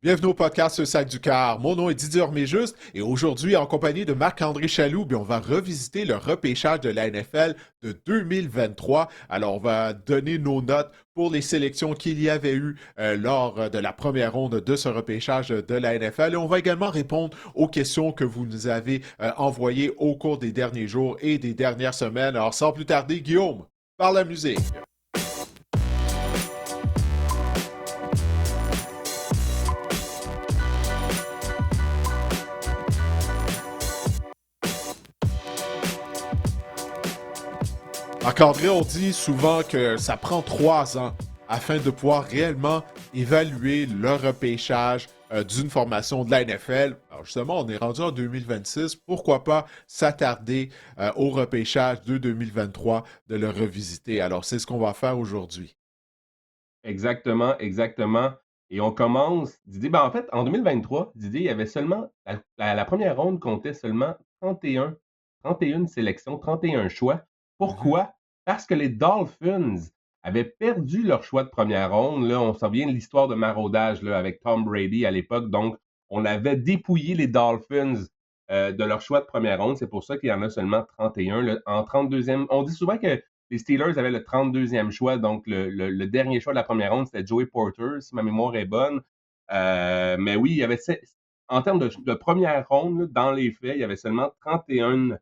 Bienvenue au podcast Le Sac du Car. Mon nom est Didier Orméjuste et aujourd'hui, en compagnie de Marc-André Chaloux, on va revisiter le repêchage de la NFL de 2023. Alors, on va donner nos notes pour les sélections qu'il y avait eu lors de la première ronde de ce repêchage de la NFL et on va également répondre aux questions que vous nous avez envoyées au cours des derniers jours et des dernières semaines. Alors, sans plus tarder, Guillaume, par la musique. Marc-André, on dit souvent que ça prend 3 ans afin de pouvoir réellement évaluer le repêchage d'une formation de la NFL. Alors justement, on est rendu en 2026. Pourquoi pas s'attarder au repêchage de 2023, de le revisiter? Alors, c'est ce qu'on va faire aujourd'hui. Exactement, exactement. Et on commence, Didier, en fait, en 2023, Didier, il y avait seulement, la première ronde comptait seulement 31 sélections, 31 choix. Mhm. Pourquoi? Parce que les Dolphins avaient perdu leur choix de première ronde. Là, on s'en souvient de l'histoire de maraudage là, avec Tom Brady à l'époque. Donc, on avait dépouillé les Dolphins de leur choix de première ronde. C'est pour ça qu'il y en a seulement 31. Là, en 32e, on dit souvent que les Steelers avaient le 32e choix, donc le dernier choix de la première ronde, c'était Joey Porter, si ma mémoire est bonne. Mais oui, il y avait, en termes de première ronde, là, dans les faits, il y avait seulement 31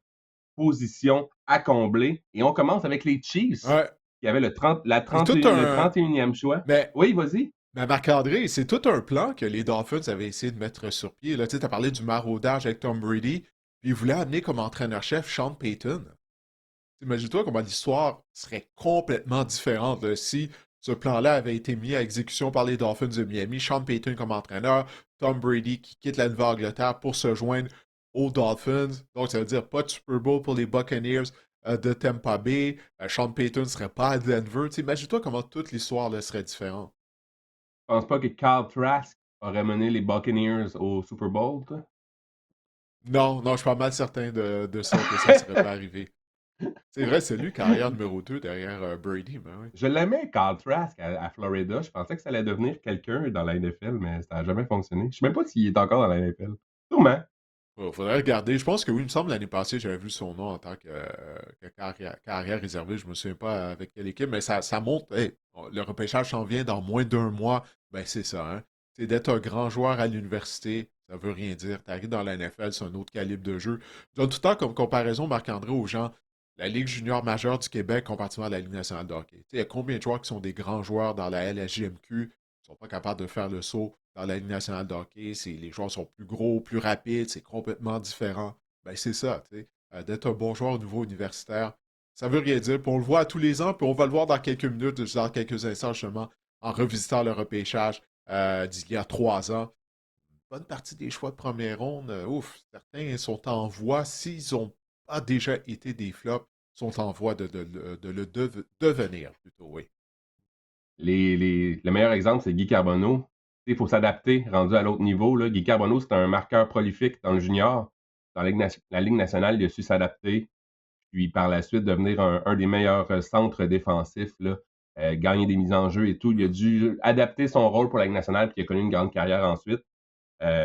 positions à combler. Et on commence avec les Chiefs, Ouais. qui avaient C'est tout le un... 31e choix. Mais Oui, vas-y. Mais Marc-André, c'est tout un plan que les Dolphins avaient essayé de mettre sur pied. Là, tu as parlé du maraudage avec Tom Brady, puis ils voulaient amener comme entraîneur-chef Sean Payton. Imagine-toi comment l'histoire serait complètement différente là, si ce plan-là avait été mis à exécution par les Dolphins de Miami. Sean Payton comme entraîneur, Tom Brady qui quitte la Nouvelle-Angleterre pour se joindre aux Dolphins. Donc, ça veut dire pas de Super Bowl pour les Buccaneers de Tampa Bay. Sean Payton ne serait pas à Denver. Imagine-toi comment toute l'histoire là, serait différente. Je pense pas que Kyle Trask aurait mené les Buccaneers au Super Bowl, toi? Non, non, je suis pas mal certain de ça, que ça serait pas arrivé. C'est vrai, c'est lui, carrière numéro 2 derrière Brady, mais oui. Je l'aimais, Kyle Trask, à Florida. Je pensais que ça allait devenir quelqu'un dans la NFL, mais ça n'a jamais fonctionné. Je sais même pas s'il est encore dans la NFL. Sûrement. Il faudrait regarder. Je pense que oui, il me semble l'année passée, j'avais vu son nom en tant que carrière réservée. Je me souviens pas avec quelle équipe, mais ça montre. Hey, le repêchage s'en vient dans moins d'un mois. Ben, c'est ça, hein. C'est d'être un grand joueur à l'université, ça veut rien dire. Tu arrives dans la NFL, c'est un autre calibre de jeu. Je donne tout le temps comme comparaison, Marc-André, aux gens, la Ligue junior majeure du Québec comparativement à la Ligue nationale de hockey. Il y a combien de joueurs qui sont des grands joueurs dans la LSJMQ, qui sont pas capables de faire le saut dans la Ligue nationale de hockey? Les joueurs sont plus gros, plus rapides, c'est complètement différent. Ben, c'est ça, tu sais. D'être un bon joueur au niveau universitaire, ça veut rien dire. Puis on le voit à tous les ans, puis on va le voir dans quelques minutes, dans quelques instants, justement, en revisitant le repêchage d'il y a 3 ans. Une bonne partie des choix de première ronde, ouf, certains sont en voie, s'ils n'ont pas déjà été des flops, sont en voie de le devenir, plutôt, oui. Le meilleur exemple, c'est Guy Carbonneau. Il faut s'adapter, rendu à l'autre niveau. Là. Guy Carbonneau, c'est un marqueur prolifique dans le junior. Dans la Ligue nationale, il a su s'adapter. Puis par la suite, devenir un des meilleurs centres défensifs, là, gagner des mises en jeu et tout. Il a dû adapter son rôle pour la Ligue nationale, puis il a connu une grande carrière ensuite.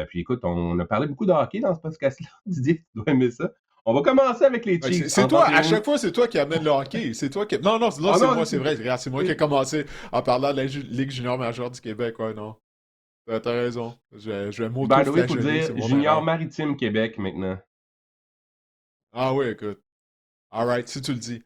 Puis écoute, on a parlé beaucoup de hockey dans ce podcast-là. Didier, tu dois aimer ça. On va commencer avec les Ouais, Chiefs c'est en toi, à 31e. chaque fois, c'est toi qui amène le hockey. C'est toi qui. Non, non, non, Ah c'est non, moi, c'est vrai. Regarde, c'est moi qui ai c'est- commencé en parlant de la Ligue junior majeure du Québec. Ouais, non. T'as raison. Je vais by the way, il faut m'auto-flageller, dire c'est mon Junior erreur. Maritime Québec maintenant. Ah oui, écoute. Alright, si tu le dis.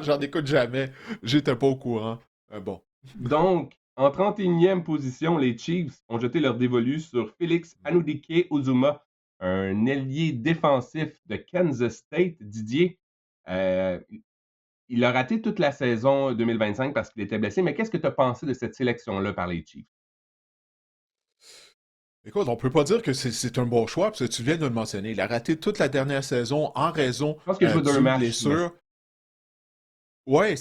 J'en écoute jamais. J'étais pas au courant. Bon. Donc, en 31e position, les Chiefs ont jeté leur dévolu sur Félix Anudike-Uzuma, un ailier défensif de Kansas State. Didier, euh, il a raté toute la saison 2025 parce qu'il était blessé, mais qu'est-ce que tu as pensé de cette sélection-là par les Chiefs? Écoute, on peut pas dire que c'est un bon choix, parce que tu viens de le mentionner. Il a raté toute la dernière saison en raison Je pense qu'il a joué deux d'une matchs, mais blessure. Ouais,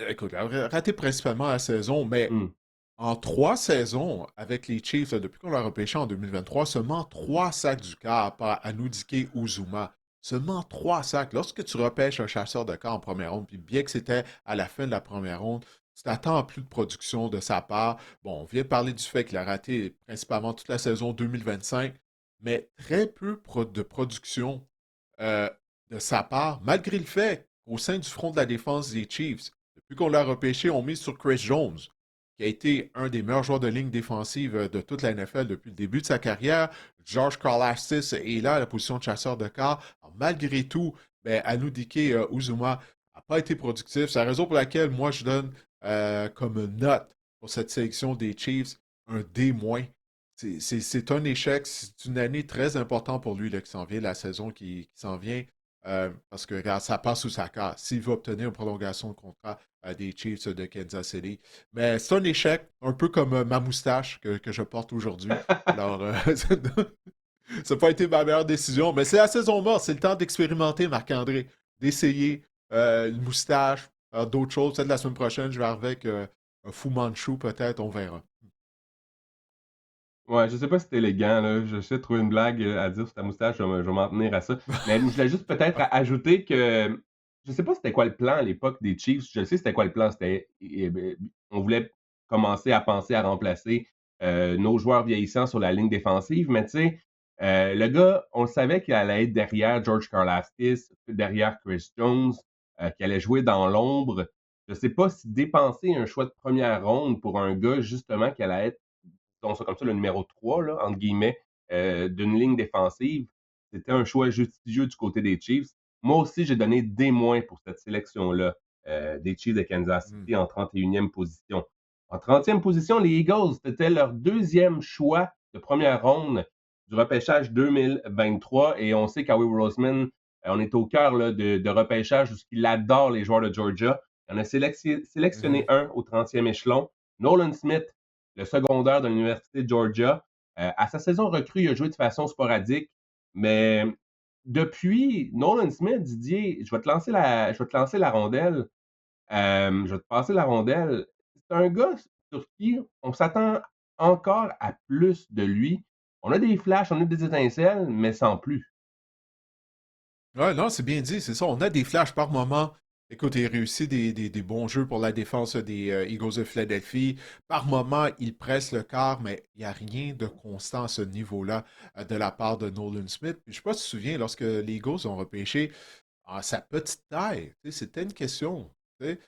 écoute, il a raté principalement la saison, mais hmm. en 3 saisons avec les Chiefs, là, depuis qu'on l'a repêché en 2023, seulement 3 sacs du cap par Anudike Uzuma. Seulement 3 sacs. Lorsque tu repêches un chasseur de camp en première ronde, puis bien que c'était à la fin de la première ronde, tu t'attends à plus de production de sa part. Bon, on vient de parler du fait qu'il a raté principalement toute la saison 2025, mais très peu de production euh, de sa part, malgré le fait qu'au sein du front de la défense des Chiefs, depuis qu'on l'a repêché, on mise sur Chris Jones, qui a été un des meilleurs joueurs de ligne défensive de toute la NFL depuis le début de sa carrière. George Karlaftis est là à la position de chasseur de quart. Alors, malgré tout, ben, Anudike Uzuma n'a pas été productif. C'est la raison pour laquelle moi je donne comme note pour cette sélection des Chiefs un D-. C'est un échec. C'est une année très importante pour lui là, qui s'en vient, la saison qui s'en vient. Parce que regarde, ça passe sous sa carte. S'il veut obtenir une prolongation de contrat des Chiefs de Kansas City. Mais c'est un échec, un peu comme ma moustache que je porte aujourd'hui. Alors, ça n'a pas été ma meilleure décision. Mais c'est la saison morte. C'est le temps d'expérimenter, Marc-André. D'essayer une moustache, d'autres choses. Peut-être la semaine prochaine, je vais arriver avec un Fu Manchu, peut-être. On verra. Ouais, je sais pas si c'est élégant, là. J'essaie de trouver une blague à dire sur ta moustache, je vais m'en tenir à ça. Mais je voulais juste peut-être ajouter que je sais pas c'était quoi le plan à l'époque des Chiefs. Je sais c'était quoi le plan. On voulait commencer à penser à remplacer nos joueurs vieillissants sur la ligne défensive, mais tu sais, le gars, on le savait qu'il allait être derrière George Karlaftis, derrière Chris Jones, qu'il allait jouer dans l'ombre. Je sais pas si dépenser un choix de première ronde pour un gars justement qui allait être disons ça comme ça, le numéro 3, là, entre guillemets, d'une ligne défensive. C'était un choix judicieux du côté des Chiefs. Moi aussi, j'ai donné des moins pour cette sélection-là des Chiefs de Kansas Hmm. City en 31e position. En 30e position, les Eagles, c'était leur deuxième choix de première ronde du repêchage 2023. Et on sait qu'Howie Roseman, on est au cœur là, de repêchage où il adore les joueurs de Georgia. Il en a sélectionné Mhm. un au 30e échelon. Nolan Smith, le secondaire de l'Université de Georgia. À sa saison recrue, il a joué de façon sporadique, mais depuis, Nolan Smith, Didier, je vais te lancer la rondelle. Je vais te passer la rondelle. C'est un gars sur qui on s'attend encore à plus de lui. On a des flashs, on a des étincelles, mais sans plus. Ouais, non, c'est bien dit, c'est ça. On a des flashs par moment. Écoute, il réussit des bons jeux pour la défense des Eagles de Philadelphie. Par moment, il presse le quart, mais il n'y a rien de constant à ce niveau-là de la part de Nolan Smith. Puis, je ne sais pas si tu te souviens, lorsque les Eagles ont repêché sa petite taille, tu sais, c'était une question. Tu sais.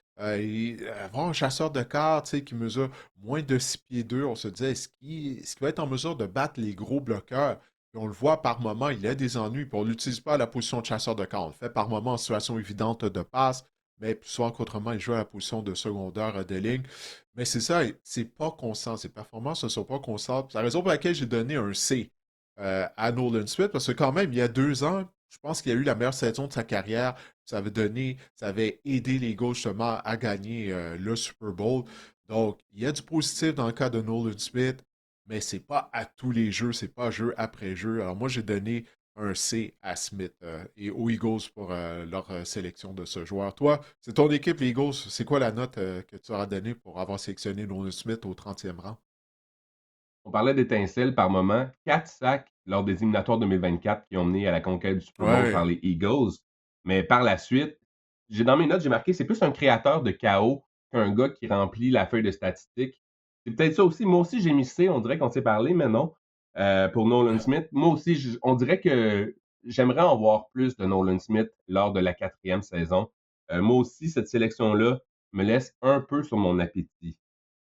Avoir un chasseur de quart tu sais, qui mesure moins de 6 pieds 2, on se disait, est-ce qu'il va être en mesure de battre les gros bloqueurs? Puis on le voit par moment, il a des ennuis. Puis on ne l'utilise pas à la position de chasseur de camp. On le fait par moment en situation évidente de passe, mais plus souvent qu'autrement, il joue à la position de secondaire de ligne. Mais c'est ça, c'est pas constant. Ses performances ne sont pas constantes. C'est la raison pour laquelle j'ai donné un C à Nolan Smith, parce que quand même, il y a 2 ans, je pense qu'il a eu la meilleure saison de sa carrière. Ça avait aidé les Eagles justement à gagner le Super Bowl. Donc, il y a du positif dans le cas de Nolan Smith, mais c'est pas à tous les jeux, c'est pas jeu après jeu. Alors moi, j'ai donné un C à Smith et aux Eagles pour leur sélection de ce joueur. Toi, c'est ton équipe, les Eagles. C'est quoi la note que tu auras donnée pour avoir sélectionné Nolan Smith au 30e rang? On parlait d'étincelles par moment. 4 sacs lors des éliminatoires 2024 qui ont mené à la conquête du Super Bowl par Ouais. les Eagles. Mais par la suite, dans mes notes, j'ai marqué c'est plus un créateur de chaos qu'un gars qui remplit la feuille de statistiques. C'est peut-être ça aussi. Moi aussi, j'ai mis C. On dirait qu'on s'est parlé, mais non. Pour Nolan Smith. Moi aussi, on dirait que j'aimerais en voir plus de Nolan Smith lors de la 4e saison. Moi aussi, cette sélection-là me laisse un peu sur mon appétit.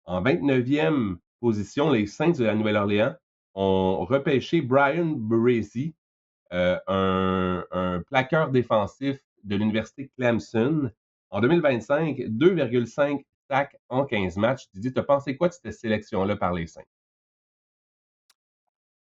En 29e position, les Saints de la Nouvelle-Orléans ont repêché Brian Bracy, un plaqueur défensif de l'Université Clemson. En 2025, 2,5 sacs en 15 matchs. Didier, t'as pensé quoi de cette sélection-là par les Saints?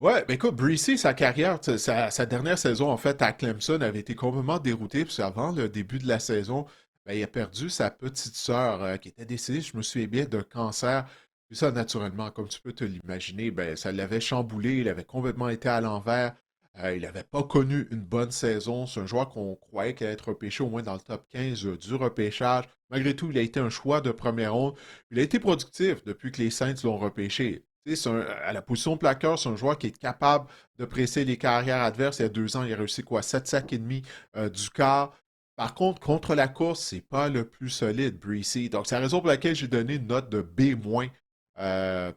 Ouais, ben écoute, Breesy, sa carrière, sa dernière saison, en fait, à Clemson, avait été complètement déroutée, parce qu'avant le début de la saison, ben, il a perdu sa petite sœur qui était décédée, je me souviens bien, d'un cancer. Puis ça, naturellement, comme tu peux te l'imaginer, ben, ça l'avait chamboulé, il avait complètement été à l'envers. Il n'avait pas connu une bonne saison. C'est un joueur qu'on croyait qu'il allait être repêché au moins dans le top 15 du repêchage. Malgré tout, il a été un choix de première ronde. Il a été productif depuis que les Saints l'ont repêché. Tu sais, à la position de plaqueur, c'est un joueur qui est capable de presser les carrières adverses. Il y a 2 ans, il a réussi quoi? 7 sacs et demi du quart. Par contre, contre la course, c'est pas le plus solide, Breesy. Donc, c'est la raison pour laquelle j'ai donné une note de B-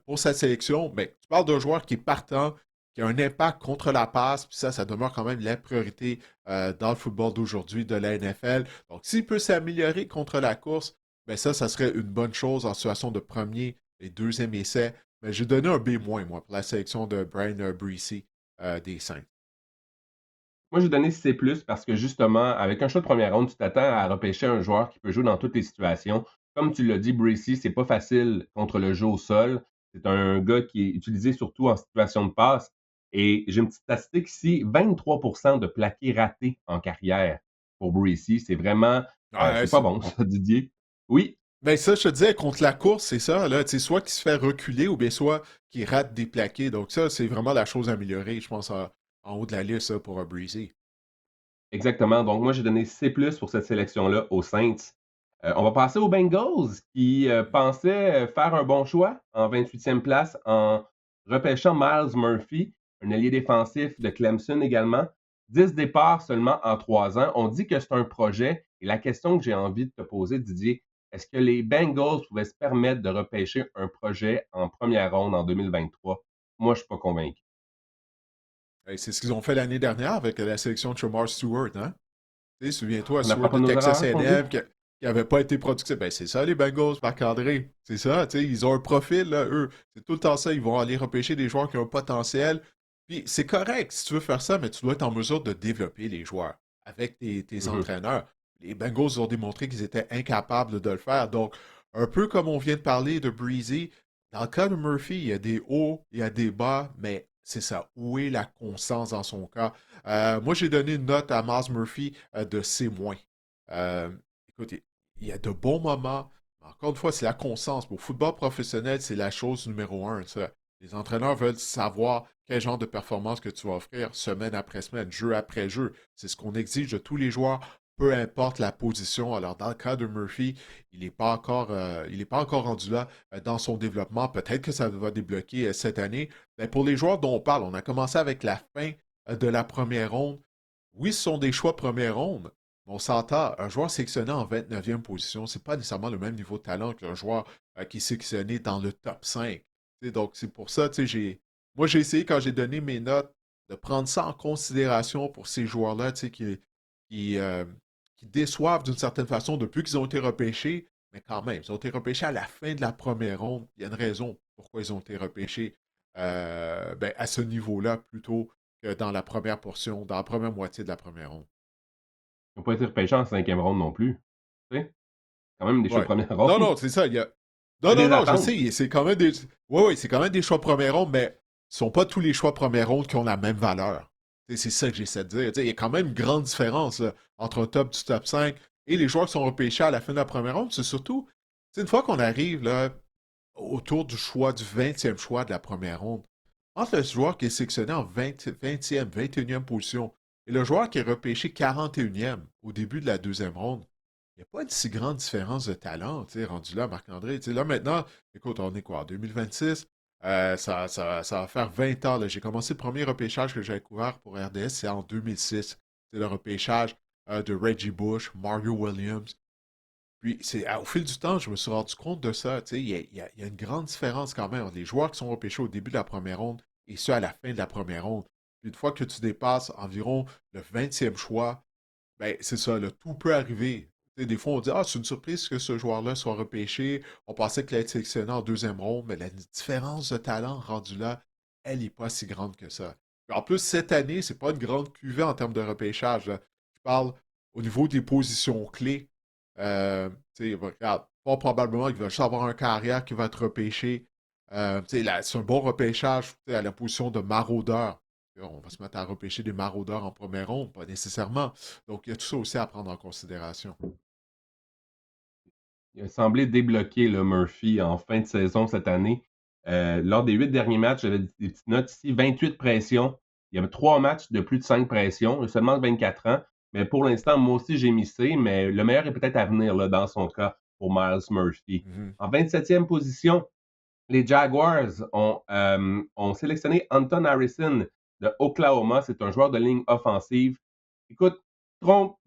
pour sa sélection. Mais tu parles d'un joueur qui est partant, qui a un impact contre la passe, puis ça demeure quand même la priorité dans le football d'aujourd'hui de la NFL. Donc, s'il peut s'améliorer contre la course, ben ça serait une bonne chose en situation de premier et deuxième essai. Mais j'ai donné un B-, moi, pour la sélection de Brian Breesy des Saints. Moi, j'ai donné C+, parce que justement, avec un choix de première ronde, tu t'attends à repêcher un joueur qui peut jouer dans toutes les situations. Comme tu l'as dit, Bracy, c'est pas facile contre le jeu au sol. C'est un gars qui est utilisé surtout en situation de passe. Et j'ai une petite statistique ici, 23% de plaqués ratés en carrière pour Bracy. C'est vraiment, Ouais, c'est pas bon, ça, Didier. Oui, ben ça, je te disais, contre la course, c'est ça, là, tu sais, soit qu'il se fait reculer ou bien soit qu'il rate des plaqués. Donc ça, c'est vraiment la chose à améliorer, je pense, en haut de la liste ça, pour un Breezy. exactement. Donc, moi, j'ai donné C+ pour cette sélection-là aux Saints. On va passer aux Bengals qui pensaient faire un bon choix en 28e place en repêchant Miles Murphy, un allié défensif de Clemson également. 10 départs seulement en 3 ans. On dit que c'est un projet. Et la question que j'ai envie de te poser, Didier, est-ce que les Bengals pouvaient se permettre de repêcher un projet en première ronde en 2023? Moi, je ne suis pas convaincu. Et c'est ce qu'ils ont fait l'année dernière avec la sélection de Shamar Stewart, hein? Tu sais, souviens-toi, On n'apprend Stewart pas de nos Texas erreurs, qu'on dit? A&M qui n'avait pas été productif. Ben c'est ça, les Bengals, Marc-André. C'est ça, tu sais, ils ont un profil, là, eux. C'est tout le temps ça, ils vont aller repêcher des joueurs qui ont un potentiel. Puis c'est correct si tu veux faire ça, mais tu dois être en mesure de développer les joueurs avec tes Mhm, entraîneurs. Les Bengals ont démontré qu'ils étaient incapables de le faire. Donc, un peu comme on vient de parler de Breezy, dans le cas de Murphy, il y a des hauts, il y a des bas, mais c'est ça. Où est la constance dans son cas? Moi, j'ai donné une note à Miles Murphy de C-. Euh, écoute, il y a de bons moments. Encore une fois, c'est la constance. Pour le football professionnel, c'est la chose numéro un, ça. Les entraîneurs veulent savoir quel genre de performance que tu vas offrir semaine après semaine, jeu après jeu. C'est ce qu'on exige de tous les joueurs, peu importe la position. Alors, dans le cas de Murphy, il n'est pas encore rendu là dans son développement. Peut-être que ça va débloquer cette année. Mais pour les joueurs dont on parle, on a commencé avec la fin de la première ronde. Oui, ce sont des choix première ronde. Mais on s'entend, un joueur sélectionné en 29e position, c'est pas nécessairement le même niveau de talent qu'un joueur qui est sélectionné dans le top 5. Donc, c'est pour ça, moi, j'ai essayé, quand j'ai donné mes notes, de prendre ça en considération pour ces joueurs-là, qui, euh, qui déçoivent d'une certaine façon depuis qu'ils ont été repêchés, mais quand même, ils ont été repêchés à la fin de la première ronde. Il y a une raison pourquoi ils ont été repêchés à ce niveau-là plutôt que dans la première portion, dans la première moitié de la première ronde. Ils n'ont pas été repêchés en 5e ronde non plus. Tu sais, quand même des choix de Ouais. première Non, ronde. non, c'est ça. Il y Non, a non, des non, je attentes. sais, c'est quand même des. Oui, oui, c'est quand même des choix première ronde, mais ce ne sont pas tous les choix première ronde qui ont la même valeur. C'est ça que j'essaie de dire. Il y a quand même une grande différence là, entre un top du top 5 et les joueurs qui sont repêchés à la fin de la première ronde. C'est surtout, une fois qu'on arrive là, autour du choix, du 20e choix de la première ronde, entre le joueur qui est sélectionné en 20e, 21e position et le joueur qui est repêché 41e au début de la deuxième ronde, il n'y a pas une si grande différence de talent, rendu là, Marc-André. Là, maintenant, écoute, on est quoi, en 2026? Ça va faire 20 ans. J'ai commencé le premier repêchage que j'ai couvert pour RDS, c'est en 2006. C'est le repêchage de Reggie Bush, Mario Williams. Puis, au fil du temps, je me suis rendu compte de ça. Il y a une grande différence quand même entre les joueurs qui sont repêchés au début de la première ronde et ceux à la fin de la première ronde. Puis, une fois que tu dépasses environ le 20e choix, ben, c'est ça, là, tout peut arriver. Des fois, on dit, ah, c'est une surprise que ce joueur-là soit repêché. On pensait qu'il allait être sélectionné en deuxième ronde, mais la différence de talent rendue là, elle n'est pas si grande que ça. En plus, cette année, c'est pas une grande cuvée en termes de repêchage, là. Je parle au niveau des positions clés. Regarde, pas probablement qu'il va juste avoir un carrière qui va être repêché. C'est un bon repêchage à la position de maraudeur. On va se mettre à repêcher des maraudeurs en première ronde, pas nécessairement. Donc, il y a tout ça aussi à prendre en considération. Il a semblé débloquer le Murphy en fin de saison cette année. Lors des 8 derniers matchs, j'avais des petites notes ici, 28 pressions. Il y avait 3 matchs de plus de 5 pressions. Il a seulement 24 ans. Mais pour l'instant, moi aussi, j'ai mis C, mais le meilleur est peut-être à venir là, dans son cas pour Miles Murphy. Mhm. En 27e position, les Jaguars ont sélectionné Anton Harrison de Oklahoma. C'est un joueur de ligne offensive. Écoute, Trompe,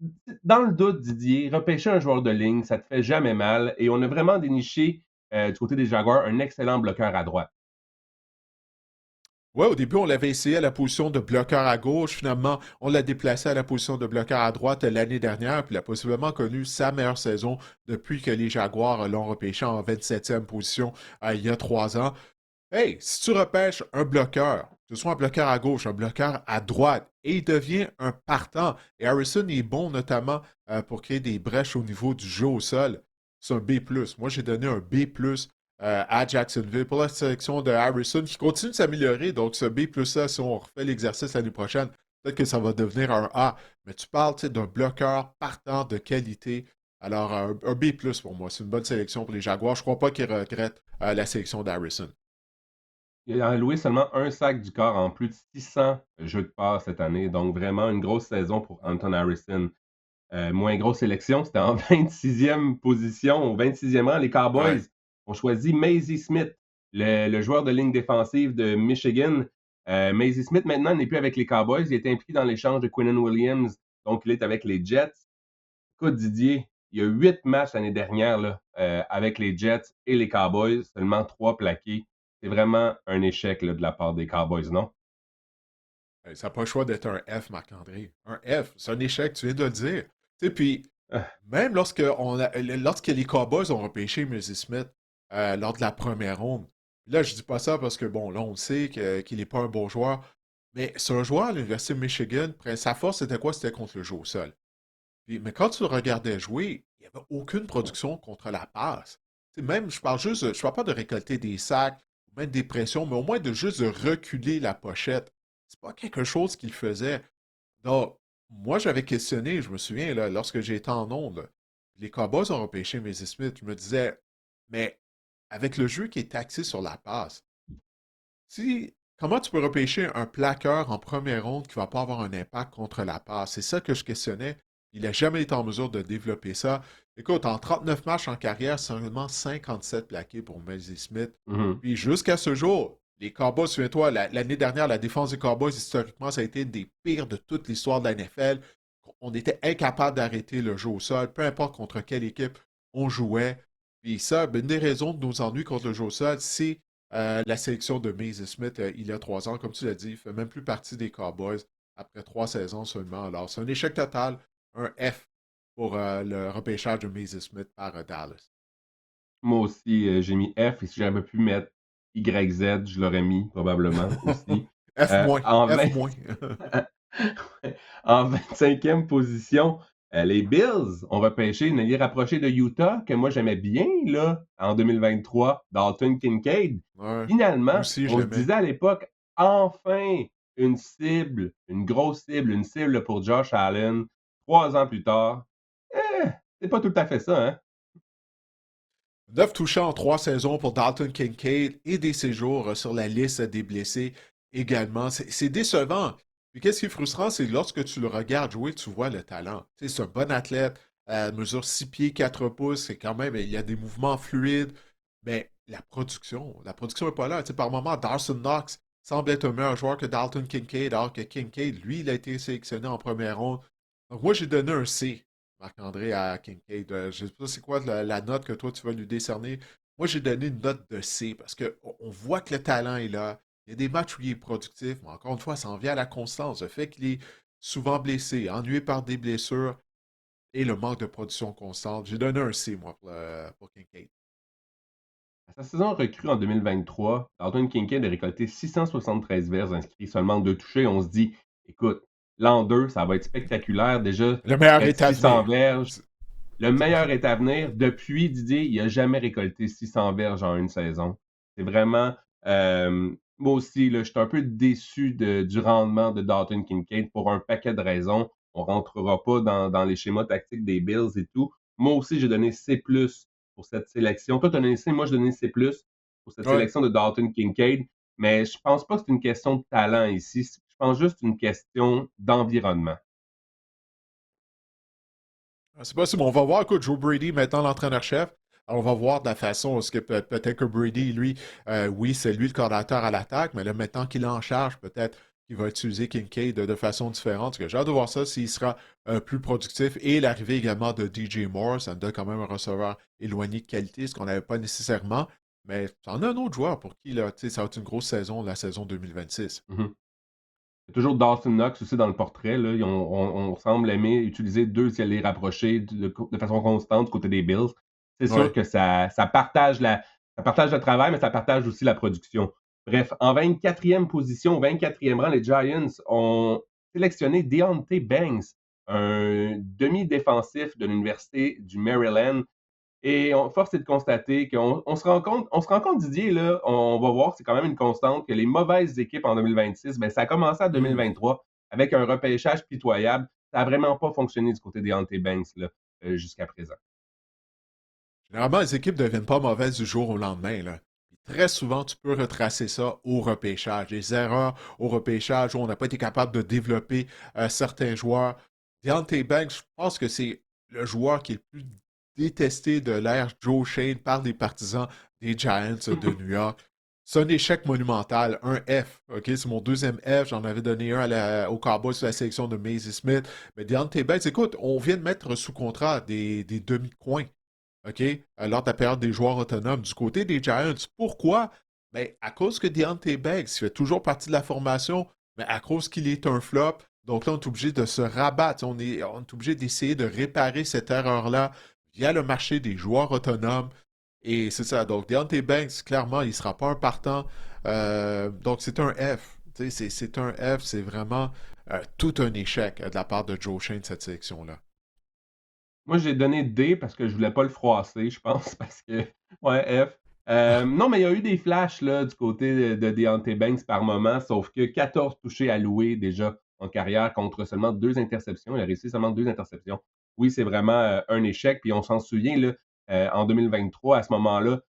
dans le doute, Didier, repêcher un joueur de ligne, ça te fait jamais mal. Et on a vraiment déniché du côté des Jaguars un excellent bloqueur à droite. Ouais, au début, on l'avait essayé à la position de bloqueur à gauche. Finalement, on l'a déplacé à la position de bloqueur à droite l'année dernière, puis il a possiblement connu sa meilleure saison depuis que les Jaguars l'ont repêché en 27e position il y a 3 ans. Hey, si tu repêches un bloqueur, que ce soit un bloqueur à gauche, un bloqueur à droite, et il devient un partant, et Harrison est bon notamment pour créer des brèches au niveau du jeu au sol, c'est un B+. Moi, j'ai donné un B+, à Jacksonville pour la sélection de Harrison, qui continue de s'améliorer. Donc, ce B+-là, si on refait l'exercice l'année prochaine, peut-être que ça va devenir un A. Mais tu parles d'un bloqueur partant de qualité. Alors, un B+, pour moi. C'est une bonne sélection pour les Jaguars. Je ne crois pas qu'ils regrettent la sélection d'Harrison. Il a alloué seulement un sac du corps en plus de 600 jeux de passe cette année. Donc, vraiment une grosse saison pour Anton Harrison. Moins grosse sélection, c'était en 26e position, au 26e rang. Les Ouais. Cowboys ont choisi Maisie Smith, le joueur de ligne défensive de Michigan. Maisie Smith, maintenant, n'est plus avec les Cowboys. Il est impliqué dans l'échange de Quinnen Williams. Donc, il est avec les Jets. Écoute, Didier, il y a 8 matchs l'année dernière là, avec les Jets et les Cowboys, seulement 3 plaqués. C'est vraiment un échec là, de la part des Cowboys, non? Ça n'a pas le choix d'être un F, Marc-André. Un F, c'est un échec, tu viens de le dire. Tu sais, puis, Ah, même lorsque les Cowboys ont repêché Moses Smith lors de la première ronde, là, je dis pas ça parce que, bon, là, on sait qu'il n'est pas un bon joueur, mais c'est un joueur à l'Université de Michigan, sa force, c'était quoi? C'était contre le jeu au sol. Mais quand tu le regardais jouer, il n'y avait aucune production contre la passe. Tu sais, même, je parle pas de récolter des sacs, ou même des pressions, mais au moins de juste de reculer la pochette. C'est pas quelque chose qu'il faisait. Donc, moi, j'avais questionné, je me souviens, là, lorsque j'étais en onde, les Cowboys ont repêché Mason Smith. Je me disais, mais avec le jeu qui est axé sur la passe, comment tu peux repêcher un plaqueur en première ronde qui ne va pas avoir un impact contre la passe? C'est ça que je questionnais. Il n'a jamais été en mesure de développer ça. Écoute, en 39 matchs en carrière, seulement 57 plaqués pour Mason Smith. mhm. Puis jusqu'à ce jour, les Cowboys, souviens-toi, l'année dernière, la défense des Cowboys, historiquement, ça a été une des pires de toute l'histoire de la NFL. On était incapable d'arrêter le jeu au sol, peu importe contre quelle équipe on jouait. Puis ça, ben, une des raisons de nos ennuis contre le jeu au sol, c'est la sélection de Mason Smith il y a 3 ans. Comme tu l'as dit, il ne fait même plus partie des Cowboys après 3 saisons seulement. Alors, c'est un échec total, un F pour le repêchage de Mason Smith par Dallas. Moi aussi, j'ai mis F et si j'avais pu mettre YZ, je l'aurais mis probablement aussi. F-, En 20 F-. en 25e position, les Bills ont repêché une alliée rapprochée de Utah que moi j'aimais bien là en 2023, Dalton Kincaid. Ouais. Moi Finalement, aussi, je on se l'aimais. disait à l'époque, enfin une cible, une grosse cible, une cible pour Josh Allen. 3 ans plus tard, c'est pas tout à fait ça, hein? 9 touchés en 3 saisons pour Dalton Kincaid et des séjours sur la liste des blessés également. C'est décevant. Puis qu'est-ce qui est frustrant, c'est lorsque tu le regardes jouer, tu vois le talent. Tu sais, c'est un bon athlète, mesure 6 pieds, 4 pouces, c'est quand même, il y a des mouvements fluides, mais la production n'est pas là. Tu sais, par moment, Dawson Knox semble être un meilleur joueur que Dalton Kincaid, alors que Kincaid, lui, il a été sélectionné en première ronde. Donc moi, j'ai donné un C. Marc-André à Kincaid. Je ne sais pas c'est quoi la note que toi tu vas lui décerner. Moi, j'ai donné une note de C parce qu'on voit que le talent est là. Il y a des matchs où il est productif, mais encore une fois, ça en vient à la constance. Le fait qu'il est souvent blessé, ennuyé par des blessures et le manque de production constante. J'ai donné un C, moi, pour Kincaid. À sa saison recrue en 2023, Dalton Kincaid a récolté 673 verges inscrits, seulement 2 touchés. On se dit, écoute, l'an 2, ça va être spectaculaire. Déjà, Le meilleur près de est à 600 venir. verges. Le meilleur est à venir. Depuis, Didier, il n'a jamais récolté 600 verges en une saison. C'est vraiment. Moi aussi, là, je suis un peu déçu du rendement de Dalton Kincaid pour un paquet de raisons. On ne rentrera pas dans les schémas tactiques des Bills et tout. Moi aussi, j'ai donné C pour cette sélection. Toi, tu as donné C, moi, j'ai donné C pour cette Ouais. sélection de Dalton Kincaid. Mais je pense pas que c'est une question de talent ici. Je pense juste une question d'environnement. C'est possible. On va voir, écoute, Joe Brady, maintenant l'entraîneur-chef. Alors, on va voir de la façon, est-ce que peut-être que Brady, lui, oui, c'est lui le coordinateur à l'attaque, mais là, maintenant qu'il est en charge, peut-être qu'il va utiliser Kincaid de façon différente. J'ai hâte de voir ça s'il sera plus productif. Et l'arrivée également de DJ Moore, ça me donne quand même un receveur éloigné de qualité, ce qu'on n'avait pas nécessairement. Mais c'en a un autre joueur pour qui là, ça va être une grosse saison, la saison 2026. Mhm. Il y a toujours Dawson Knox aussi dans le portrait. Là. On semble aimer utiliser deux alliés rapprochés de façon constante du côté des Bills. C'est sûr Ouais. que ça partage ça partage le travail, mais ça partage aussi la production. Bref, en 24e position, au 24e rang, les Giants ont sélectionné Deontay Banks, un demi-défensif de l'Université du Maryland. Et force est de constater qu'on se rend compte, Didier, là, on va voir, c'est quand même une constante, que les mauvaises équipes en 2026, ben, ça a commencé en Hmm. 2023 avec un repêchage pitoyable. Ça n'a vraiment pas fonctionné du côté des Hunter Banks là, jusqu'à présent. Généralement, les équipes ne deviennent pas mauvaises du jour au lendemain. Là. Très souvent, tu peux retracer ça au repêchage. Les erreurs au repêchage où on n'a pas été capable de développer certains joueurs. Deontay Banks, je pense que c'est le joueur qui est le plus détesté de l'ère Joe Shane par les partisans des Giants de New York. C'est un échec monumental, un F. Ok, c'est mon deuxième F. J'en avais donné un au Cowboys sur la sélection de Maisie Smith. Mais Deontay Banks, écoute, on vient de mettre sous contrat des demi-coins. OK? Lors de la période des joueurs autonomes du côté des Giants. Pourquoi? Ben, à cause que Deontay Banks fait toujours partie de la formation, mais à cause qu'il est un flop. Donc là, on est obligé de se rabattre. On est obligé d'essayer de réparer cette erreur-là via le marché des joueurs autonomes. Et c'est ça. Donc, Deontay Banks, clairement, il ne sera pas un partant. Donc, c'est un F. C'est un F. C'est vraiment tout un échec de la part de Joe Shane, cette sélection-là. Moi, j'ai donné D parce que je voulais pas le froisser, je pense, parce que, ouais, F. Non, mais il y a eu des flashs là, du côté de Deontay Banks par moment, sauf que 14 touchés alloués déjà en carrière contre seulement 2 interceptions. Il a réussi seulement 2 interceptions. Oui, c'est vraiment un échec. Puis on s'en souvient, là, en 2023, à ce moment-là,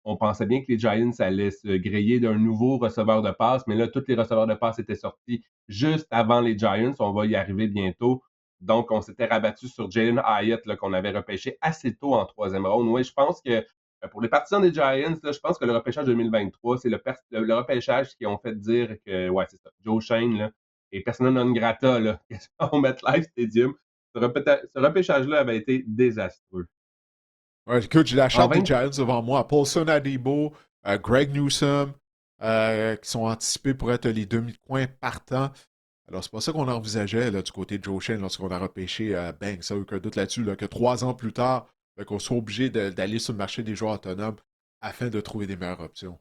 on pensait bien que les Giants allaient se griller d'un nouveau receveur de passe, mais là, tous les receveurs de passe étaient sortis juste avant les Giants. On va y arriver bientôt. Donc, on s'était rabattu sur Jalen Hyatt, qu'on avait repêché assez tôt en troisième round. Oui, je pense que pour les partisans des Giants, là, je pense que le repêchage 2023, c'est le repêchage qui ont fait dire que, ouais, c'est ça, Joe Shane là, et persona non grata là, au MetLife Stadium. Ce repêchage-là avait été désastreux. Ouais, écoute, j'ai la En charte des 20, Giants devant moi. Paulson Adebo, Greg Newsome, qui sont anticipés pour être les demi-coins partants. Alors, c'est pas ça qu'on envisageait là, du côté de Joe Shane lorsqu'on a repêché Banks. Ça, aucun doute là-dessus, là, que 3 ans plus tard, qu'on soit obligé d'aller sur le marché des joueurs autonomes afin de trouver des meilleures options.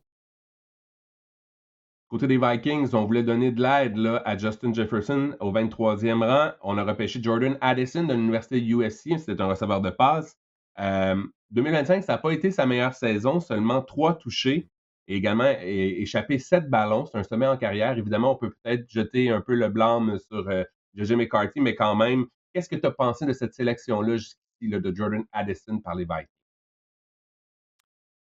Côté des Vikings, on voulait donner de l'aide là, à Justin Jefferson au 23e rang. On a repêché Jordan Addison de l'Université USC. C'était un receveur de passe. 2025, ça n'a pas été sa meilleure saison. Seulement 3 touchés et également échappé 7 ballons. C'est un sommet en carrière. Évidemment, on peut peut-être jeter un peu le blâme sur J.J. McCarthy, mais quand même, qu'est-ce que tu as pensé de cette sélection-là jusqu'ici là, de Jordan Addison par les Vikings?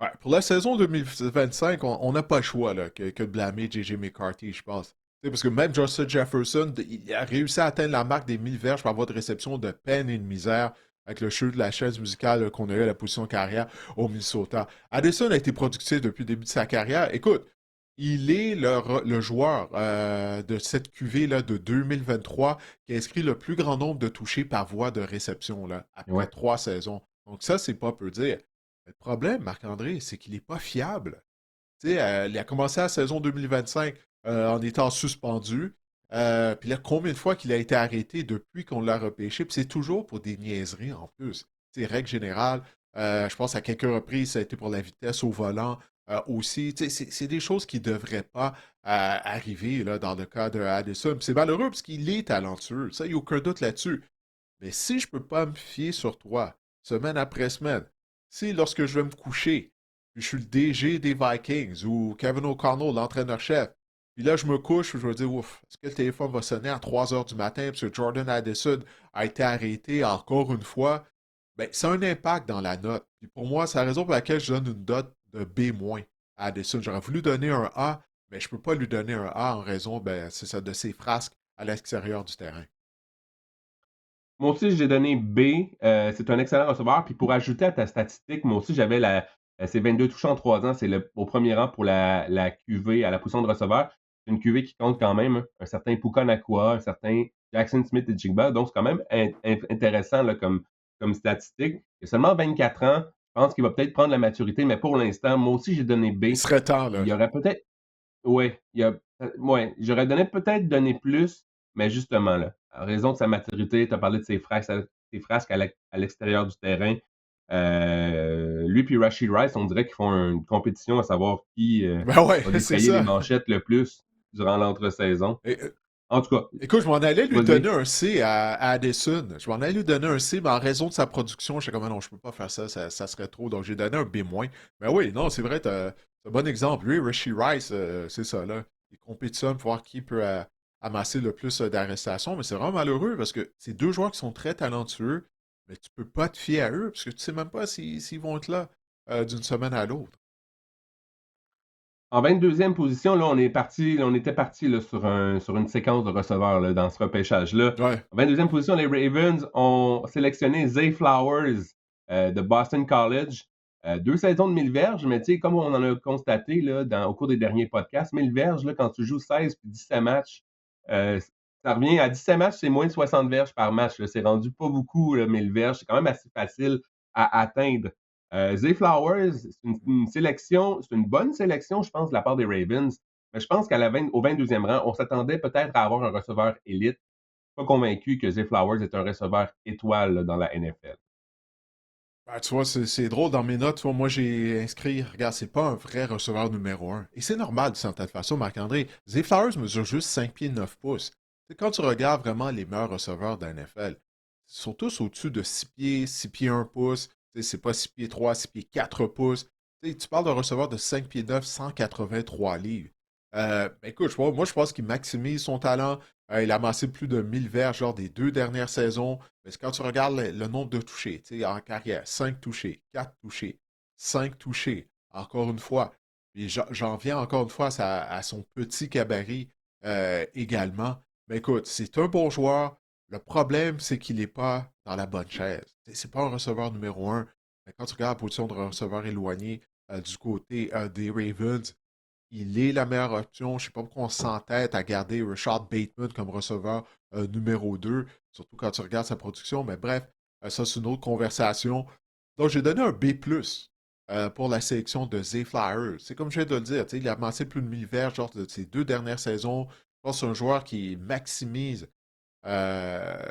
Ouais, pour la saison 2025, on n'a pas le choix là, que de blâmer J.J. McCarthy, je pense. Parce que même Justin Jefferson, il a réussi à atteindre la marque des 1000 verges par voie de réception de peine et de misère avec le jeu de la chaise musicale qu'on a eu à la position de carrière au Minnesota. Addison a été productif depuis le début de sa carrière. Écoute, il est le joueur de cette QV là, de 2023 qui a inscrit le plus grand nombre de touchés par voie de réception là, après Ouais. 3 saisons. Donc ça, c'est pas peu dire. Le problème, Marc-André, c'est qu'il n'est pas fiable. Tu sais, il a commencé la saison 2025 en étant suspendu. Puis là, combien de fois qu'il a été arrêté depuis qu'on l'a repêché? Puis c'est toujours pour des niaiseries en plus. C'est règle générale. Je pense à quelques reprises, ça a été pour la vitesse au volant aussi. Tu sais, c'est des choses qui ne devraient pas arriver là, dans le cas de Addison. Puis c'est malheureux parce qu'il est talentueux. Ça, il n'y a aucun doute là-dessus. Mais si je ne peux pas me fier sur toi, semaine après semaine, si lorsque je vais me coucher, puis je suis le DG des Vikings ou Kevin O'Connell, l'entraîneur-chef, puis là je me couche, je vais dire, ouf, est-ce que le téléphone va sonner à 3 heures du matin parce que Jordan Addison a été arrêté encore une fois? Ben, ça a un impact dans la note. Puis pour moi, c'est la raison pour laquelle je donne une note de B- à Addison. J'aurais voulu donner un A, mais je ne peux pas lui donner un A en raison, ben, c'est ça, de ses frasques à l'extérieur du terrain. Moi aussi, j'ai donné B. C'est un excellent receveur. Puis pour ajouter à ta statistique, moi aussi, j'avais c'est 22 touches en 3 ans. C'est au premier rang pour la QV à la position de receveur. C'est une QV qui compte quand même, hein. Un certain Puka Nakua, un certain Jackson Smith et Jigba. Donc, c'est quand même intéressant là, comme statistique. Il a seulement 24 ans. Je pense qu'il va peut-être prendre la maturité, mais pour l'instant, moi aussi, j'ai donné B. Il serait temps, là. Il y aurait peut-être. Ouais, ouais, j'aurais peut-être donné plus, mais justement, là, en raison de sa maturité, tu as parlé de ses frasques à l'extérieur du terrain. Lui puis Rashid Rice, on dirait qu'ils font une compétition à savoir qui Ben ouais, va c'est défrayer les ça. manchettes le plus durant l'entre-saison. Et, En tout cas, écoute, je m'en allais lui vas-y. donner un C à Addison. Je m'en allais lui donner un C, mais en raison de sa production, j'étais comme, ah non, je peux pas faire ça, ça serait trop. Donc, j'ai donné un B-. Mais oui, non, c'est vrai, c'est un bon exemple. Lui, Rishi Rice, c'est ça, là. Il compétitionne pour voir qui peut amasser le plus d'arrestations, mais c'est vraiment malheureux parce que c'est deux joueurs qui sont très talentueux, mais tu peux pas te fier à eux parce que tu sais même pas s'ils vont être là d'une semaine à l'autre. En 22e position, là, on était parti là, sur une séquence de receveurs là, dans ce repêchage-là. Ouais. En 22e position, les Ravens ont sélectionné Zay Flowers de Boston College. 2 saisons de 1000 verges, mais tu sais, comme on en a constaté là, au cours des derniers podcasts, 1000 verges, là, quand tu joues 16 puis 17 matchs, ça revient à 17 matchs, c'est moins de 60 verges par match. Là. C'est rendu pas beaucoup, là, 1000 verges. C'est quand même assez facile à atteindre. Zay Flowers, c'est une sélection, c'est une bonne sélection, je pense, de la part des Ravens. Mais je pense au 22e rang, on s'attendait peut-être à avoir un receveur élite. Pas convaincu que Zay Flowers est un receveur étoile là, dans la NFL. Ben, tu vois, c'est drôle dans mes notes. Tu vois, moi, j'ai inscrit, regarde, c'est pas un vrai receveur numéro un. Et c'est normal, de certaine façon, Marc-André. Zay Flowers mesure juste 5 pieds 9 pouces. C'est quand tu regardes vraiment les meilleurs receveurs de la NFL, ils sont tous au-dessus de 6 pieds, 6 pieds 1 pouce. Tu sais, c'est pas 6 pieds 3, 6 pieds 4 pouces. Tu sais, tu parles d'un receveur de 5 pieds 9, 183 livres. Ben, écoute, moi, je pense qu'il maximise son talent. Il a amassé plus de 1000 verges lors des 2 dernières saisons. Mais quand tu regardes le nombre de touchés, tu sais, en carrière, 5 touchés, 4 touchés, 5 touchés, encore une fois. Puis j'en viens encore une fois à son petit gabarit également. Mais écoute, c'est un bon joueur. Le problème, c'est qu'il n'est pas dans la bonne chaise. C'est pas un receveur numéro un. Mais quand tu regardes la position de receveur éloigné du côté des Ravens, il est la meilleure option. Je ne sais pas pourquoi on s'entête à garder Richard Bateman comme receveur numéro 2, surtout quand tu regardes sa production. Mais bref, ça, c'est une autre conversation. Donc, j'ai donné un B+, pour la sélection de Zay Flowers. C'est comme je viens de le dire, il a amassé plus de 1000 verges lors de ses 2 dernières saisons. Je pense que c'est un joueur qui maximise euh,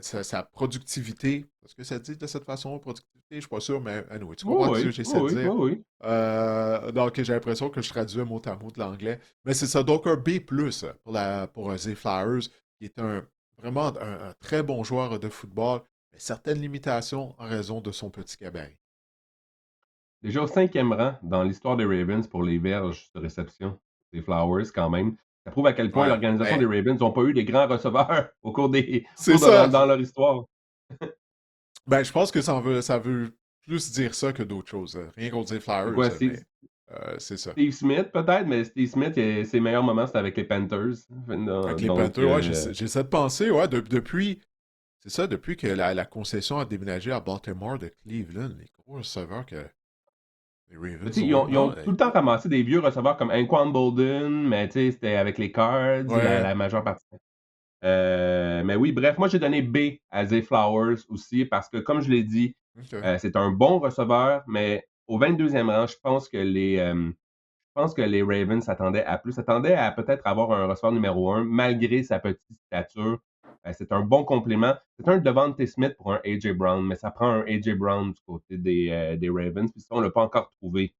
sa productivité. Est-ce que ça dit de cette façon, productivité? Je ne suis pas sûr, mais anyway, tu comprends Oui, ce que oui, j'essaie de oui, dire. oui, oui. Donc, j'ai l'impression que je traduis mot à mot de l'anglais. Mais c'est ça. Donc, un B+, pour Zay Flowers, qui est vraiment un très bon joueur de football, mais certaines limitations en raison de son petit gabarit. Déjà au 5e rang dans l'histoire des Ravens pour les verges de réception. Des Flowers, quand même. Ça prouve à quel point Ouais, l'organisation des mais Ravens n'ont pas eu des grands receveurs c'est dans, ça. dans leur histoire. Ben, je pense que ça veut plus dire ça que d'autres choses. Rien contre Zay C'est Flowers, quoi, mais c'est ça. Steve Smith, peut-être, mais Steve Smith, ses meilleurs moments, c'était avec les Panthers. Avec les Donc, Panthers, ouais, j'ai cette pensée, ouais, depuis, c'est ça, depuis que la concession a déménagé à Baltimore de Cleveland, les gros receveurs que les tu Ravens sais, ont eu, ils ont non? tout le temps ramassé des vieux receveurs comme Anquan Bolden, mais tu sais, c'était avec les Cards, Ouais, la majeure partie. Mais oui, bref, moi j'ai donné B à Zay Flowers aussi parce que, comme je l'ai dit, ok. c'est un bon receveur, mais au 22e rang, je pense que les Ravens s'attendaient à peut-être avoir un receveur numéro un, malgré sa petite stature. C'est un bon complément. C'est un Devontae Smith pour un A.J. Brown, mais ça prend un A.J. Brown du côté des Ravens, puis ça, on ne l'a pas encore trouvé.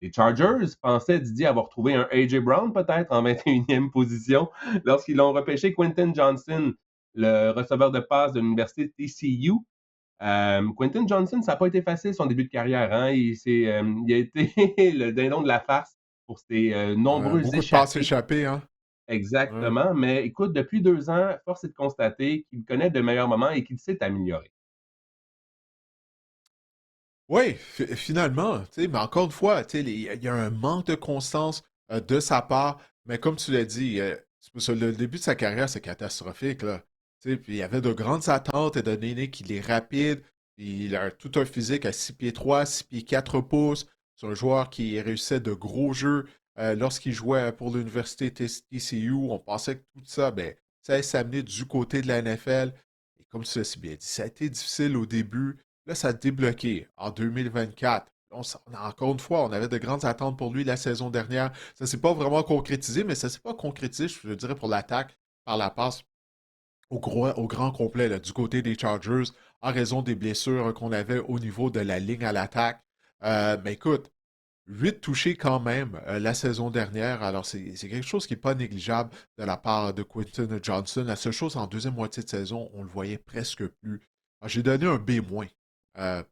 Les Chargers pensaient, Didier, avoir trouvé un A.J. Brown peut-être en 21e position lorsqu'ils l'ont repêché Quentin Johnson, le receveur de passe de l'université TCU. Quentin Johnson, ça n'a pas été facile son début de carrière. Hein? Il a été le dindon de la farce pour ses nombreux Beaucoup de passes échappées. échappées, hein? Ouais. Exactement. Mais écoute, depuis 2 ans, force est de constater qu'il connaît de meilleurs moments et qu'il s'est amélioré. Oui, finalement, tu sais, mais encore une fois, tu sais, il y a un manque de constance de sa part, mais comme tu l'as dit, c'est parce que le début de sa carrière, c'est catastrophique, là. Tu sais, puis il y avait de grandes attentes étant donné qu'il est rapide, puis il a tout un physique à 6 pieds 3, 6 pieds 4 pouces. C'est un joueur qui réussissait de gros jeux lorsqu'il jouait pour l'université TCU, on pensait que tout ça, ben, ça allait s'amener du côté de la NFL. Et comme tu l'as si bien dit, ça a été difficile au début. Là, ça a débloqué en 2024. Encore une fois, on avait de grandes attentes pour lui la saison dernière. Ça ne s'est pas vraiment concrétisé, mais ça ne s'est pas concrétisé, je dirais, pour l'attaque par la passe au grand complet là, du côté des Chargers en raison des blessures qu'on avait au niveau de la ligne à l'attaque. Mais écoute, 8 touchés quand même la saison dernière. Alors, c'est quelque chose qui n'est pas négligeable de la part de Quentin Johnson. La seule chose, en deuxième moitié de saison, on le voyait presque plus. Alors, j'ai donné un B-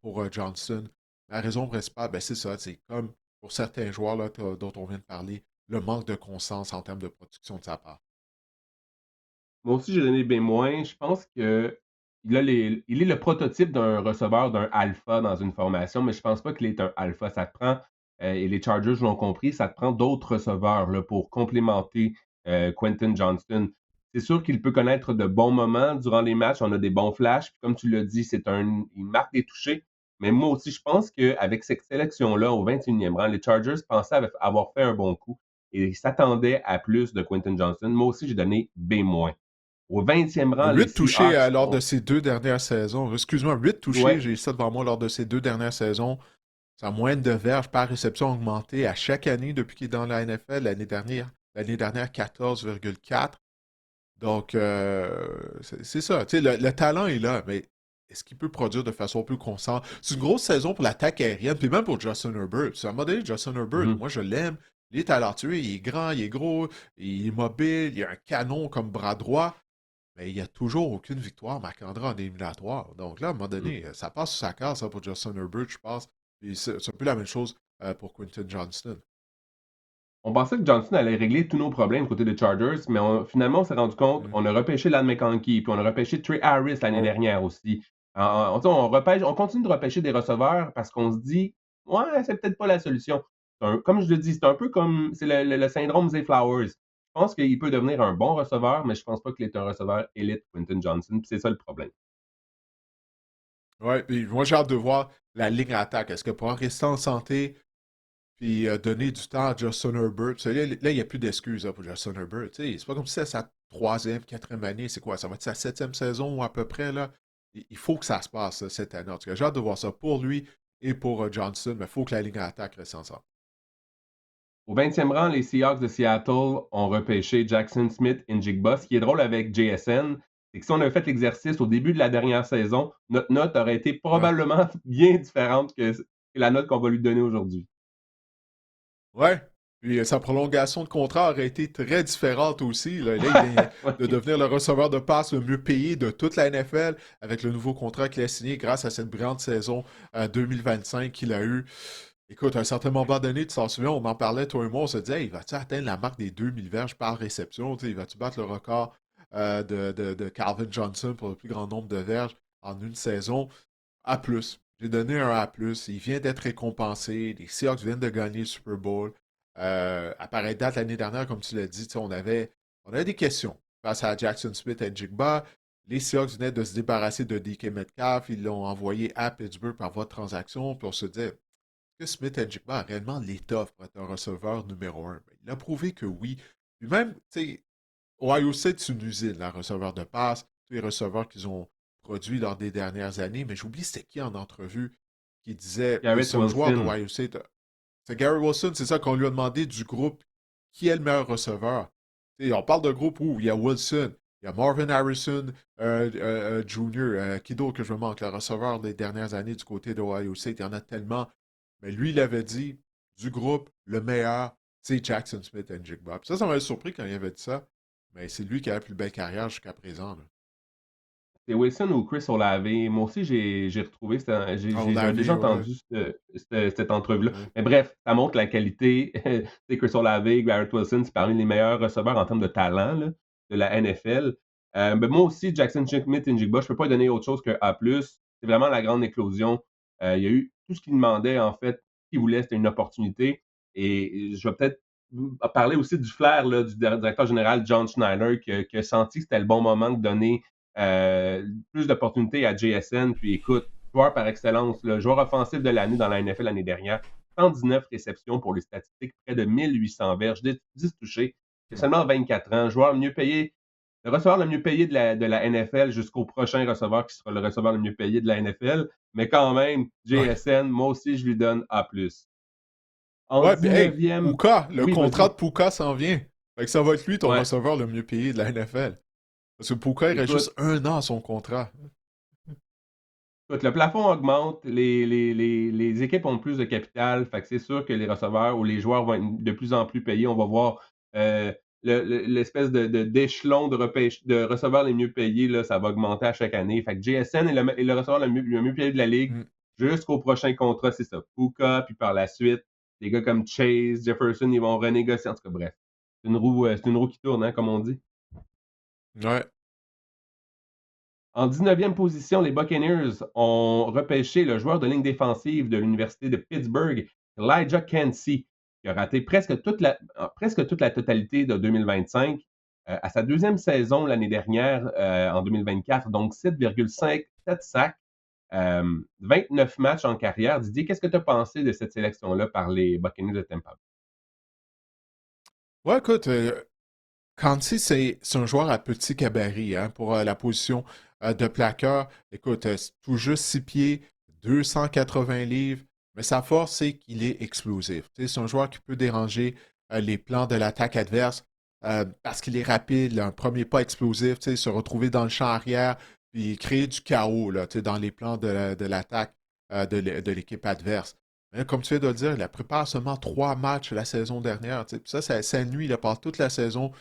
pour Johnson. La raison principale, ben, c'est ça. C'est comme pour certains joueurs là, dont on vient de parler, le manque de constance en termes de production de sa part. Moi aussi, j'ai donné B-. Je pense que il est le prototype d'un receveur d'un alpha dans une formation, mais je pense pas qu'il est un alpha. Ça te prend, et les Chargers l'ont compris, ça te prend d'autres receveurs là, pour complémenter Quentin Johnston. C'est sûr qu'il peut connaître de bons moments durant les matchs. On a des bons flashs. Puis comme tu l'as dit, il marque des touchés. Mais moi aussi, je pense qu'avec cette sélection-là, au 21e rang, les Chargers pensaient avoir fait un bon coup et s'attendaient à plus de Quentin Johnston. Moi aussi, j'ai donné B-. Au 20e rang, les 8 touchés Seahawks lors de ont. ces deux dernières saisons. Excuse-moi, 8 touchés, Ouais. j'ai ça devant moi lors de ces deux dernières saisons. Sa moyenne de verges par réception a augmenté à chaque année depuis qu'il est dans la NFL. L'année dernière 14,4. Donc, c'est ça. Tu sais, le talent est là, mais est-ce qu'il peut produire de façon plus constante? C'est une grosse saison pour l'attaque aérienne, puis même pour Justin Herbert. À un moment donné, Justin Herbert, Mhm. moi, je l'aime. Il est talentueux, il est grand, il est gros, il est mobile, il a un canon comme bras droit, mais il n'y a toujours aucune victoire Marc-André en éliminatoire. Donc là, à un moment Mhm. donné, ça passe sur sa case ça, pour Justin Herbert, je pense. Puis c'est un peu la même chose pour Quentin Johnston. On pensait que Johnson allait régler tous nos problèmes côté des Chargers, mais finalement, on s'est rendu compte, Mm. on a repêché Lan McConkey, puis on a repêché Trey Harris l'année Oh, dernière aussi. On continue de repêcher des receveurs parce qu'on se dit, ouais, c'est peut-être pas la solution. Comme je le dis, c'est un peu comme c'est le syndrome Zay Flowers. Je pense qu'il peut devenir un bon receveur, mais je pense pas qu'il est un receveur élite, Quentin Johnson, puis c'est ça le problème. ouais, puis moi j'ai hâte de voir la ligne attaque. Est-ce que pour rester en santé, puis donner du temps à Justin Herbert. Parce que là, il n'y a plus d'excuses pour Justin Herbert. Tu sais, c'est pas comme si c'était sa troisième, quatrième année. C'est quoi? Ça va être sa septième saison ou à peu près, là. Il faut que ça se passe cette année. En tout cas, j'ai hâte de voir ça pour lui et pour Johnson, mais il faut que la ligne attaque reste ensemble. Au 20e rang, les Seahawks de Seattle ont repêché Jackson Smith Njigba. Ce qui est drôle avec JSN, c'est que si on avait fait l'exercice au début de la dernière saison, notre note aurait été Ouais. probablement bien différente que la note qu'on va lui donner aujourd'hui. Ouais. Puis sa prolongation de contrat aurait été très différente aussi. Là, il vient de Ouais. devenir le receveur de passe le mieux payé de toute la NFL avec le nouveau contrat qu'il a signé grâce à cette brillante saison 2025 qu'il a eue. Écoute, à un certain moment donné, tu t'en souviens, on en parlait, toi et moi, on se disait, hey, va-tu atteindre la marque des 2000 verges par réception? Tu sais, va-tu battre le record de Calvin Johnson pour le plus grand nombre de verges en une saison? A+. J'ai donné un A+. Il vient d'être récompensé. Les Seahawks viennent de gagner le Super Bowl. À pareille date, l'année dernière, comme tu l'as dit, tu sais, on avait des questions face à Jackson Smith et Jigba. Les Seahawks venaient de se débarrasser de DK Metcalf. Ils l'ont envoyé à Pittsburgh par voie de transaction. Puis on se disait, que Smith Njigba a réellement l'étoffe pour être un receveur numéro un? Ben, il a prouvé que oui. Puis même, tu sais, Ohio State, c'est une usine, un receveur de passe. Tous les receveurs qu'ils ont produits lors des dernières années. Mais j'oublie c'était qui en entrevue qui disait, Garrett c'est un joueur Wilson. d'Ohio State. C'est Gary Wilson, c'est ça qu'on lui a demandé du groupe. Qui est le meilleur receveur? Tu sais, on parle d'un groupe où il y a Wilson, il y a Marvin Harrison Jr., qui d'autre que je me manque, le receveur des dernières années du côté d'Ohio State. Il y en a tellement. Mais lui, il avait dit, du groupe, le meilleur, c'est Jackson Smith et Jigba. Ça m'avait surpris quand il avait dit ça. Mais c'est lui qui a la plus belle carrière jusqu'à présent. Là. C'est Wilson ou Chris Olave. Moi aussi, j'ai retrouvé, Ah, on j'avais l'a vu, déjà ouais. entendu cette entrevue-là. Ouais. Mais bref, ça montre la qualité. C'est Chris Olave, Garrett Wilson, c'est parmi les meilleurs receveurs en termes de talent là, de la NFL. Mais moi aussi, Jackson Smith Njigba, je ne peux pas lui donner autre chose que A+. C'est vraiment la grande éclosion. Il y a eu tout ce qu'il demandait, en fait. Ce qu'il voulait, c'était une opportunité. Et je vais peut-être parler aussi du flair là, du directeur général John Schneider qui a senti que c'était le bon moment de donner plus d'opportunités à JSN. Puis écoute, joueur par excellence, le joueur offensif de l'année dans la NFL l'année dernière. 119 réceptions pour les statistiques, près de 1800 verges, 10 touchés. Il a seulement 24 ans, joueur le mieux payé, le receveur le mieux payé de la NFL jusqu'au prochain receveur qui sera le receveur le mieux payé de la NFL. Mais quand même, Ouais. JSN, moi aussi, je lui donne A+. En Ouais, puis hey, 19e, Puka, le oui, contrat vas-y. de Puka s'en vient. Fait que ça va être lui ton Ouais, receveur le mieux payé de la NFL. Parce que Puka, il reste écoute, juste 1 an à son contrat. écoute, le plafond augmente, les équipes ont plus de capital, fait que c'est sûr que les receveurs ou les joueurs vont être de plus en plus payés. On va voir euh, l'espèce d'échelon de receveurs les mieux payés, là, ça va augmenter à chaque année. Fait que JSN est le receveur le mieux payé de la ligue Mm. jusqu'au prochain contrat, c'est ça. Puka, puis par la suite, des gars comme Chase, Jefferson, ils vont renégocier. En tout cas, bref, c'est une roue qui tourne, hein, comme on dit. Ouais. En 19e position, les Buccaneers ont repêché le joueur de ligne défensive de l'Université de Pittsburgh, Elijah Cansey, qui a raté presque toute la totalité de 2025. À sa deuxième saison l'année dernière, en 2024, donc 7,7 sacs, 29 matchs en carrière. Didier, qu'est-ce que tu as pensé de cette sélection-là par les Buccaneers de Tampa Bay? Ouais, écoute, Kansi, c'est un joueur à petit gabarit hein, pour la position de plaqueur. Écoute, c'est tout juste 6 pieds, 280 livres, mais sa force, c'est qu'il est explosif. Tu sais, c'est un joueur qui peut déranger les plans de l'attaque adverse parce qu'il est rapide, un premier pas explosif, tu sais, se retrouver dans le champ arrière, puis créer du chaos là, tu sais, dans les plans de l'attaque de l'équipe adverse. Mais comme tu viens de le dire, il a préparé seulement 3 matchs la saison dernière. Tu sais, puis ça nuit là, pendant toute la saison.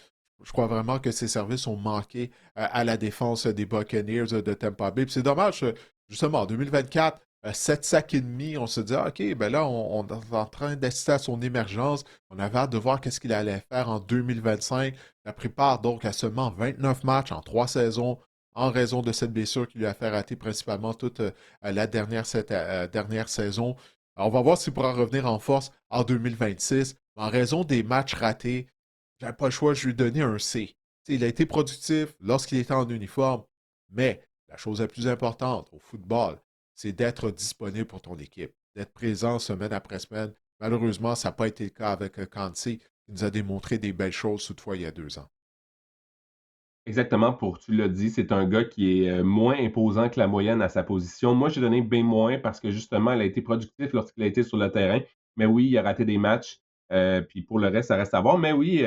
Je crois vraiment que ses services ont manqué à la défense des Buccaneers de Tampa Bay. Puis c'est dommage, justement, en 2024, 7 sacs et demi, on se dit, ah, OK, ben là, on est en train d'assister à son émergence. On avait hâte de voir qu'est-ce qu'il allait faire en 2025. La prépare donc à seulement 29 matchs en 3 saisons en raison de cette blessure qui lui a fait rater principalement toute cette dernière saison. Alors, on va voir s'il pourra revenir en force en 2026. En raison des matchs ratés, j'avais pas le choix, je lui ai donné un C. T'sais, il a été productif lorsqu'il était en uniforme, mais la chose la plus importante au football, c'est d'être disponible pour ton équipe, d'être présent semaine après semaine. Malheureusement, ça n'a pas été le cas avec Kansi, qui nous a démontré des belles choses toutefois il y a 2 ans. Exactement, tu l'as dit, c'est un gars qui est moins imposant que la moyenne à sa position. Moi, j'ai donné B- parce que justement, il a été productif lorsqu'il a été sur le terrain. Mais oui, il a raté des matchs. Puis pour le reste, ça reste à voir. Mais oui,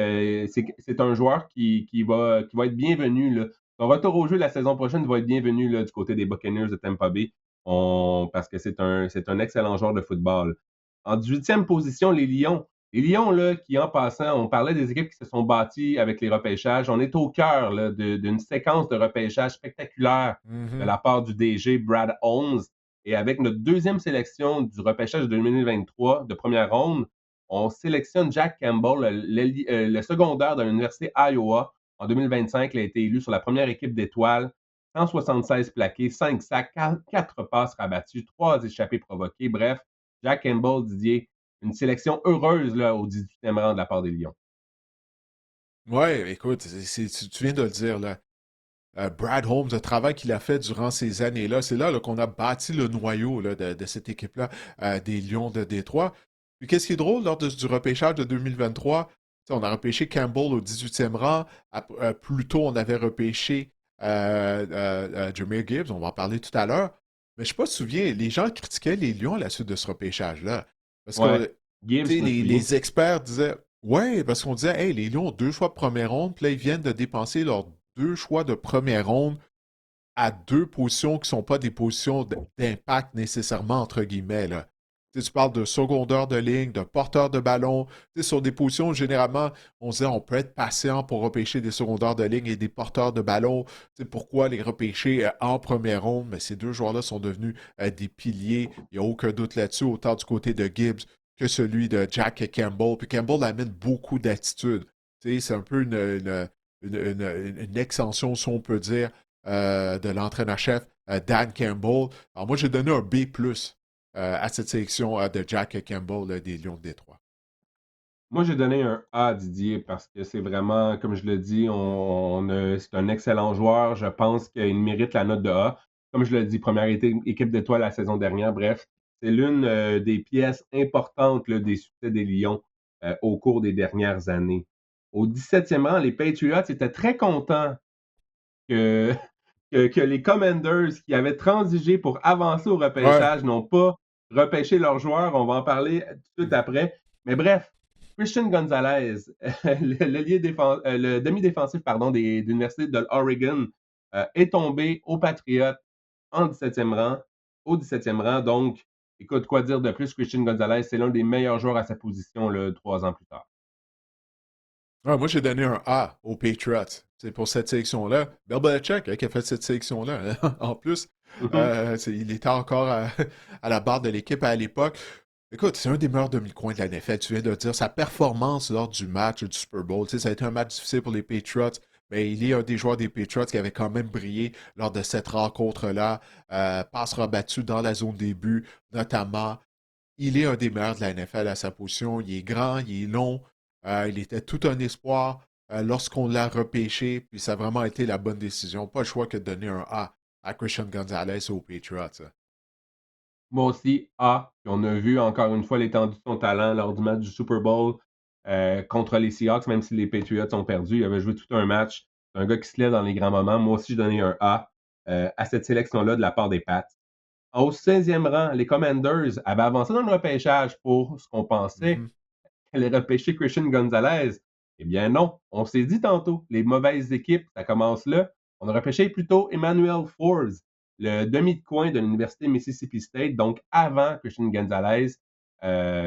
c'est un joueur qui va être bienvenu, là. Son retour au jeu la saison prochaine va être bienvenu là, du côté des Buccaneers de Tampa Bay. Parce que c'est un excellent joueur de football. En 18e position, les Lions. Les Lions, là, qui en passant, on parlait des équipes qui se sont bâties avec les repêchages. On est au cœur là, d'une séquence de repêchage spectaculaire de Mhm. la part du DG Brad Holmes. Et avec notre deuxième sélection du repêchage de 2023 de première ronde, on sélectionne Jack Campbell, le secondaire de l'Université Iowa. En 2025, il a été élu sur la première équipe d'étoiles. 176 plaqués, 5 sacs, 4 passes rabattues, 3 échappées provoquées. Bref, Jack Campbell, Didier, une sélection heureuse là, au 18e rang de la part des Lions. Ouais, écoute, tu viens de le dire, là. Brad Holmes, le travail qu'il a fait durant ces années-là, c'est là, qu'on a bâti le noyau là, de cette équipe-là, des Lions de Détroit. Puis qu'est-ce qui est drôle, lors du repêchage de 2023, on a repêché Campbell au 18e rang. Plus tôt, on avait repêché Jahmyr Gibbs, on va en parler tout à l'heure. Mais je ne sais pas si tu te souviens, les gens critiquaient les Lions à la suite de ce repêchage-là. Parce Ouais, que Gibbs, je me souviens. les experts disaient, ouais, parce qu'on disait, hey, les Lions ont 2 choix de première ronde, puis là, ils viennent de dépenser leurs 2 choix de première ronde à 2 positions qui ne sont pas des positions d'impact nécessairement, entre guillemets, là. Tu parles de secondeur de ligne, de porteur de ballon. Sur des positions, généralement, on se dit on peut être patient pour repêcher des secondeurs de ligne et des porteurs de ballon. Pourquoi les repêcher en première ronde? Mais ces 2 joueurs-là sont devenus des piliers. Il n'y a aucun doute là-dessus, autant du côté de Gibbs que celui de Jack Campbell. Puis Campbell amène beaucoup d'attitude. C'est un peu une extension, si on peut dire, de l'entraîneur-chef Dan Campbell. Alors moi, j'ai donné un B+, à cette sélection de Jack Campbell des Lions de Détroit. Moi, j'ai donné un A à Didier parce que c'est vraiment, comme je le dis, c'est un excellent joueur. Je pense qu'il mérite la note de A. Comme je le dis, première équipe d'étoiles la saison dernière. Bref, c'est l'une des pièces importantes là, des succès des Lions au cours des dernières années. Au 17e rang, les Patriots étaient très contents que, que les Commanders qui avaient transigé pour avancer au Ouais. repêchage n'ont pas repêché leurs joueurs. On va en parler tout de suite après. Mais bref, Christian Gonzalez, le demi-défensif pardon, de l'Université de l'Oregon, est tombé aux Patriots en 17e rang, au 17e rang. Donc, écoute, quoi dire de plus? Christian Gonzalez, c'est l'un des meilleurs joueurs à sa position là, 3 ans plus tard. Ouais, moi, j'ai donné un A aux Patriots. C'est pour cette sélection-là. Bill Belichick, hein, qui a fait cette sélection-là. En plus, Mhm. il était encore à la barre de l'équipe à l'époque. Écoute, c'est un des meilleurs demi-coins de la NFL. Tu viens de dire sa performance lors du match du Super Bowl. Tu sais, ça a été un match difficile pour les Patriots, mais il est un des joueurs des Patriots qui avait quand même brillé lors de cette rencontre-là. Passe rebattue dans la zone début, notamment. Il est un des meilleurs de la NFL à sa position. Il est grand, il est long. Il était tout un espoir lorsqu'on l'a repêché. Puis ça a vraiment été la bonne décision. Pas le choix que de donner un A à Christian Gonzalez aux Patriots. Moi aussi, A. Puis on a vu encore une fois l'étendue de son talent lors du match du Super Bowl contre les Seahawks, même si les Patriots ont perdu. Il avait joué tout un match. C'est un gars qui se lève dans les grands moments. Moi aussi, je donnais un A à cette sélection-là de la part des Pats. Au 16e rang, les Commanders avaient avancé dans le repêchage pour ce qu'on pensait Mhm. qu'elle allait repêcher Christian Gonzalez. Eh bien non, on s'est dit tantôt, les mauvaises équipes, ça commence là. On a repêché plutôt Emmanuel Forbes, le demi de coin de l'Université Mississippi State, donc avant Christian Gonzalez.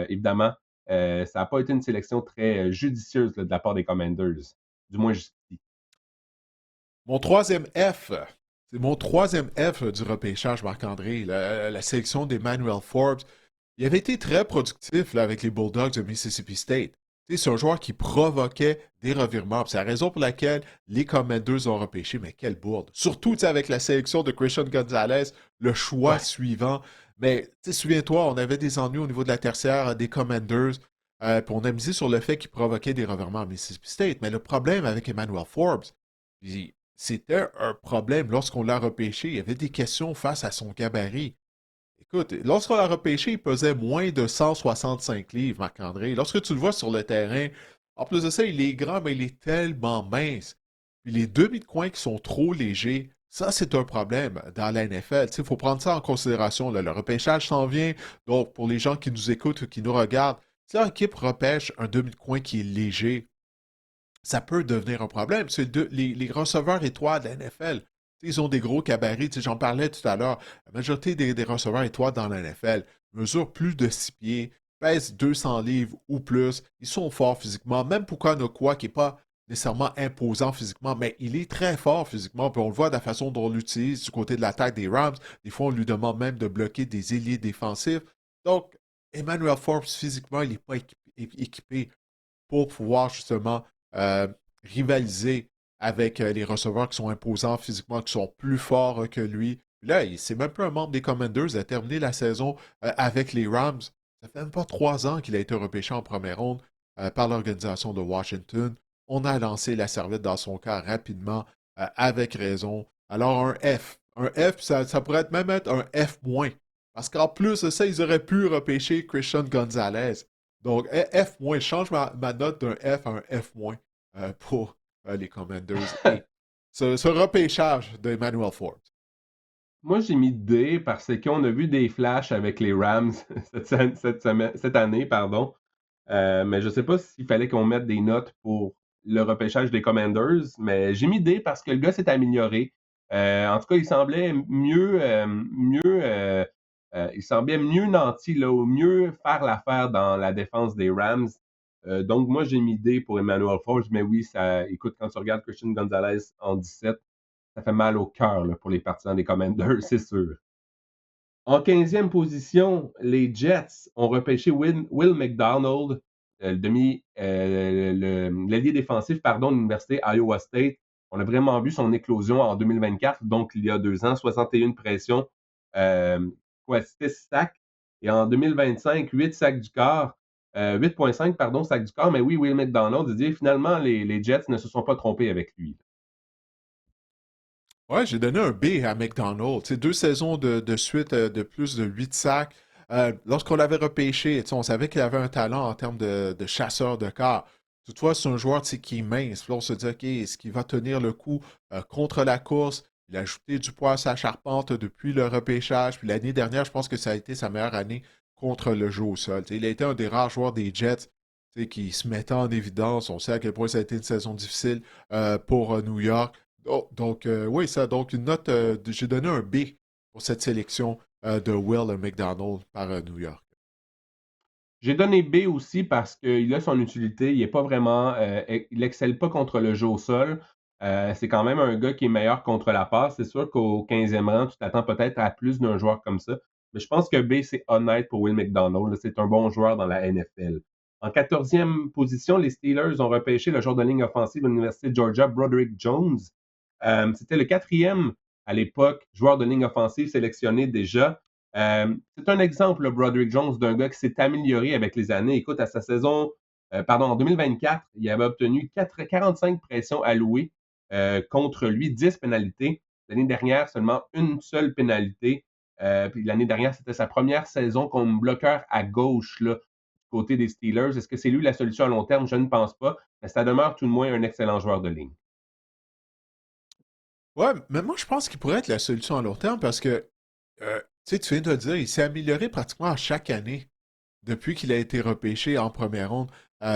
Évidemment, ça n'a pas été une sélection très judicieuse là, de la part des Commanders, du moins jusqu'ici. Mon troisième F, c'est mon troisième F du repêchage, Marc-André, la sélection d'Emmanuel Forbes. Il avait été très productif là, avec les Bulldogs de Mississippi State. Tu sais, c'est un joueur qui provoquait des revirements. C'est la raison pour laquelle les Commanders ont repêché. Mais quelle bourde. Surtout tu sais, avec la sélection de Christian Gonzalez, le choix Ouais. suivant. Mais tu sais, souviens-toi, on avait des ennuis au niveau de la tertiaire des Commanders. Puis on a misé sur le fait qu'il provoquait des revirements à Mississippi State. Mais le problème avec Emmanuel Forbes, c'était un problème lorsqu'on l'a repêché. Il y avait des questions face à son gabarit. Écoute, lorsqu'on l'a repêché, il pesait moins de 165 livres, Marc-André. Lorsque tu le vois sur le terrain, en plus de ça, il est grand, mais il est tellement mince. Puis les demi de coin qui sont trop légers, ça, c'est un problème dans la NFL. Il faut prendre ça en considération, là. Le repêchage s'en vient. Donc, pour les gens qui nous écoutent, qui nous regardent, si l'équipe repêche un demi de coin qui est léger, ça peut devenir un problème. C'est les receveurs étoiles de la NFL. Ils ont des gros gabarits. J'en parlais tout à l'heure. La majorité des receveurs étoiles dans la NFL mesurent plus de 6 pieds, pèsent 200 livres ou plus. Ils sont forts physiquement. Même Puka qui n'est pas nécessairement imposant physiquement, mais il est très fort physiquement. Puis on le voit de la façon dont on l'utilise du côté de l'attaque des Rams. Des fois, on lui demande même de bloquer des ailiers défensifs. Donc, Emmanuel Forbes, physiquement, il n'est pas équipé pour pouvoir justement euh, rivaliser avec les receveurs qui sont imposants physiquement, qui sont plus forts que lui. Là, c'est même pas un membre des Commanders. Il a terminé la saison avec les Rams. Ça fait même pas 3 ans qu'il a été repêché en première ronde par l'organisation de Washington. On a lancé la serviette dans son cas rapidement, avec raison. Alors un F. Un F, ça pourrait même être un F-. Parce qu'en plus de ça, ils auraient pu repêcher Christian Gonzalez. Donc, F-, je change ma note d'un F à un F- pour les Commanders et ce repêchage d'Emmanuel Forbes. Moi, j'ai mis D parce qu'on a vu des flashs avec les Rams cette année, pardon. Mais je ne sais pas s'il fallait qu'on mette des notes pour le repêchage des Commanders, mais j'ai mis D parce que le gars s'est amélioré. En tout cas, il semblait il semblait mieux nanti, là, ou mieux faire l'affaire dans la défense des Rams. Donc, moi, j'ai mis D pour Emmanuel Forbes, mais oui, ça, écoute, quand tu regardes Christian Gonzalez en 17, ça fait mal au cœur là, pour les partisans des Commanders, c'est sûr. En 15e position, les Jets ont repêché Will McDonald, l'allié défensif pardon, de l'Université Iowa State. On a vraiment vu son éclosion en 2024, donc il y a 2 ans, 61 pressions, quoi, 6 sacs. Et en 2025, 8 sacs du corps, 8,5 pardon, sacs du corps. Mais oui, Will McDonald, dit finalement, les Jets ne se sont pas trompés avec lui. Ouais, j'ai donné un B à McDonald. C'est 2 saisons de suite de plus de 8 sacs. lorsqu'on l'avait repêché, tu sais, on savait qu'il avait un talent en termes de chasseur de quart. Toutefois, c'est un joueur tu sais, qui est mince. Puis là, on se dit, OK, est-ce qu'il va tenir le coup contre la course? Il a ajouté du poids à sa charpente depuis le repêchage. Puis l'année dernière, je pense que ça a été sa meilleure année contre le jeu au sol. Tu sais, il a été un des rares joueurs des Jets tu sais, qui se mettait en évidence. On sait à quel point ça a été une saison difficile pour New York. Donc, oui, ça. Donc, une note, j'ai donné un B pour cette sélection de Will McDonald par New York. J'ai donné B aussi parce qu'il a son utilité. Il est pas vraiment, il excelle pas contre le jeu au sol. C'est quand même un gars qui est meilleur contre la passe. C'est sûr qu'au 15e rang, tu t'attends peut-être à plus d'un joueur comme ça. Mais je pense que B, c'est honnête pour Will McDonald. C'est un bon joueur dans la NFL. En 14e position, les Steelers ont repêché le joueur de ligne offensive de l'Université de Georgia, Broderick Jones. C'était le quatrième à l'époque joueur de ligne offensive sélectionné déjà. C'est un exemple, le Broderick Jones, d'un gars qui s'est amélioré avec les années. Écoute, à sa saison, en 2024, il avait obtenu 45 pressions allouées contre lui, 10 pénalités. L'année dernière, seulement une seule pénalité. Puis l'année dernière, c'était sa première saison comme bloqueur à gauche là, du côté des Steelers. Est-ce que c'est lui la solution à long terme? Je ne pense pas. Mais ça demeure tout de moins un excellent joueur de ligne. Ouais, mais moi, je pense qu'il pourrait être la solution à long terme parce que, tu sais, tu viens de le dire, il s'est amélioré pratiquement à chaque année depuis qu'il a été repêché en première ronde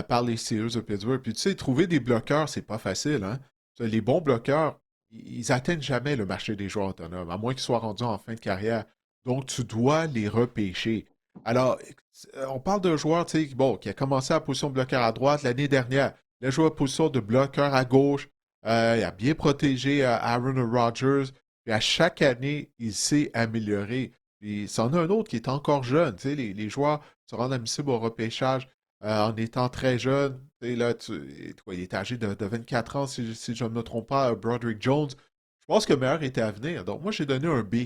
par les Steelers de Pittsburgh. Puis, tu sais, trouver des bloqueurs, c'est pas facile, hein? Les bons bloqueurs, ils atteignent jamais le marché des joueurs autonomes, à moins qu'ils soient rendus en fin de carrière. Donc, tu dois les repêcher. Alors, on parle d'un joueur, tu sais, bon, qui a commencé à position de bloqueur à droite l'année dernière. Il a joué à position de bloqueur à gauche. Il a bien protégé Aaron Rodgers. Puis à chaque année, il s'est amélioré. Puis c'en a un autre qui est encore jeune. Tu sais, les joueurs se rendent admissibles au repêchage en étant très jeune. Tu sais, là, il est âgé de 24 ans, si je ne me trompe pas, Broderick Jones. Je pense que le meilleur était à venir. Donc moi, j'ai donné un B.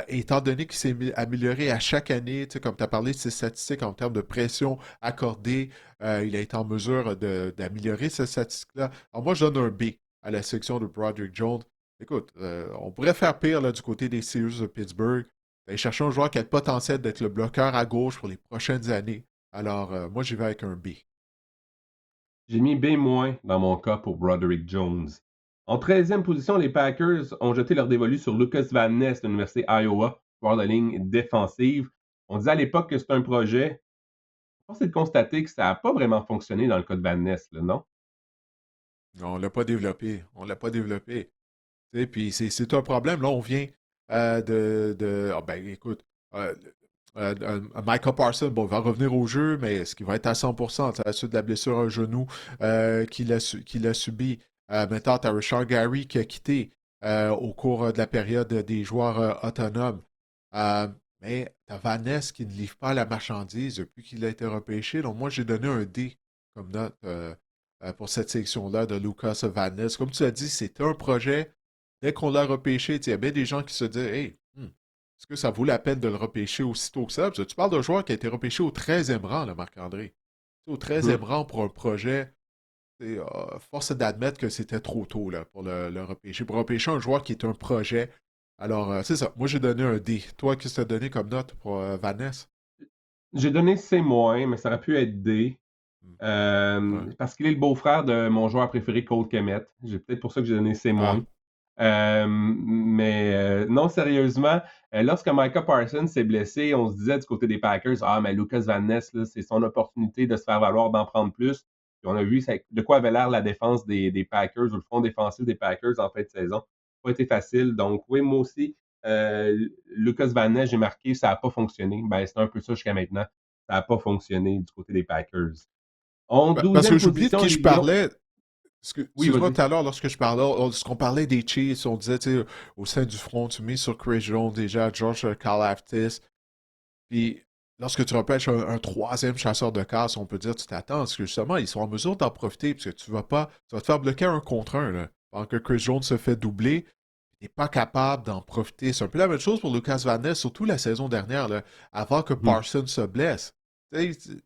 Étant donné qu'il s'est amélioré à chaque année, tu sais, comme tu as parlé de ses statistiques en termes de pression accordée, il a été en mesure d'améliorer ces statistiques-là. Alors moi, je donne un B à la section de Broderick Jones. Écoute, on pourrait faire pire là, du côté des Steelers de Pittsburgh. D'aller chercher un joueur qui a le potentiel d'être le bloqueur à gauche pour les prochaines années. Alors, moi, j'y vais avec un B. J'ai mis B- dans mon cas pour Broderick Jones. En 13e position, les Packers ont jeté leur dévolu sur Lucas Van Ness de l'Université Iowa, joueur de ligne défensive. On disait à l'époque que c'est un projet. Force est de constater que ça n'a pas vraiment fonctionné dans le cas de Van Ness, là, non? On ne l'a pas développé. On ne l'a pas développé. Tu sais, puis c'est un problème. Là, on vient ah ben, écoute, euh, Michael Parsons, bon, va revenir au jeu, mais est-ce qu'il va être à 100% à la suite de la blessure à un genou qu'il a subi? Maintenant, tu as Richard Gary qui a quitté au cours de la période des joueurs autonomes. Euh, mais tu as Van Ness qui ne livre pas la marchandise depuis qu'il a été repêché. Donc, moi, j'ai donné un D comme note pour cette sélection-là de Lucas Van Ness. Comme tu as dit, c'était un projet. Dès qu'on l'a repêché, il y a bien des gens qui se disent Hey, est-ce que ça vaut la peine de le repêcher aussitôt que ça? Parce que tu parles d'un joueur qui a été repêché au 13e rang, là, Marc-André. Au 13e Mhm. rang pour un projet, force est d'admettre que c'était trop tôt là, pour le repêcher. Pour repêcher un joueur qui est un projet. Alors, c'est ça. Moi, j'ai donné un D. Toi, qu'est-ce que tu as donné comme note pour Vanessa? J'ai donné C-, mais ça aurait pu être D. Hmm. Ouais. Parce qu'il est le beau-frère de mon joueur préféré, Cole Kemet. J'ai peut-être pour ça que j'ai donné C-. Ah. Non, sérieusement, lorsque Micah Parsons s'est blessé, on se disait du côté des Packers, ah, mais Lucas Van Ness, là, c'est son opportunité de se faire valoir, d'en prendre plus. Puis on a vu de quoi avait l'air la défense des Packers ou le front défensif des Packers en fin de saison. Ça n'a pas été facile. Donc, oui, moi aussi, Lucas Van Ness, j'ai marqué, ça n'a pas fonctionné. Ben, c'est un peu ça jusqu'à maintenant. Ça n'a pas fonctionné du côté des Packers. En Parce que 12e j'ai oublié de position, qui les je Lions. parlais. Oui, Excuse-moi, vas-y. tout à l'heure, lorsque je parlais, lorsqu'on parlait des Chiefs, on disait, tu sais, au sein du front, tu mets sur Chris Jones déjà, George Karlaftis, puis lorsque tu repêches un troisième chasseur de casse, on peut dire, tu t'attends, parce que justement, ils sont en mesure d'en profiter, parce que tu vas te faire bloquer un contre un, là. Pendant que Chris Jones se fait doubler, il n'est pas capable d'en profiter. C'est un peu la même chose pour Lucas Van Ness, surtout la saison dernière, là, avant que Mhm. Parsons se blesse. Tu sais,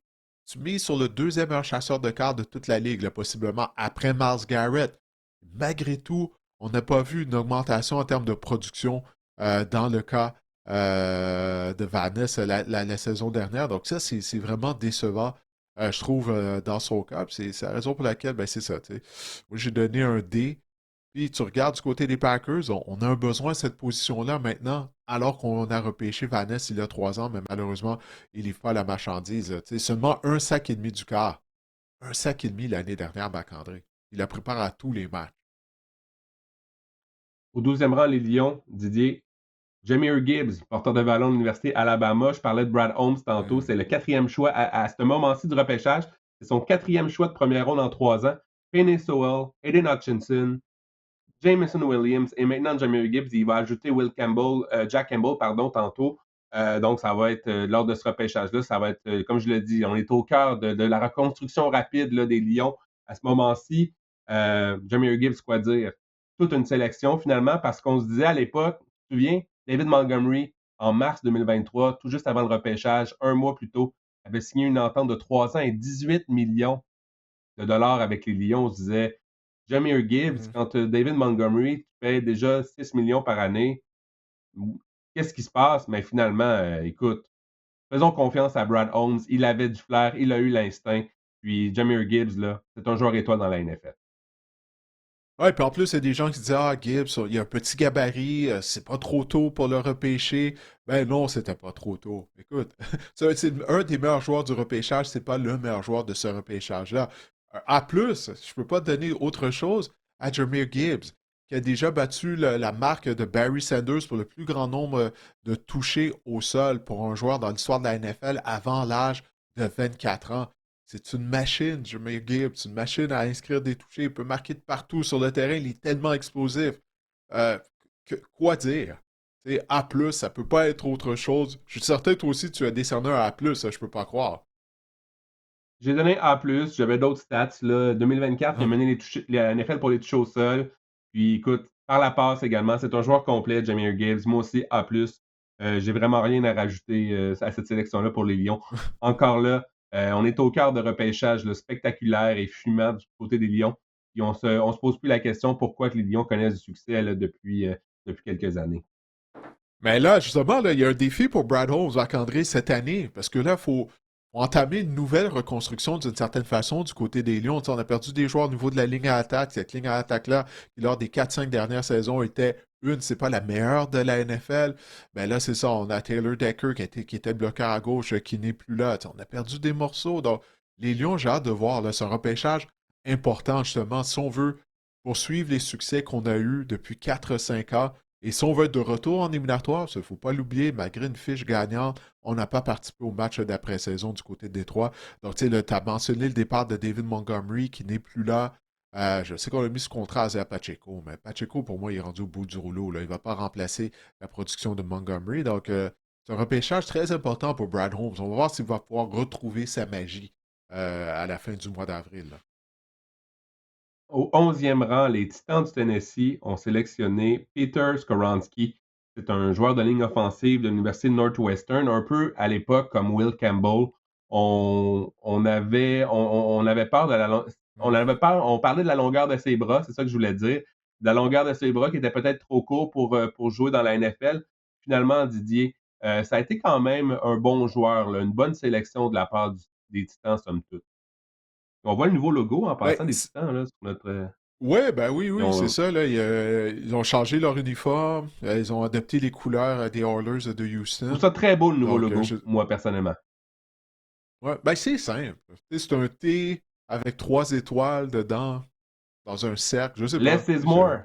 tu mises sur le deuxième meilleur chasseur de cartes de toute la ligue, là, possiblement après Miles Garrett. Malgré tout, on n'a pas vu une augmentation en termes de production dans le cas de Vaness la saison dernière. Donc ça, c'est vraiment décevant, je trouve, dans son cas. Puis c'est la raison pour laquelle, ben, c'est ça. Tu sais. Moi, j'ai donné un D. Puis tu regardes du côté des Packers, on a un besoin de cette position-là maintenant, alors qu'on a repêché Vaness il y a 3 ans, mais malheureusement, il livre pas la marchandise. Tu sais, seulement un sac et demi du quart. Un sac et demi l'année dernière, Marc-André. Il la prépare à tous les matchs. Au 12e rang, les Lions, Didier, Jahmyr Gibbs, porteur de ballon de l'Université Alabama. Je parlais de Brad Holmes tantôt. Hmm. C'est le quatrième choix à ce moment-ci du repêchage. C'est son quatrième choix de première ronde en 3 ans. Penny Sewell, Aiden Hutchinson, Jameson Williams et maintenant Jahmyr Gibbs. Il va ajouter Jack Campbell tantôt. Donc, ça va être, lors de ce repêchage-là, ça va être, comme je l'ai dit, on est au cœur de la reconstruction rapide là, des Lions à ce moment-ci. Jahmyr Gibbs, quoi dire? Toute une sélection finalement, parce qu'on se disait à l'époque, tu te souviens, David Montgomery, en mars 2023, tout juste avant le repêchage, un mois plus tôt, avait signé une entente de 3 ans et 18 millions de dollars avec les Lions. On se disait, Jahmyr Gibbs, Mhm. quand David Montgomery paye déjà 6 millions par année, qu'est-ce qui se passe? Mais finalement, écoute, faisons confiance à Brad Holmes. Il avait du flair, il a eu l'instinct. Puis Jahmyr Gibbs, là, c'est un joueur étoile dans la NFL. Ouais, puis en plus, il y a des gens qui disent ah, Gibbs, il a un petit gabarit, c'est pas trop tôt pour le repêcher. Ben non, c'était pas trop tôt. Écoute, c'est un des meilleurs joueurs du repêchage, c'est pas le meilleur joueur de ce repêchage-là. A plus, je peux pas donner autre chose à Jahmyr Gibbs, qui a déjà battu la marque de Barry Sanders pour le plus grand nombre de touchés au sol pour un joueur dans l'histoire de la NFL avant l'âge de 24 ans. C'est une machine, Jahmyr Gibbs, une machine à inscrire des touchés. Il peut marquer de partout sur le terrain. Il est tellement explosif. Euh, quoi dire? T'sais, A+, ça peut pas être autre chose. Je suis certain, toi aussi, tu as décerné un A+, ça, je peux pas croire. J'ai donné A+, j'avais d'autres stats. Là. 2024, il a Ah. mené la NFL pour les touches au sol. Puis écoute, par la passe également, c'est un joueur complet, Jahmyr Gibbs. Moi aussi, A+. J'ai vraiment rien à rajouter à cette sélection-là pour les Lions. Encore là, on est au cœur de repêchage là, spectaculaire et fumant du côté des Lions. Puis on se pose plus la question pourquoi que les Lions connaissent du succès là, depuis quelques années. Mais là, justement, là, il y a un défi pour Brad Holmes, Marc-André, cette année, parce que là, faut entamer une nouvelle reconstruction d'une certaine façon du côté des Lions. T'sais, on a perdu des joueurs au niveau de la ligne à attaque. Cette ligne à attaque-là, qui lors des 4-5 dernières saisons était c'est pas la meilleure de la NFL. Ben là, c'est ça, on a Taylor Decker qui était bloqué à gauche, qui n'est plus là. On a perdu des morceaux. Donc, les Lions, j'ai hâte de voir. Là, c'est un repêchage important, justement, si on veut poursuivre les succès qu'on a eus depuis 4-5 ans. Et si on veut être de retour en éliminatoire, il ne faut pas l'oublier, malgré une fiche gagnante, on n'a pas participé au match d'après-saison du côté de Détroit. Donc, tu sais, tu as mentionné le départ de David Montgomery qui n'est plus là. Je sais qu'on a mis ce contrat à Zé Pacheco, mais Pacheco, pour moi, il est rendu au bout du rouleau. Là. Il ne va pas remplacer la production de Montgomery. Donc, c'est un repêchage très important pour Brad Holmes. On va voir s'il va pouvoir retrouver sa magie à la fin du mois d'avril. Au 11e rang, les Titans du Tennessee ont sélectionné Peter Skoronski. C'est un joueur de ligne offensive de l'Université de Northwestern, un peu à l'époque comme Will Campbell. On avait peur de on parlait de la longueur de ses bras, c'est ça que je voulais dire. De la longueur de ses bras qui était peut-être trop court pour jouer dans la NFL. Finalement, Didier, ça a été quand même un bon joueur, là, une bonne sélection de la part des Titans, somme toute. On voit le nouveau logo en Ben, passant des Titans là, sur notre. ouais, ben oui, Ils oui, c'est ont- ça. Là, ils ont changé leur uniforme. Ils ont adopté les couleurs des Oilers de Je trouve Houston. ça très beau, le nouveau Donc, logo, moi, personnellement. ouais, ben c'est simple. Tu sais, c'est un T avec 3 étoiles dedans, dans un cercle. Je sais pas. Less is more.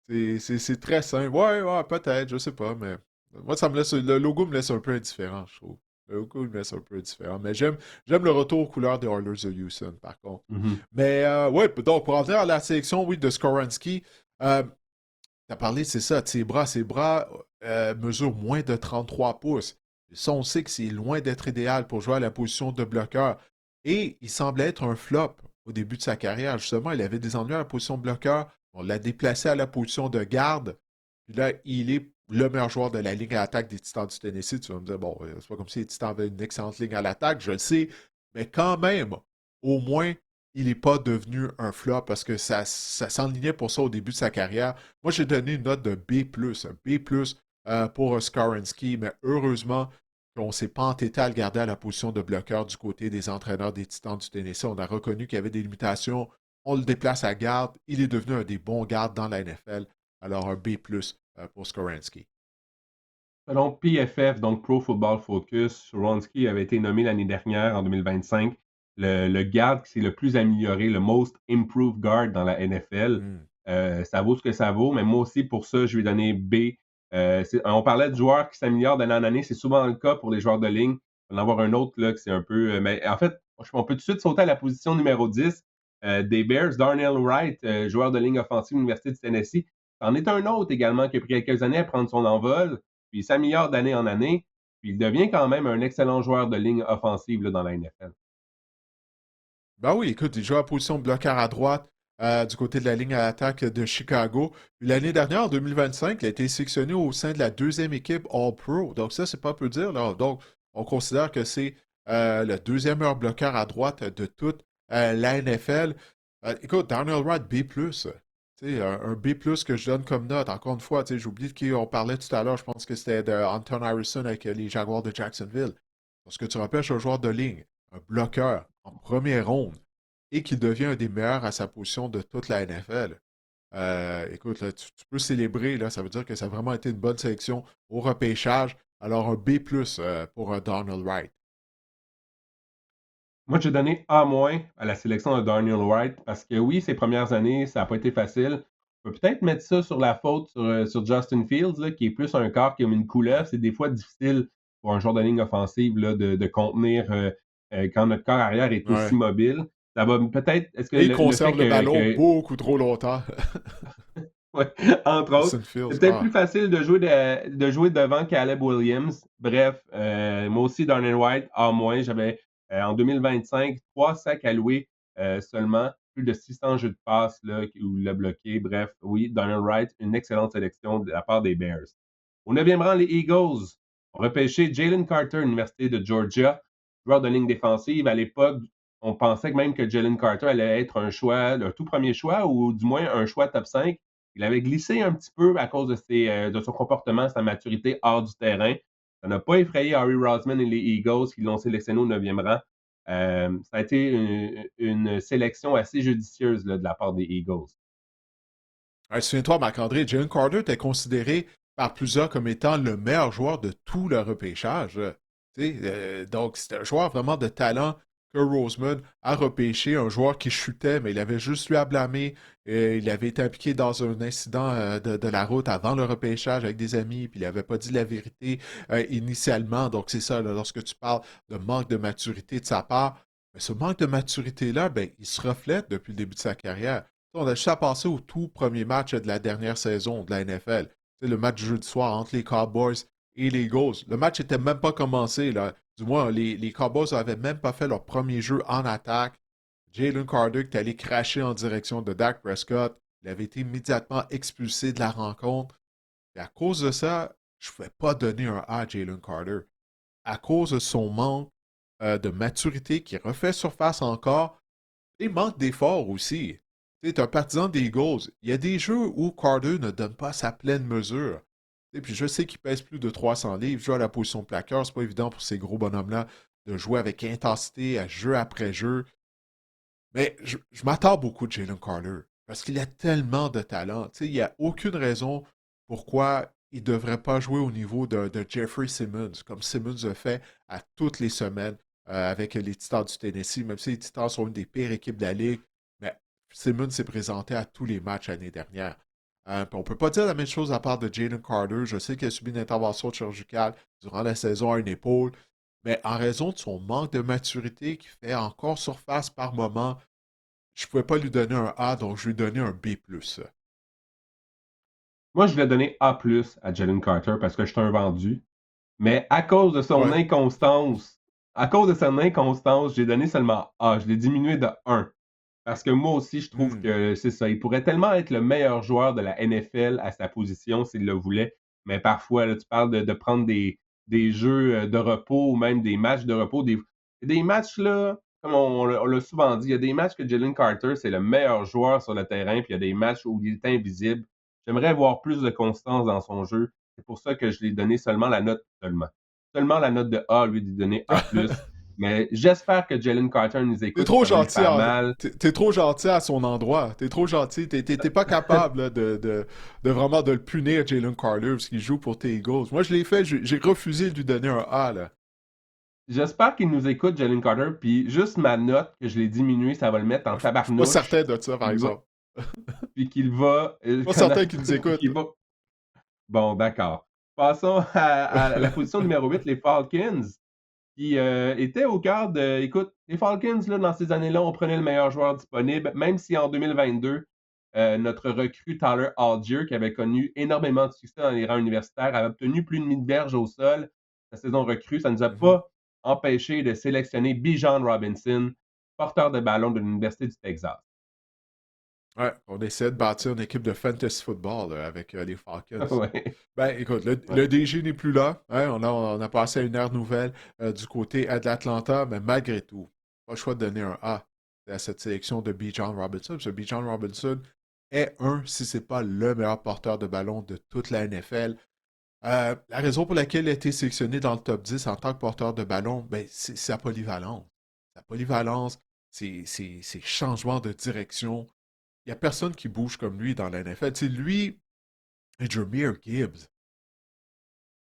C'est très simple. Ouais, ouais, peut-être, je sais pas, mais moi, le logo me laisse un peu indifférent, je trouve. Le logo me laisse un peu indifférent. Mais j'aime le retour aux couleurs des Oilers de Houston, par contre. Mhm. Mais, ouais, donc, pour en venir à la sélection, oui, de Skoransky, euh, t'as parlé, c'est ça, de ses bras mesurent moins de 33 pouces. Ça, on sait que c'est loin d'être idéal pour jouer à la position de bloqueur. Et il semblait être un flop au début de sa carrière. Justement, il avait des ennuis à la position de bloqueur. On l'a déplacé à la position de garde. Puis là, il est le meilleur joueur de la ligne à l'attaque des Titans du Tennessee. Tu vas me dire, bon, c'est pas comme si les Titans avaient une excellente ligne à l'attaque, je le sais. Mais quand même, au moins, il n'est pas devenu un flop parce que ça s'enlignait pour ça au début de sa carrière. Moi, j'ai donné une note de B+, un B+, pour Skoronski, mais heureusement qu'on ne s'est pas entêté à le garder à la position de bloqueur du côté des entraîneurs des Titans du Tennessee. On a reconnu qu'il y avait des limitations. On le déplace à garde. Il est devenu un des bons gardes dans la NFL. Alors un B+, pour Skoronski. Selon PFF, donc Pro Football Focus, Skoronski avait été nommé l'année dernière, en 2025, le garde qui s'est le plus amélioré, le Most Improved Guard dans la NFL. Hmm. Ça vaut ce que ça vaut, mais moi aussi, pour ça, je vais donner B. On parlait de joueurs qui s'améliorent d'année en année. C'est souvent le cas pour les joueurs de ligne. On va en avoir un autre là, que c'est un peu. Mais en fait, on peut tout de suite sauter à la position numéro 10 des Bears. Darnell Wright, joueur de ligne offensive de l'Université du Tennessee. C'en est un autre également qui a pris quelques années à prendre son envol. Puis il s'améliore d'année en année. Puis il devient quand même un excellent joueur de ligne offensive là, dans la NFL. Ben oui, écoute, il joue à position de bloqueur à droite du côté de la ligne à l'attaque de Chicago. Puis l'année dernière, en 2025, il a été sélectionné au sein de la deuxième équipe All-Pro. Donc ça, c'est pas peu dire, là. Donc, on considère que c'est le deuxième meilleur bloqueur à droite de toute la NFL. Écoute, Darnell Wright, B+. Tu sais, un B+, que je donne comme note. Encore une fois, tu sais, j'oublie de qui on parlait tout à l'heure. Je pense que c'était de Anton Harrison avec les Jaguars de Jacksonville. Parce que tu repêches un joueur de ligne, un bloqueur, en première ronde, et qu'il devient un des meilleurs à sa position de toute la NFL. Écoute, là, tu peux célébrer, là, ça veut dire que ça a vraiment été une bonne sélection au repêchage. Alors un B+, pour Donald Wright. Moi, j'ai donné A- à la sélection de Darnell Wright parce que oui, ses premières années, ça n'a pas été facile. On peut peut-être mettre ça sur la faute sur Justin Fields, là, qui est plus un corps qui a une couleuvre. C'est des fois difficile pour un joueur de ligne offensive là, de contenir quand notre corps arrière est aussi Ouais. mobile. Ça va peut-être. Est-ce que Et il le fait conserve le ballon que beaucoup trop longtemps. ouais, entre autres. Justin Fields. C'est peut-être Ah. plus facile de jouer devant Caleb Williams. Bref, moi aussi, Darnell White, A-. J'avais en 2025 3 sacs alloués seulement, plus de 600 jeux de passe là, où il l'a bloqué. Bref, oui, Darnell Wright, une excellente sélection de la part des Bears. Au 9e rang, les Eagles ont repêché Jalen Carter, Université de Georgia, joueur de ligne défensive. À l'époque, on pensait même que Jalen Carter allait être un choix, le tout premier choix, ou du moins un choix top 5. Il avait glissé un petit peu à cause de son comportement, sa maturité hors du terrain. Ça n'a pas effrayé Harry Rosman et les Eagles qui l'ont sélectionné au 9e rang. Ça a été une sélection assez judicieuse là, de la part des Eagles. Ouais, souviens-toi, Marc-André, Jalen Carter était considéré par plusieurs comme étant le meilleur joueur de tout le repêchage. Tu sais, donc, c'était un joueur vraiment de talent que Roseman a repêché, un joueur qui chutait, mais il avait juste lui à blâmer. Il avait été impliqué dans un incident de la route avant le repêchage avec des amis, puis il n'avait pas dit la vérité initialement. Donc, c'est ça, là, lorsque tu parles de manque de maturité de sa part, mais ce manque de maturité-là, ben, il se reflète depuis le début de sa carrière. On a juste à passer au tout premier match de la dernière saison de la NFL. C'est le match du jeudi soir entre les Cowboys et les Eagles. Le match n'était même pas commencé. Là. Du moins, les Cowboys n'avaient même pas fait leur premier jeu en attaque. Jalen Carter qui est allé cracher en direction de Dak Prescott. Il avait été immédiatement expulsé de la rencontre. Et à cause de ça, je ne pouvais pas donner un A à Jalen Carter. À cause de son manque de maturité qui refait surface encore et manque d'effort aussi. Tu es un partisan des Eagles. Il y a des jeux où Carter ne donne pas sa pleine mesure. Et puis je sais qu'il pèse plus de 300 livres, joue à la position de plaqueur. C'est pas évident pour ces gros bonhommes-là de jouer avec intensité à jeu après jeu. Mais je m'attends beaucoup de Jalen Carter parce qu'il a tellement de talent. Tu sais, il n'y a aucune raison pourquoi il ne devrait pas jouer au niveau de Jeffrey Simmons, comme Simmons le fait à toutes les semaines avec les Titans du Tennessee, même si les Titans sont une des pires équipes de la Ligue. Mais Simmons s'est présenté à tous les matchs l'année dernière. On ne peut pas dire la même chose à part de Jalen Carter. Je sais qu'il a subi une intervention chirurgicale durant la saison à une épaule. Mais en raison de son manque de maturité qui fait encore surface par moment, je ne pouvais pas lui donner un A, donc je lui ai donné un B+. Moi, je voulais donner A+ à Jalen Carter parce que je suis un vendu. Mais Ouais. à cause de son inconstance, j'ai donné seulement A. Je l'ai diminué de 1. Parce que moi aussi, je trouve Hmm. que c'est ça. Il pourrait tellement être le meilleur joueur de la NFL à sa position s'il le voulait. Mais parfois, là, tu parles de prendre des jeux de repos ou même des matchs de repos. Des matchs, là, comme on l'a souvent dit, il y a des matchs que Jalen Carter, c'est le meilleur joueur sur le terrain, puis il y a des matchs où il est invisible. J'aimerais voir plus de constance dans son jeu. C'est pour ça que je lui ai donné seulement la note seulement. Seulement la note de A, lui, de donner A+. Mais j'espère que Jalen Carter nous T'es écoute, trop ça va lui gentil faire mal. t'es trop gentil à son endroit. T'es trop gentil. T'es pas capable là, de vraiment de le punir, Jalen Carter, parce qu'il joue pour tes Eagles. Moi, je l'ai fait, j'ai refusé de lui donner un A, là. J'espère qu'il nous écoute, Jalen Carter, puis juste ma note que je l'ai diminuée, ça va le mettre en Je suis pas tabarnouche. certain de ça, par Il va, exemple. puis qu'il va, Je suis pas certain qu'il nous écoute. qu'il va. Bon, d'accord. Passons à la position numéro 8, les Falcons, qui étaient au cœur de. Écoute, les Falcons, là, dans ces années-là, on prenait le meilleur joueur disponible, même si en 2022, notre recrue Tyler Algier, qui avait connu énormément de succès dans les rangs universitaires, avait obtenu plus de 1000 verges au sol la saison recrue. Ça ne nous a Mhm. pas empêché de sélectionner Bijan Robinson, porteur de ballon de l'Université du Texas. Ouais, on essaie de bâtir une équipe de fantasy football là, avec les Falcons. Ouais. Ben, écoute, Ouais. le DG n'est plus là. Hein, on a passé à une ère nouvelle du côté de l'Atlanta, mais malgré tout, pas le choix de donner un A à cette sélection de B. John Robinson. Parce que B. John Robinson est si c'est pas le meilleur porteur de ballon de toute la NFL. La raison pour laquelle il a été sélectionné dans le top 10 en tant que porteur de ballon, ben, c'est sa polyvalence. Sa polyvalence, ses changements de direction. Il n'y a personne qui bouge comme lui dans la NFL. Tu sais, lui et Jameer Gibbs,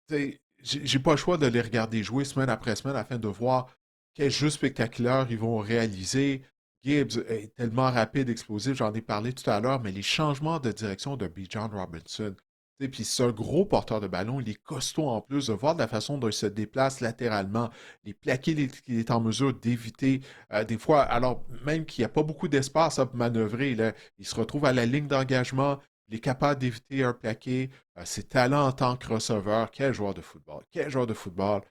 tu sais, j'ai pas le choix de les regarder jouer semaine après semaine afin de voir quel jeu spectaculaire ils vont réaliser. Gibbs est tellement rapide, explosif, j'en ai parlé tout à l'heure, mais les changements de direction de B. John Robinson, tu sais, puis c'est un gros porteur de ballon, il est costaud en plus, de voir de la façon dont il se déplace latéralement, les plaqués qu'il est en mesure d'éviter, des fois, alors même qu'il n'y a pas beaucoup d'espace à manœuvrer, là, il se retrouve à la ligne d'engagement, il est capable d'éviter un plaqué, ses talents en tant que receveur. Quel joueur de football. Quel joueur de football.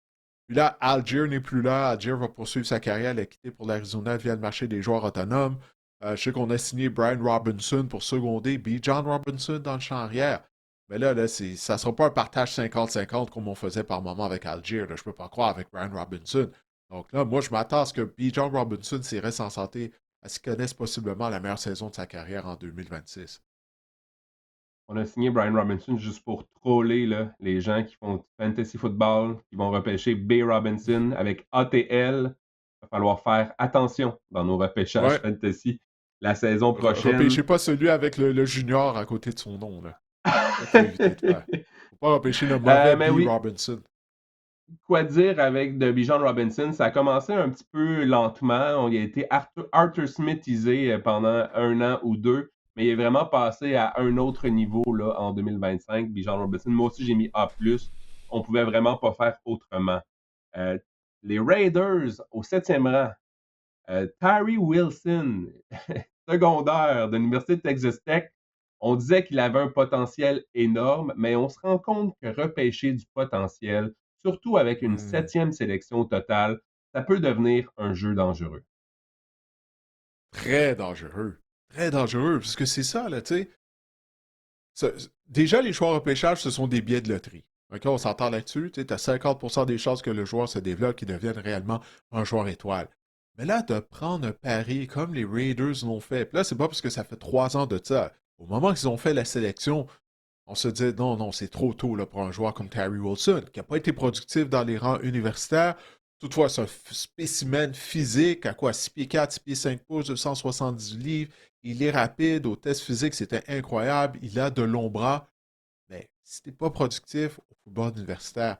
Puis là, Algier n'est plus là. Algier va poursuivre sa carrière. Il a quitté pour l'Arizona via le marché des joueurs autonomes. Je sais qu'on a signé Brian Robinson pour seconder B. John Robinson dans le champ arrière. Mais là, ça ne sera pas un partage 50-50 comme on faisait par moment avec Algier. Là, je ne peux pas croire avec Brian Robinson. Donc là, moi, je m'attends à ce que B. John Robinson, s'il reste en santé, à ce qu'il connaisse possiblement la meilleure saison de sa carrière en 2026. On a signé Brian Robinson juste pour troller là, les gens qui font fantasy football, qui vont repêcher B. Robinson avec ATL. Il va falloir faire attention dans nos repêchages Ouais, fantasy la saison prochaine. Repêchez pas celui avec le junior à côté de son nom, là. Ça qu'il faut éviter de faire. Faut pas repêcher le mauvais Mais B. oui, Robinson. quoi dire avec de Bijan Robinson? Ça a commencé un petit peu lentement. On y a été Arthur Smithisé pendant 1 an ou 2, mais il est vraiment passé à un autre niveau là, en 2025, Bijan Robinson. Moi aussi, j'ai mis A+. On pouvait vraiment pas faire autrement. Euh, les Raiders au 7e rang. Tyree Wilson, secondaire de l'Université de Texas Tech. On disait qu'il avait un potentiel énorme, mais on se rend compte que repêcher du potentiel, surtout avec une Hmm. 7e sélection au total, ça peut devenir un jeu dangereux. Très dangereux. Très dangereux, parce que c'est ça, là, tu sais. Déjà, les choix en repêchage, ce sont des billets de loterie. OK, on s'entend là-dessus. Tu as 50% des chances que le joueur se développe, qu'il devienne réellement un joueur étoile. Mais là, de prendre un pari comme les Raiders l'ont fait, puis là, c'est pas parce que ça fait 3 ans de ça. Au moment qu'ils ont fait la sélection, on se dit non, non, c'est trop tôt là, pour un joueur comme Terry Wilson, qui n'a pas été productif dans les rangs universitaires. Toutefois, c'est un spécimen physique, à quoi 6 pieds 4, 6 pieds 5 pouces, 278 livres. Il est rapide, au test physique, c'était incroyable. Il a de longs bras. Mais si tu n'es pas productif au football universitaire,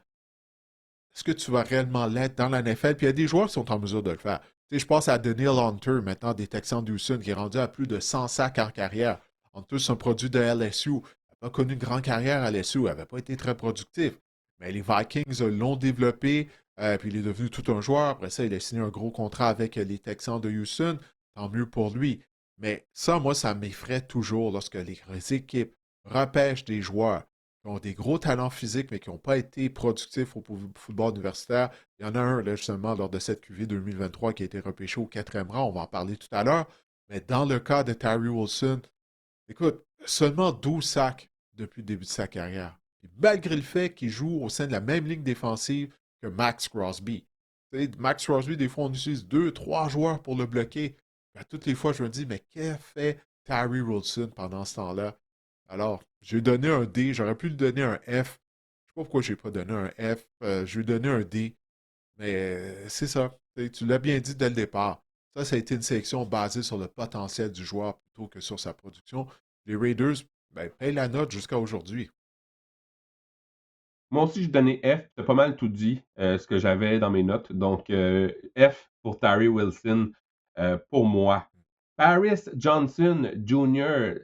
est-ce que tu vas réellement l'être dans la NFL? Puis il y a des joueurs qui sont en mesure de le faire. Tu sais, je pense à Daniel Hunter, maintenant des Texans d'Houston, qui est rendu à plus de 100 sacs en carrière. Hunter, c'est un produit de LSU. Il n'a pas connu une grande carrière à LSU. Il n'avait pas été très productif. Mais les Vikings l'ont développé, puis il est devenu tout un joueur. Après ça, il a signé un gros contrat avec les Texans de Houston. Tant mieux pour lui. Mais ça, moi, ça m'effraie toujours lorsque les équipes repêchent des joueurs qui ont des gros talents physiques, mais qui n'ont pas été productifs au football universitaire. Il y en a un, là, justement, lors de cette QV 2023 qui a été repêché au 4e rang. On va en parler tout à l'heure. Mais dans le cas de Tyree Wilson, écoute, seulement 12 sacs depuis le début de sa carrière. Et malgré le fait qu'il joue au sein de la même ligne défensive que Max Crosby. Tu sais, Max Crosby, des fois, on utilise 2, 3 joueurs pour le bloquer. À toutes les fois, je me dis, mais qu'a fait Tyree Wilson pendant ce temps-là? Alors, j'ai donné un D, j'aurais pu lui donner un F, pas pourquoi j'ai pas donné un F. Je lui ai donné un D. Mais c'est ça. Tu l'as bien dit dès le départ. Ça a été une sélection basée sur le potentiel du joueur plutôt que sur sa production. Les Raiders, ben, payent la note jusqu'à aujourd'hui. Moi aussi, je donnais F. Tu as pas mal tout dit, ce que j'avais dans mes notes. Donc, F pour Tyree Wilson, pour moi. Paris Johnson Jr.,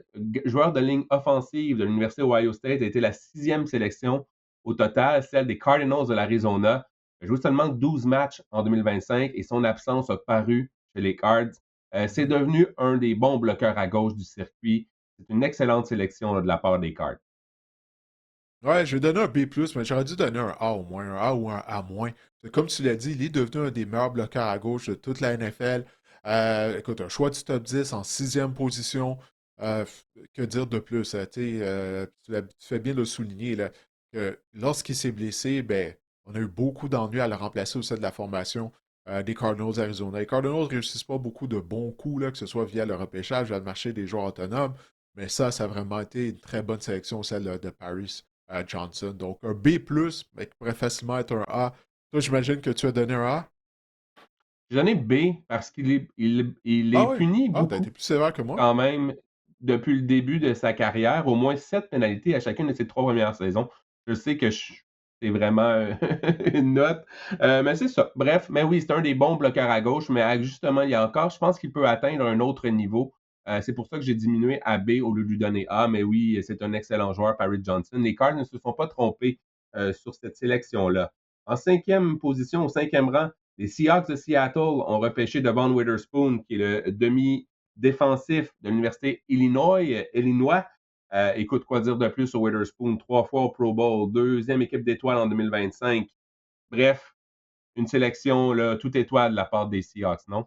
joueur de ligne offensive de l'Université Ohio State, a été la 6e sélection au total, celle des Cardinals de l'Arizona. Il a joué seulement 12 matchs en 2025 et son absence a paru chez les Cards. C'est Mhm. devenu un des bons bloqueurs à gauche du circuit. C'est une excellente sélection là, de la part des Cards. Ouais, je vais donner un B+, mais j'aurais dû donner un A au moins, un A ou un A-. Comme tu l'as dit, il est devenu un des meilleurs bloqueurs à gauche de toute la NFL. Écoute, un choix du top 10 en 6e position. Euh, que dire de plus? Tu fais bien de le souligner, là, que lorsqu'il s'est blessé, ben, on a eu beaucoup d'ennuis à le remplacer au sein de la formation des Cardinals d'Arizona. Les Cardinals ne réussissent pas beaucoup de bons coups, là, que ce soit via le repêchage, via le marché des joueurs autonomes, mais ça a vraiment été une très bonne sélection, celle de Paris à Johnson. Donc, un B+, mais qui pourrait facilement être un A. Toi, j'imagine que tu as donné un A? J'ai donné B parce qu'il est Ah oui? puni Ah, t'as beaucoup été plus sévère que moi? quand même depuis le début de sa carrière, au moins 7 pénalités à chacune de ses 3 premières saisons. Je sais que c'est vraiment une note, mais c'est ça. Bref, mais oui, c'est un des bons bloqueurs à gauche, mais justement, il y a encore, je pense qu'il peut atteindre un autre niveau. C'est pour ça que j'ai diminué à B au lieu de lui donner A, mais oui, c'est un excellent joueur, Paris Johnson. Les Cards ne se sont pas trompés sur cette sélection-là. En 5e position, au 5e rang, les Seahawks de Seattle ont repêché Devon Witherspoon, qui est le demi-défensif de l'Université Illinois. Écoute, quoi dire de plus au Witherspoon? 3 fois au Pro Bowl, 2e équipe d'étoiles en 2025. Bref, une sélection là, tout étoile de la part des Seahawks, non?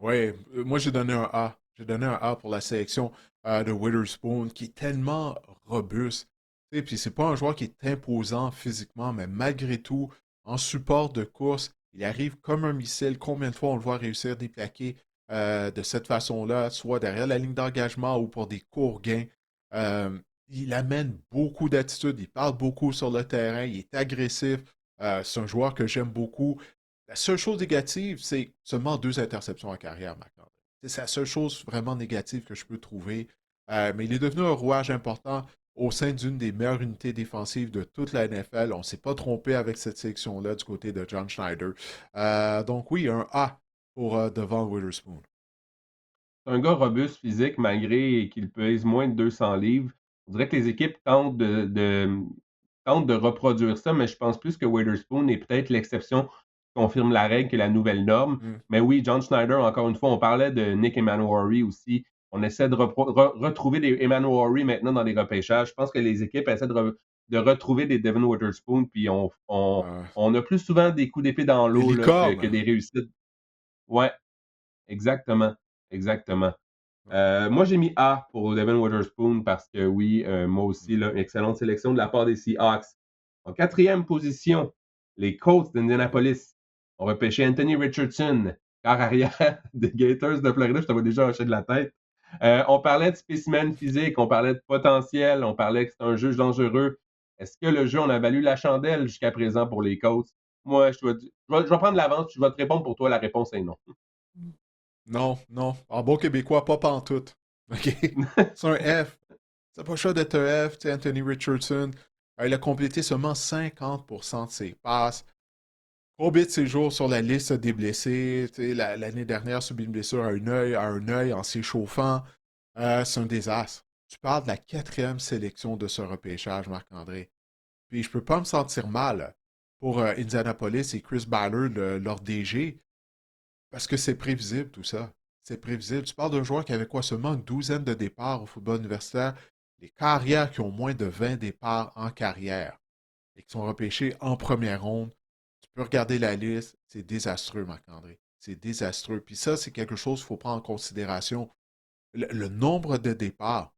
Oui, moi j'ai donné un A. J'ai donné un A pour la sélection de Witherspoon, qui est tellement robuste. Tu sais, puis c'est pas un joueur qui est imposant physiquement, mais malgré tout, en support de course, il arrive comme un missile. Combien de fois on le voit réussir des plaqués de cette façon-là, soit derrière la ligne d'engagement ou pour des courts gains. Euh, il amène beaucoup d'attitude, il parle beaucoup sur le terrain, il est agressif. C'est un joueur que j'aime beaucoup. La seule chose négative, c'est seulement 2 interceptions en carrière, Marc-André. C'est la seule chose vraiment négative que je peux trouver. Mais il est devenu un rouage important au sein d'une des meilleures unités défensives de toute la NFL. On ne s'est pas trompé avec cette sélection-là du côté de John Schneider. Donc oui, un A pour Devon Witherspoon. C'est un gars robuste physique, malgré qu'il pèse moins de 200 livres. On dirait que les équipes tentent de reproduire ça, mais je pense plus que Witherspoon est peut-être l'exception qui confirme la règle que la nouvelle norme. Mm. Mais oui, John Schneider, encore une fois, on parlait de Nick Emmanwori aussi. On essaie de retrouver des Emmanwori maintenant dans les repêchages. Je pense que les équipes essaient de retrouver des Devin Witherspoon, puis Euh, on a plus souvent des coups d'épée dans des l'eau là, que licornes. des réussites. Ouais, exactement. Exactement. Moi, j'ai mis A pour Devin Witherspoon parce que oui, moi aussi, là, une excellente sélection de la part des Seahawks. En 4e position, les Colts d'Indianapolis ont repêché Anthony Richardson, quart arrière des Gators de Florida. Je t'avais déjà hoché de la tête. On parlait de spécimen physique, on parlait de potentiel, on parlait que c'est un jeu dangereux. Est-ce que le jeu en a valu la chandelle jusqu'à présent pour les Colts? Moi, je vais prendre l'avance, je vais te répondre pour toi. La réponse est non. Non, non. En bon québécois, pas pantoute. OK? C'est un F. C'est pas le choix d'être un F. Tu sais, Anthony Richardson, il a complété seulement 50% de ses passes. Combien de ses jours sur la liste des blessés? Tu sais, l'année dernière, subi une blessure à un œil en s'échauffant. C'est un désastre. Tu parles de la 4e sélection de ce repêchage, Marc-André. Puis je peux pas me sentir mal pour Indianapolis et Chris Ballard, leur DG, parce que c'est prévisible tout ça. C'est prévisible. Tu parles d'un joueur qui avait quoi, seulement une douzaine de départs au football universitaire. Les carrières qui ont moins de 20 départs en carrière et qui sont repêchés en première ronde. Tu peux regarder la liste, c'est désastreux, Marc-André. C'est désastreux. Puis ça, c'est quelque chose qu'il faut prendre en considération. Le nombre de départs.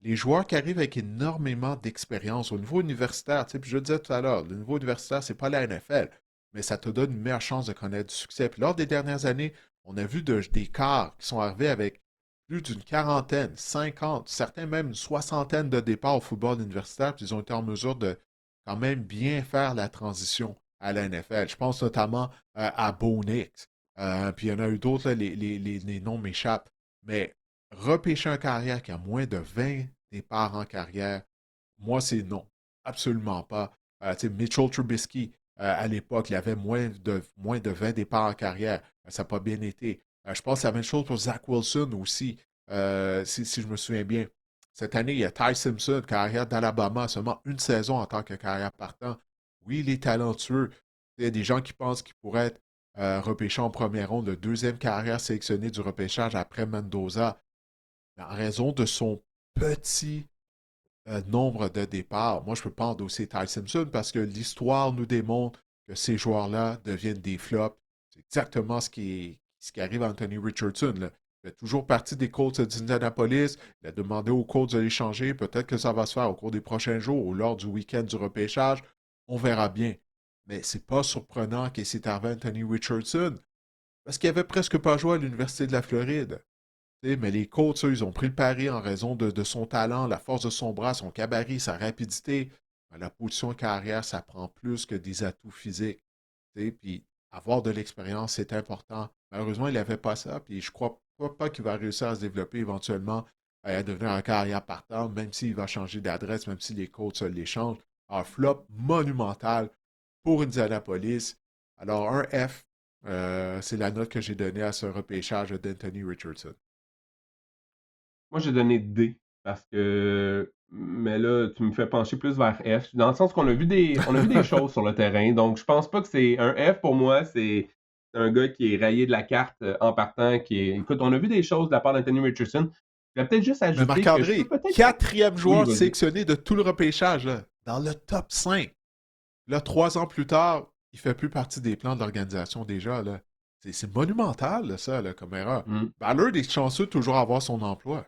Les joueurs qui arrivent avec énormément d'expérience au niveau universitaire, tu sais, puis je le disais tout à l'heure, le niveau universitaire, c'est pas la NFL, mais ça te donne une meilleure chance de connaître du succès. Puis lors des dernières années, on a vu des quarts qui sont arrivés avec plus d'une quarantaine, 50, certains même une soixantaine de départs au football universitaire, puis ils ont été en mesure de quand même bien faire la transition à la NFL. Je pense notamment à Bo Nix. Puis il y en a eu d'autres, là, les noms m'échappent. Mais repêcher un carrière qui a moins de 20 départs en carrière, moi, c'est non. Absolument pas. Tu sais, Mitchell Trubisky, à l'époque, il avait moins de 20 départs en carrière. Ça n'a pas bien été. Je pense que c'est la même chose pour Zach Wilson aussi, si je me souviens bien. Cette année, il y a Ty Simpson, carrière d'Alabama, seulement une saison en tant que carrière partant. Oui, il est talentueux. Il y a des gens qui pensent qu'il pourrait être repêché en première ronde, le deuxième carrière sélectionné du repêchage après Mendoza. Mais en raison de son petit nombre de départs, moi, je ne peux pas endosser Ty Simpson parce que l'histoire nous démontre que ces joueurs-là deviennent des flops. C'est exactement ce qui arrive à Anthony Richardson, là. Il fait toujours partie des Colts d'Indianapolis. Il a demandé aux Colts de l'échanger. Peut-être que ça va se faire au cours des prochains jours ou lors du week-end du repêchage. On verra bien. Mais c'est pas surprenant qu'il s'est arrivé à Anthony Richardson parce qu'il avait presque pas joué à l'Université de la Floride. Mais les Colts, eux, ils ont pris le pari en raison de son talent, la force de son bras, son gabarit, sa rapidité. La position carrière, ça prend plus que des atouts physiques. Puis avoir de l'expérience, c'est important. Malheureusement, il n'avait pas ça. Puis je ne crois pas qu'il va réussir à se développer éventuellement à devenir un carrière partant, même s'il va changer d'adresse, même si les Colts l'échangent. Un flop monumental pour Indianapolis. Alors, un F, c'est la note que j'ai donnée à ce repêchage d'Anthony Richardson. Moi, j'ai donné D parce que. Mais là, tu me fais pencher plus vers F, dans le sens qu'on on a vu des choses sur le terrain. Donc, je pense pas que c'est un F pour moi. C'est un gars qui est rayé de la carte en partant. Écoute, on a vu des choses de la part d'Anthony Richardson. Je vais peut-être juste Mais ajouter que je peux Marc-André, peut-être. quatrième Oui, joueur vas-y. sélectionné de tout le repêchage, là, dans le top 5. Là, 3 ans plus tard, il fait plus partie des plans de l'organisation déjà. Là. C'est monumental, là, ça, là, comme erreur. Mm. Ballard est chanceux de toujours avoir son emploi.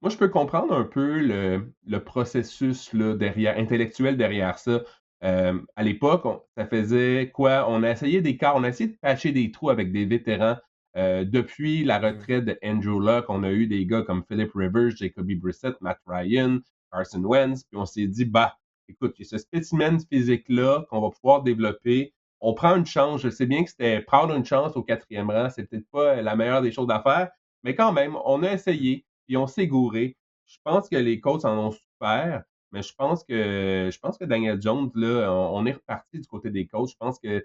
Moi, je peux comprendre un peu le processus là, intellectuel derrière ça. À l'époque, ça faisait quoi? On a essayé on a essayé de patcher des trous avec des vétérans. Depuis la Mhm. retraite de Andrew Luck, on a eu des gars comme Philip Rivers, Jacoby Brissett, Matt Ryan, Carson Wentz, puis on s'est dit, bah, écoute, il y a ce spécimen physique-là qu'on va pouvoir développer. On prend une chance. Je sais bien que c'était prendre une chance au quatrième rang, c'est peut-être pas la meilleure des choses à faire, mais quand même, on a essayé. Puis on s'est gouré. Je pense que les Colts en ont souffert, mais je pense que Daniel Jones, là, on est reparti du côté des Colts. Je pense que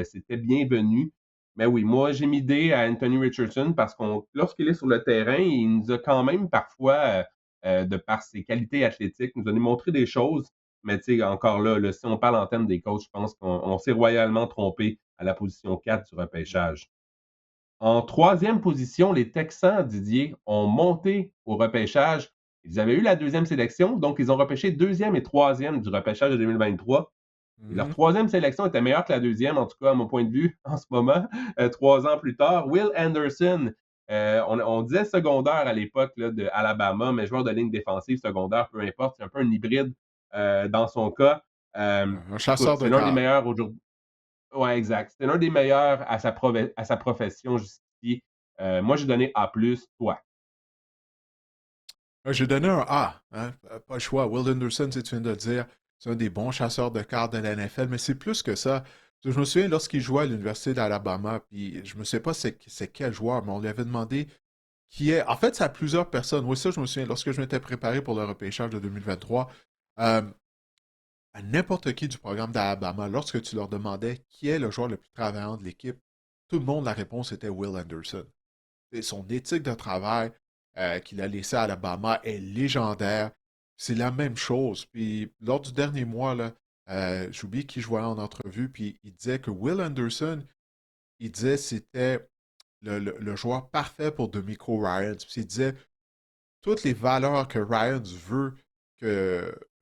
c'était bienvenu. Mais oui, moi, j'ai mis D à Anthony Richardson parce qu'on lorsqu'il est sur le terrain, il nous a quand même parfois, de par ses qualités athlétiques, nous a montré des choses. Mais tu sais, encore là, si on parle en termes des Colts, je pense qu'on s'est royalement trompé à la position 4 du repêchage. En troisième position, les Texans, Didier, ont monté au repêchage. Ils avaient eu la deuxième sélection, donc ils ont repêché deuxième et troisième du repêchage de 2023. Et leur Mhm. troisième sélection était meilleure que la deuxième, en tout cas à mon point de vue, en ce moment, 3 ans plus tard. Will Anderson, on disait secondaire à l'époque là, de Alabama, mais joueur de ligne défensive, secondaire, peu importe, c'est un peu un hybride dans son cas. Un Écoute, chasseur de c'est l'un des quart. meilleurs aujourd'hui. Ouais, exact. C'était l'un des meilleurs à sa profession jusqu'ici. Moi, j'ai donné A+, toi. J'ai donné un A. Hein, pas le choix. Will Anderson, tu viens de le dire, c'est un des bons chasseurs de cartes de la NFL, mais c'est plus que ça. Je me souviens lorsqu'il jouait à l'Université d'Alabama, puis je ne sais pas c'est quel joueur, mais on lui avait demandé qui est. En fait, c'est à plusieurs personnes. Oui, ça, je me souviens, lorsque je m'étais préparé pour le repêchage de 2023, euh, à n'importe qui du programme d'Alabama, lorsque tu leur demandais qui est le joueur le plus travaillant de l'équipe, tout le monde, la réponse était Will Anderson. Et son éthique de travail qu'il a laissé à Alabama est légendaire. C'est la même chose. Puis lors du dernier mois, là, j'oublie qui je voyais en entrevue, puis il disait que Will Anderson, il disait que c'était le joueur parfait pour Demico Ryans. Puis il disait toutes les valeurs que Ryans veut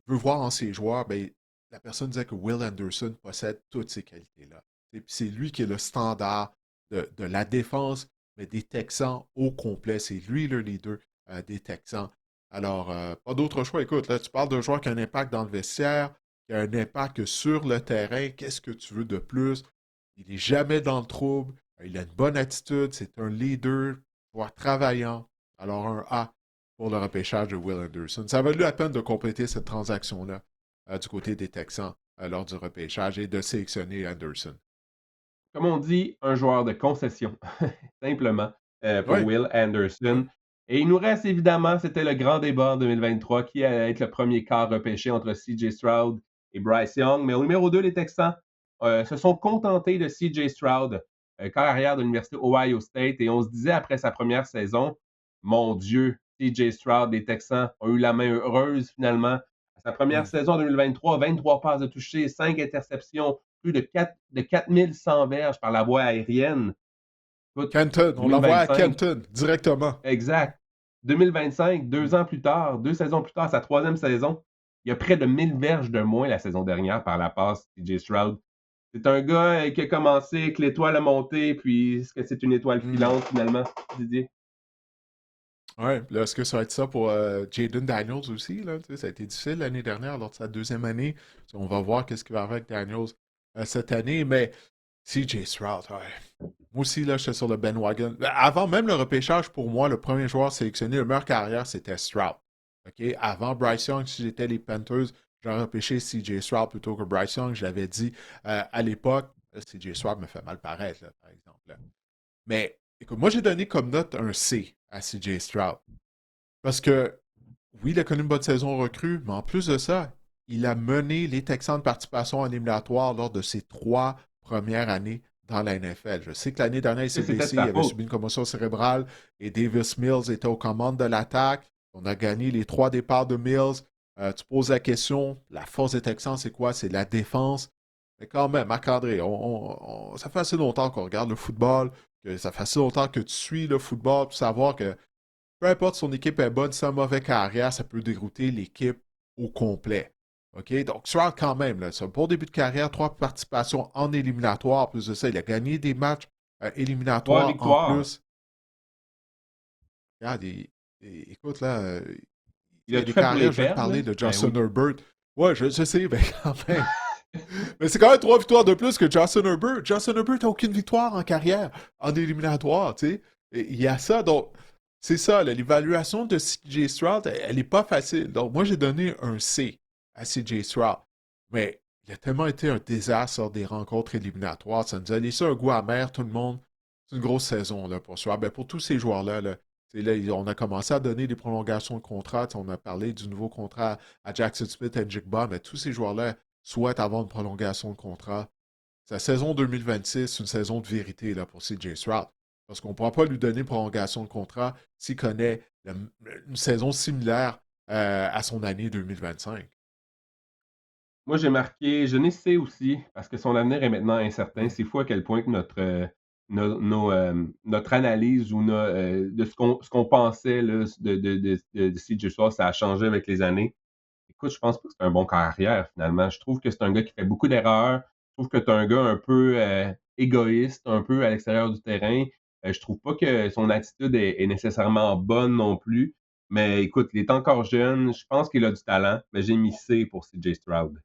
voir en ses joueurs, ben, la personne disait que Will Anderson possède toutes ces qualités-là. Et puis c'est lui qui est le standard de la défense, mais des Texans au complet. C'est lui le leader des Texans. Alors, pas d'autre choix. Écoute, là, tu parles d'un joueur qui a un impact dans le vestiaire, qui a un impact sur le terrain. Qu'est-ce que tu veux de plus? Il n'est jamais dans le trouble. Il a une bonne attitude. C'est un leader. joueur travaillant, alors un A pour le repêchage de Will Anderson. Ça a valu la peine de compléter cette transaction-là du côté des Texans lors du repêchage et de sélectionner Anderson. Comme on dit, un joueur de concession, simplement, pour Oui, Will oui. Anderson. Et il nous reste évidemment, c'était le grand débat en 2023, qui allait être le premier quart repêché entre CJ Stroud et Bryce Young. Mais au numéro 2, les Texans se sont contentés de CJ Stroud, quart arrière de l'Université Ohio State. Et on se disait après sa première saison, mon Dieu, CJ Stroud, les Texans ont eu la main heureuse finalement. Sa première saison en 2023, 23 passes de toucher, 5 interceptions, plus de 4100 verges par la voie aérienne. Écoute, Kenton, on l'envoie à 2025, Kenton directement. exact. 2025, Mm. 2 ans plus tard, 2 saisons plus tard, sa troisième saison, il y a près de 1000 verges de moins la saison dernière par la passe, CJ Stroud. C'est un gars qui a commencé, que l'étoile a monté, puis est-ce que c'est une étoile Mm. filante finalement, Didier? Ouais, là, est-ce que ça va être ça pour Jaden Daniels aussi? Là? Tu sais, ça a été difficile l'année dernière, lors de sa deuxième année. On va voir qu'est-ce qui va arriver avec Daniels cette année, mais CJ Stroud, ouais. Moi aussi, là, j'étais sur le bandwagon. Avant même le repêchage, pour moi, le premier joueur sélectionné, le meilleur carrière, c'était Stroud. OK? Avant Bryce Young, si j'étais les Panthers, j'aurais repêché CJ Stroud plutôt que Bryce Young. Je l'avais dit à l'époque. CJ Stroud me fait mal paraître, là, par exemple. Là. Mais écoute, moi, j'ai donné comme note un C à CJ Stroud. Parce que, oui, il a connu une bonne saison recrue, mais en plus de ça, il a mené les Texans de participation en éliminatoire lors de ses 3 premières années dans la NFL. Je sais que l'année dernière, il s'est C'était de blessé, sa il avait faute. subi une commotion cérébrale et Davis Mills était aux commandes de l'attaque. On a gagné les 3 départs de Mills. Tu poses la question, la force des Texans, c'est quoi? C'est la défense. Mais quand même, Marc-André, ça fait assez longtemps qu'on regarde le football, que ça fait assez longtemps que tu suis le football pour savoir que peu importe son équipe est bonne, c'est un mauvais carrière, ça peut dérouter l'équipe au complet. OK? Donc, Stroud, quand même, c'est un bon début de carrière, 3 participations en éliminatoire. En plus de ça, il a gagné des matchs Trois éliminatoires en victoires. plus. Regarde, écoute, là, Il il y a a tout des fait pour les carrières, je viens de perdre, là. parler de Ben Justin oui. Herbert. Ouais, je sais, mais quand même. Mais c'est quand même 3 victoires de plus que Justin Herbert. Justin Herbert n'a aucune victoire en carrière, en éliminatoire, tu sais. Il y a ça, donc c'est ça, là, l'évaluation de CJ Stroud, elle n'est pas facile. Donc moi, j'ai donné un C à CJ Stroud. Mais il a tellement été un désastre lors des rencontres éliminatoires. Ça nous a laissé un goût amer, tout le monde. C'est une grosse saison là, pour Stroud. Ben, pour tous ces joueurs-là, là, on a commencé à donner des prolongations de contrat. On a parlé du nouveau contrat à Jackson Smith et Jigba, mais tous ces joueurs-là souhaite avoir une prolongation de contrat. Sa saison 2026, c'est une saison de vérité là, pour CJ Stroud. Parce qu'on ne pourra pas lui donner une prolongation de contrat s'il connaît une saison similaire à son année 2025. Moi, j'ai marqué, je n'ai C aussi, parce que son avenir est maintenant incertain. Mm. C'est fou à quel point que notre analyse ou de ce qu'on pensait là, de CJ Stroud, ça a changé avec les années. Écoute, je pense pas que c'est un bon carrière, finalement. Je trouve que c'est un gars qui fait beaucoup d'erreurs. Je trouve que c'est un gars un peu égoïste, un peu à l'extérieur du terrain. Je trouve pas que son attitude est nécessairement bonne non plus. Mais écoute, il est encore jeune. Je pense qu'il a du talent, mais j'ai mis C pour CJ Stroud.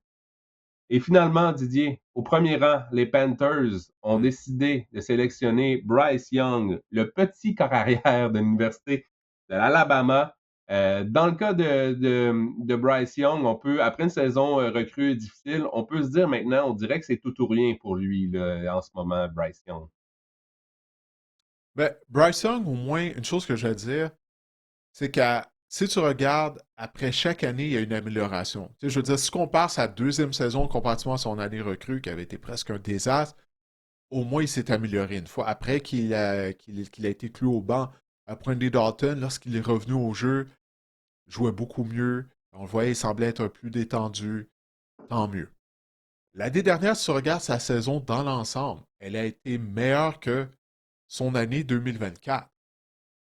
Et finalement, Didier, au premier rang, les Panthers ont Mm. décidé de sélectionner Bryce Young, le petit corps arrière de l'Université de l'Alabama. Dans le cas de Bryce Young, on peut, après une saison recrue difficile, on peut se dire maintenant, on dirait que c'est tout ou rien pour lui là, en ce moment, Bryce Young. Ben, Bryce Young, au moins, une chose que je vais dire, c'est que si tu regardes, après chaque année, il y a une amélioration. Tu sais, je veux dire, si tu compares sa deuxième saison comparativement à son année recrue, qui avait été presque un désastre, au moins il s'est amélioré une fois. Après qu'il a été cloué au banc, après Andy Dalton, lorsqu'il est revenu au jeu, il jouait beaucoup mieux. On le voyait, il semblait être un peu plus détendu. Tant mieux. L'année dernière, si tu regardes sa saison dans l'ensemble, elle a été meilleure que son année 2024.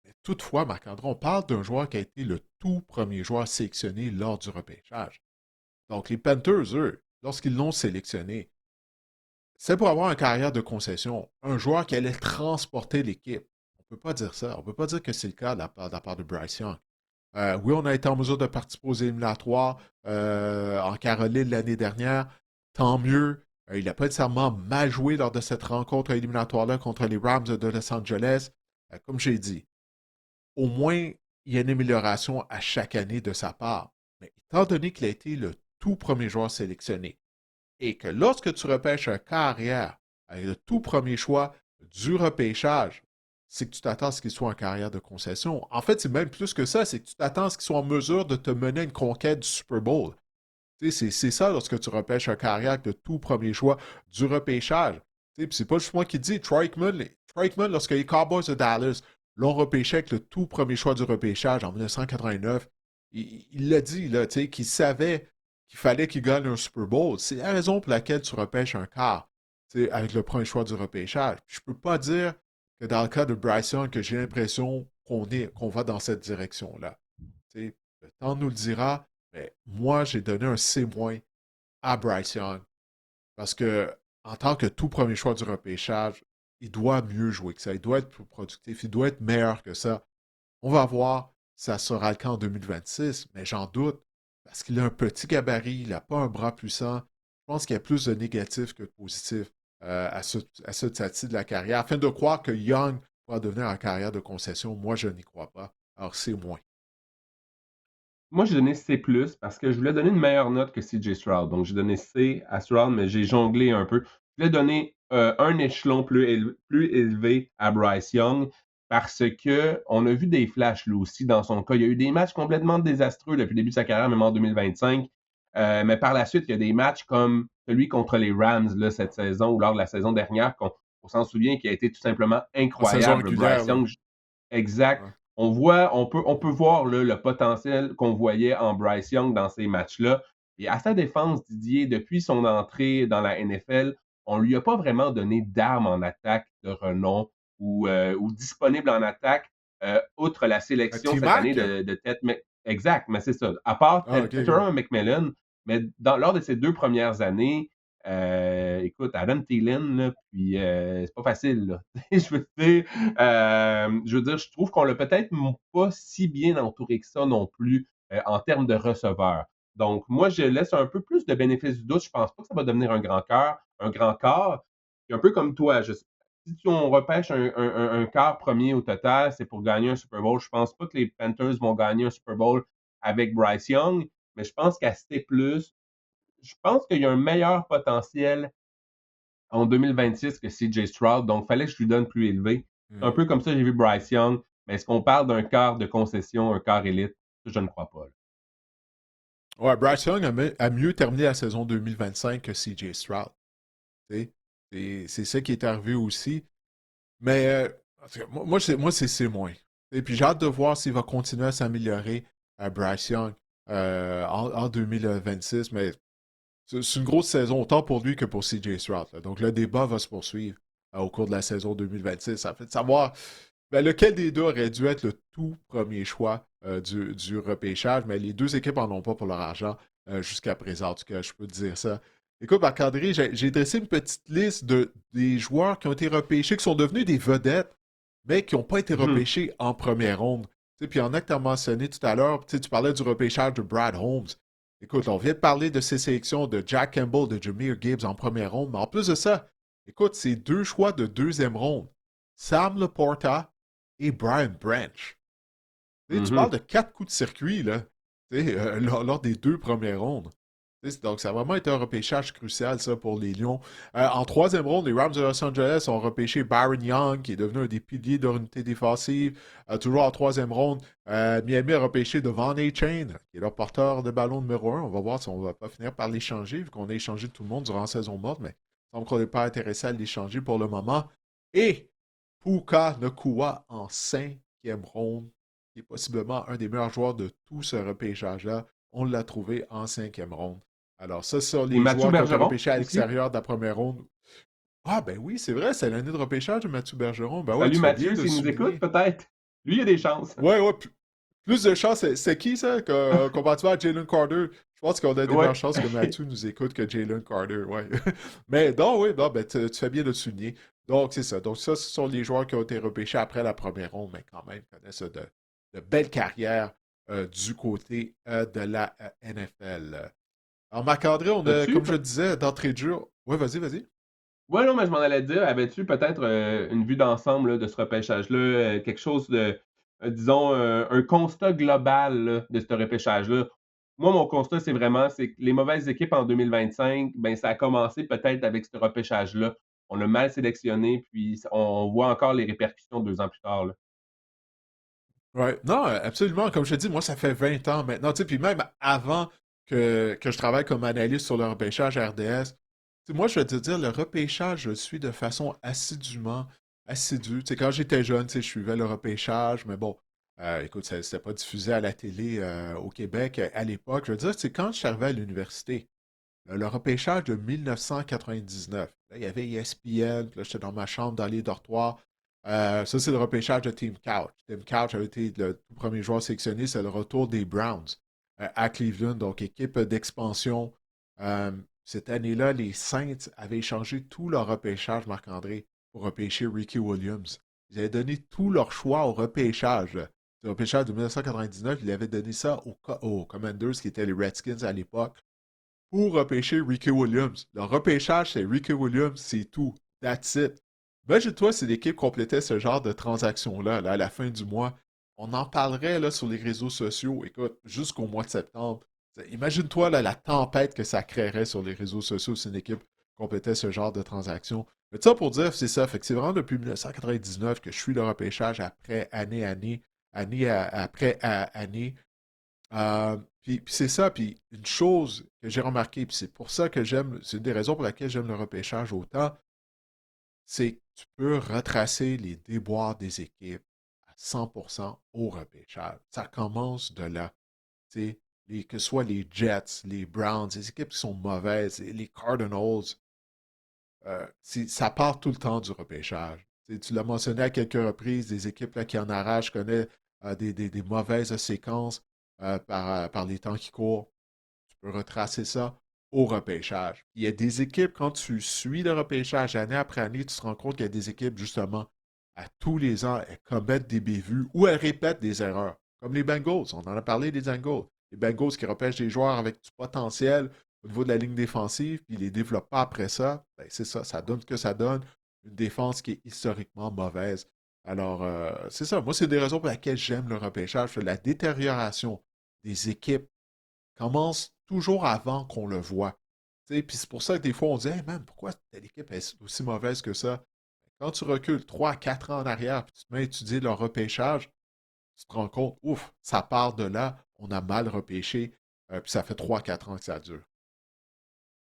Mais toutefois, Marc-André, on parle d'un joueur qui a été le tout premier joueur sélectionné lors du repêchage. Donc, les Panthers, eux, lorsqu'ils l'ont sélectionné, c'est pour avoir une carrière de concession, un joueur qui allait transporter l'équipe. On ne peut pas dire ça. On ne peut pas dire que c'est le cas de la part de Bryce Young. Oui, on a été en mesure de participer aux éliminatoires en Caroline l'année dernière. Tant mieux. Il n'a pas nécessairement mal joué lors de cette rencontre éliminatoire-là contre les Rams de Los Angeles. Comme j'ai dit, au moins, il y a une amélioration à chaque année de sa part. Mais étant donné qu'il a été le tout premier joueur sélectionné et que lorsque tu repêches un carrière avec le tout premier choix du repêchage, c'est que tu t'attends à ce qu'il soit en carrière de concession. En fait, c'est même plus que ça, c'est que tu t'attends à ce qu'il soit en mesure de te mener à une conquête du Super Bowl. C'est ça lorsque tu repêches un carrière avec le tout premier choix du repêchage. C'est pas juste moi qui dis. Troikman, lorsque les Cowboys de Dallas l'ont repêché avec le tout premier choix du repêchage en 1989, il l'a dit, là, qu'il savait qu'il fallait qu'il gagne un Super Bowl. C'est la raison pour laquelle tu repêches un quart avec le premier choix du repêchage. Je peux pas dire que dans le cas de Bryson, que j'ai l'impression qu'on va dans cette direction-là. Le temps nous le dira, mais moi, j'ai donné un C- à Bryce Young parce que, en tant que tout premier choix du repêchage, il doit mieux jouer que ça. Il doit être plus productif. Il doit être meilleur que ça. On va voir si ça sera le cas en 2026, mais j'en doute parce qu'il a un petit gabarit, il n'a pas un bras puissant. Je pense qu'il y a plus de négatifs que de positifs à ce stade-ci de la carrière. Afin de croire que Young va devenir en carrière de concession, moi, je n'y crois pas. Alors, c'est moins. Moi, j'ai donné C+, parce que je voulais donner une meilleure note que CJ Stroud. Donc, j'ai donné C à Stroud, mais j'ai jonglé un peu. Je voulais donner un échelon plus élevé à Bryce Young parce que on a vu des flashs, lui aussi, dans son cas. Il y a eu des matchs complètement désastreux depuis le début de sa carrière, même en 2025. Mais par la suite, il y a des matchs comme celui contre les Rams là, cette saison ou lors de la saison dernière, qu'on s'en souvient, qui a été tout simplement En saison incroyable. régulière, Bryce là. Young, exact. Ouais. On peut voir là, le potentiel qu'on voyait en Bryce Young dans ces matchs-là. Et à sa défense, Didier, depuis son entrée dans la NFL, on lui a pas vraiment donné d'armes en attaque de renom ou disponible en attaque, outre la sélection cette année T-Mac? de Ted Exact, mais c'est ça. À part Ah, ok, ok. Terrell McMillan, mais lors de ces 2 premières années, écoute, Adam Thielen, là, puis c'est pas facile, là. Je veux dire, je trouve qu'on l'a peut-être pas si bien entouré que ça non plus en termes de receveurs. Donc, moi, je laisse un peu plus de bénéfice du doute. Je pense pas que ça va devenir un grand quart. Puis un peu comme toi, si on repêche un quart premier au total, c'est pour gagner un Super Bowl. Je pense pas que les Panthers vont gagner un Super Bowl avec Bryce Young, mais je pense qu'à C+, je pense qu'il y a un meilleur potentiel en 2026 que CJ Stroud, donc il fallait que je lui donne plus élevé. C'est un Hmm. peu comme ça que j'ai vu Bryce Young, mais est-ce qu'on parle d'un quart de concession, un quart élite? Je ne crois pas. Là. Ouais, Bryce Young a mieux terminé la saison 2025 que CJ Stroud. Tu c'est ça qui est arrivé aussi. Mais en tout cas, moi, c'est C-. Et puis j'ai hâte de voir s'il va continuer à s'améliorer à Bryce Young en 2026. Mais c'est une grosse saison, autant pour lui que pour CJ Stroud. Là. Donc le débat va se poursuivre au cours de la saison 2026. Ça fait de savoir lequel des deux aurait dû être le tout premier choix du repêchage, mais les deux équipes n'en ont pas pour leur argent jusqu'à présent. En tout cas, je peux te dire ça. Écoute, Marc-André, j'ai dressé une petite liste des joueurs qui ont été repêchés, qui sont devenus des vedettes, mais qui n'ont pas été Mhm. repêchés en première ronde. Puis il y en a que tu as mentionné tout à l'heure, tu parlais du repêchage de Brad Holmes. Écoute, on vient de parler de ces sélections de Jack Campbell, de Jameer Gibbs en première ronde, mais en plus de ça, écoute, c'est deux choix de deuxième ronde. Sam Laporta et Brian Branch. Tu parles Mhm. de 4 coups de circuit là, lors des 2 premières rondes. Donc, ça a vraiment été un repêchage crucial, ça, pour les Lions. En troisième ronde, les Rams de Los Angeles ont repêché Byron Young, qui est devenu un des piliers de l'unité défensive. Toujours en troisième ronde, Miami a repêché Devon A-Chain, qui est leur porteur de ballon numéro 1. On va voir si on ne va pas finir par l'échanger, vu qu'on a échangé tout le monde durant la saison morte, mais il semble qu'on n'est pas intéressé à l'échanger pour le moment. Et Puka Nacua en cinquième ronde, qui est possiblement un des meilleurs joueurs de tout ce repêchage-là. On l'a trouvé en cinquième ronde. Alors, ça, sur Et les Mathieu joueurs qui ont été Bergeron repêchés à aussi. l'extérieur de la première ronde. Ah, ben oui, c'est vrai, c'est l'année de repêchage de Mathieu Bergeron. Ben ouais, Salut tu fais bien Mathieu, de le s'il nous écoute, souligner. peut-être. Lui, il a des chances. Ouais, ouais, plus de chance. C'est qui ça, comparativement à Jalen Carter? Je pense qu'on a des meilleures Ouais. chances que Matthew nous écoute que Jalen Carter, ouais. Mais non, oui, non, ben, tu fais bien de le souligner. Donc, c'est ça. Donc, ça, ce sont les joueurs qui ont été repêchés après la première ronde, mais quand même, connaissent de belles carrières du côté de la NFL. Alors, Marc-André, on a, As-tu comme je disais, d'entrée de jeu. Ouais, vas-y, vas-y. Ouais, non, mais je m'en allais te dire, avais-tu peut-être une vue d'ensemble là, de ce repêchage-là, quelque chose disons, un constat global là, de ce repêchage-là. Moi, mon constat, c'est vraiment c'est que les mauvaises équipes en 2025, ben, ça a commencé peut-être avec ce repêchage-là. On a mal sélectionné, puis on voit encore les répercussions 2 ans plus tard. Là. Ouais, non, absolument. Comme je te dis, moi, ça fait 20 ans maintenant. Tu sais, puis même avant que je travaille comme analyste sur le repêchage RDS, tu sais, moi, je vais te dire, le repêchage, je le suis de façon assidue. Tu sais, quand j'étais jeune, tu sais, je suivais le repêchage, mais bon, écoute, ça c'était pas diffusé à la télé au Québec à l'époque. Je veux dire, c'est quand je suis arrivé à l'université, le repêchage de 1999. Là, il y avait ESPN, puis là, j'étais dans ma chambre, dans les dortoirs. Ça, c'est le repêchage de Tim Couch. Tim Couch avait été le tout premier joueur sélectionné, c'est le retour des Browns à Cleveland, donc équipe d'expansion. Euh, cette année-là, les Saints avaient échangé tout leur repêchage, Marc-André, pour repêcher Ricky Williams. Ils avaient donné tout leur choix au repêchage. Le repêchage de 1999, ils avaient donné ça aux Commanders, qui étaient les Redskins à l'époque pour repêcher Ricky Williams. Le repêchage, c'est Ricky Williams, c'est tout. That's it. Imagine-toi si l'équipe complétait ce genre de transaction-là là, à la fin du mois. On en parlerait là, sur les réseaux sociaux, écoute, jusqu'au mois de septembre. Imagine-toi là, la tempête que ça créerait sur les réseaux sociaux si une équipe complétait ce genre de transaction. Mais ça pour dire, c'est ça. Fait que c'est vraiment depuis 1999 que je suis le repêchage après année après année. Puis c'est ça, puis une chose que j'ai remarqué, puis c'est pour ça que j'aime, c'est une des raisons pour laquelle j'aime le repêchage autant, c'est que tu peux retracer les déboires des équipes à 100% au repêchage. Ça commence de là. Tu sais, que ce soit les Jets, les Browns, les équipes qui sont mauvaises, les Cardinals, ça part tout le temps du repêchage. Tu l'as mentionné à quelques reprises, des équipes là, qui en arrachent, je connais des mauvaises séquences par les temps qui courent. Tu peux retracer ça au repêchage. Il y a des équipes, quand tu suis le repêchage année après année, tu te rends compte qu'il y a des équipes, justement, à tous les ans, elles commettent des bévues ou elles répètent des erreurs. Comme les Bengals, on en a parlé des Bengals. Les Bengals qui repêchent des joueurs avec du potentiel au niveau de la ligne défensive, puis ils ne les développent pas après ça, ben c'est ça, ça donne ce que ça donne. Une défense qui est historiquement mauvaise. Alors, c'est ça. Moi, c'est des raisons pour lesquelles j'aime le repêchage. La détérioration des équipes commence toujours avant qu'on le voit. Puis c'est pour ça que des fois, on dit hey man, pourquoi telle équipe est aussi mauvaise que ça? Quand tu recules 3 4 ans en arrière, puis tu te mets à étudier leur repêchage, tu te rends compte, ouf, ça part de là, on a mal repêché, puis ça fait 3 4 ans que ça dure.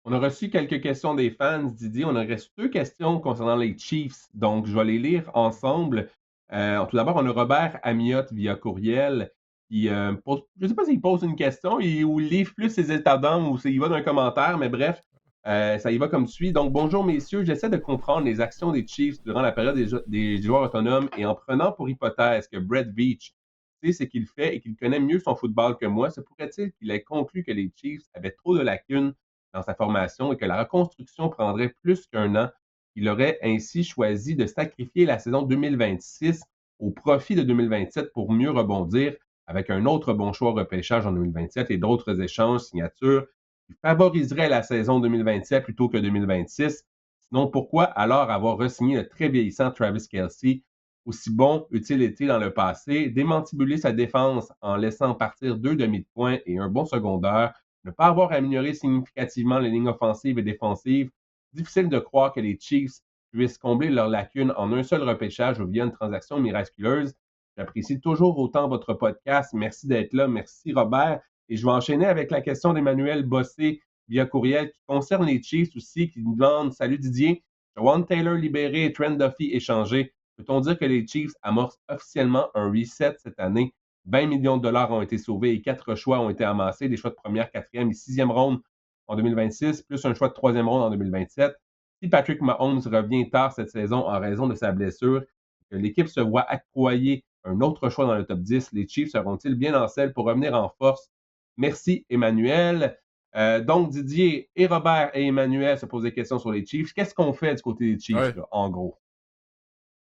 On a reçu quelques questions des fans, Didier. On a reçu 2 questions concernant les Chiefs. Donc, je vais les lire ensemble. Tout d'abord, on a Robert Amiotte via courriel qui pose, je ne sais pas s'il pose une question ou il livre plus ses états d'âme ou s'il va d'un commentaire, mais bref, ça y va comme suit. Donc, bonjour messieurs, j'essaie de comprendre les actions des Chiefs durant la période des joueurs autonomes et en prenant pour hypothèse que Brett Veach sait ce qu'il fait et qu'il connaît mieux son football que moi, se pourrait-il qu'il ait conclu que les Chiefs avaient trop de lacunes dans sa formation et que la reconstruction prendrait plus qu'un an. Il aurait ainsi choisi de sacrifier la saison 2026 au profit de 2027 pour mieux rebondir avec un autre bon choix au repêchage en 2027 et d'autres échanges, signatures qui favoriseraient la saison 2027 plutôt que 2026. Sinon, pourquoi alors avoir re-signé le très vieillissant Travis Kelce, aussi bon utile été dans le passé, démantibuler sa défense en laissant partir 2 demi-points et un bon secondaire, ne pas avoir amélioré significativement les lignes offensives et défensives, difficile de croire que les Chiefs puissent combler leurs lacunes en un seul repêchage ou via une transaction miraculeuse. J'apprécie toujours autant votre podcast. Merci d'être là. Merci Robert. Et je vais enchaîner avec la question d'Emmanuel Bossé via courriel qui concerne les Chiefs aussi, qui nous demande Salut Didier, Jawan Taylor libéré et Trent Duffy échangé. Peut-on dire que les Chiefs amorcent officiellement un reset cette année? 20 millions de dollars ont été sauvés et 4 choix ont été amassés, des choix de première, quatrième et sixième ronde en 2026, plus un choix de troisième ronde en 2027. Si Patrick Mahomes revient tard cette saison en raison de sa blessure, que l'équipe se voit octroyer un autre choix dans le top 10, les Chiefs seront-ils bien en selle pour revenir en force? Merci, Emmanuel. Donc, Didier et Robert et Emmanuel se posent des questions sur les Chiefs. Qu'est-ce qu'on fait du côté des Chiefs, Ouais. là, en gros?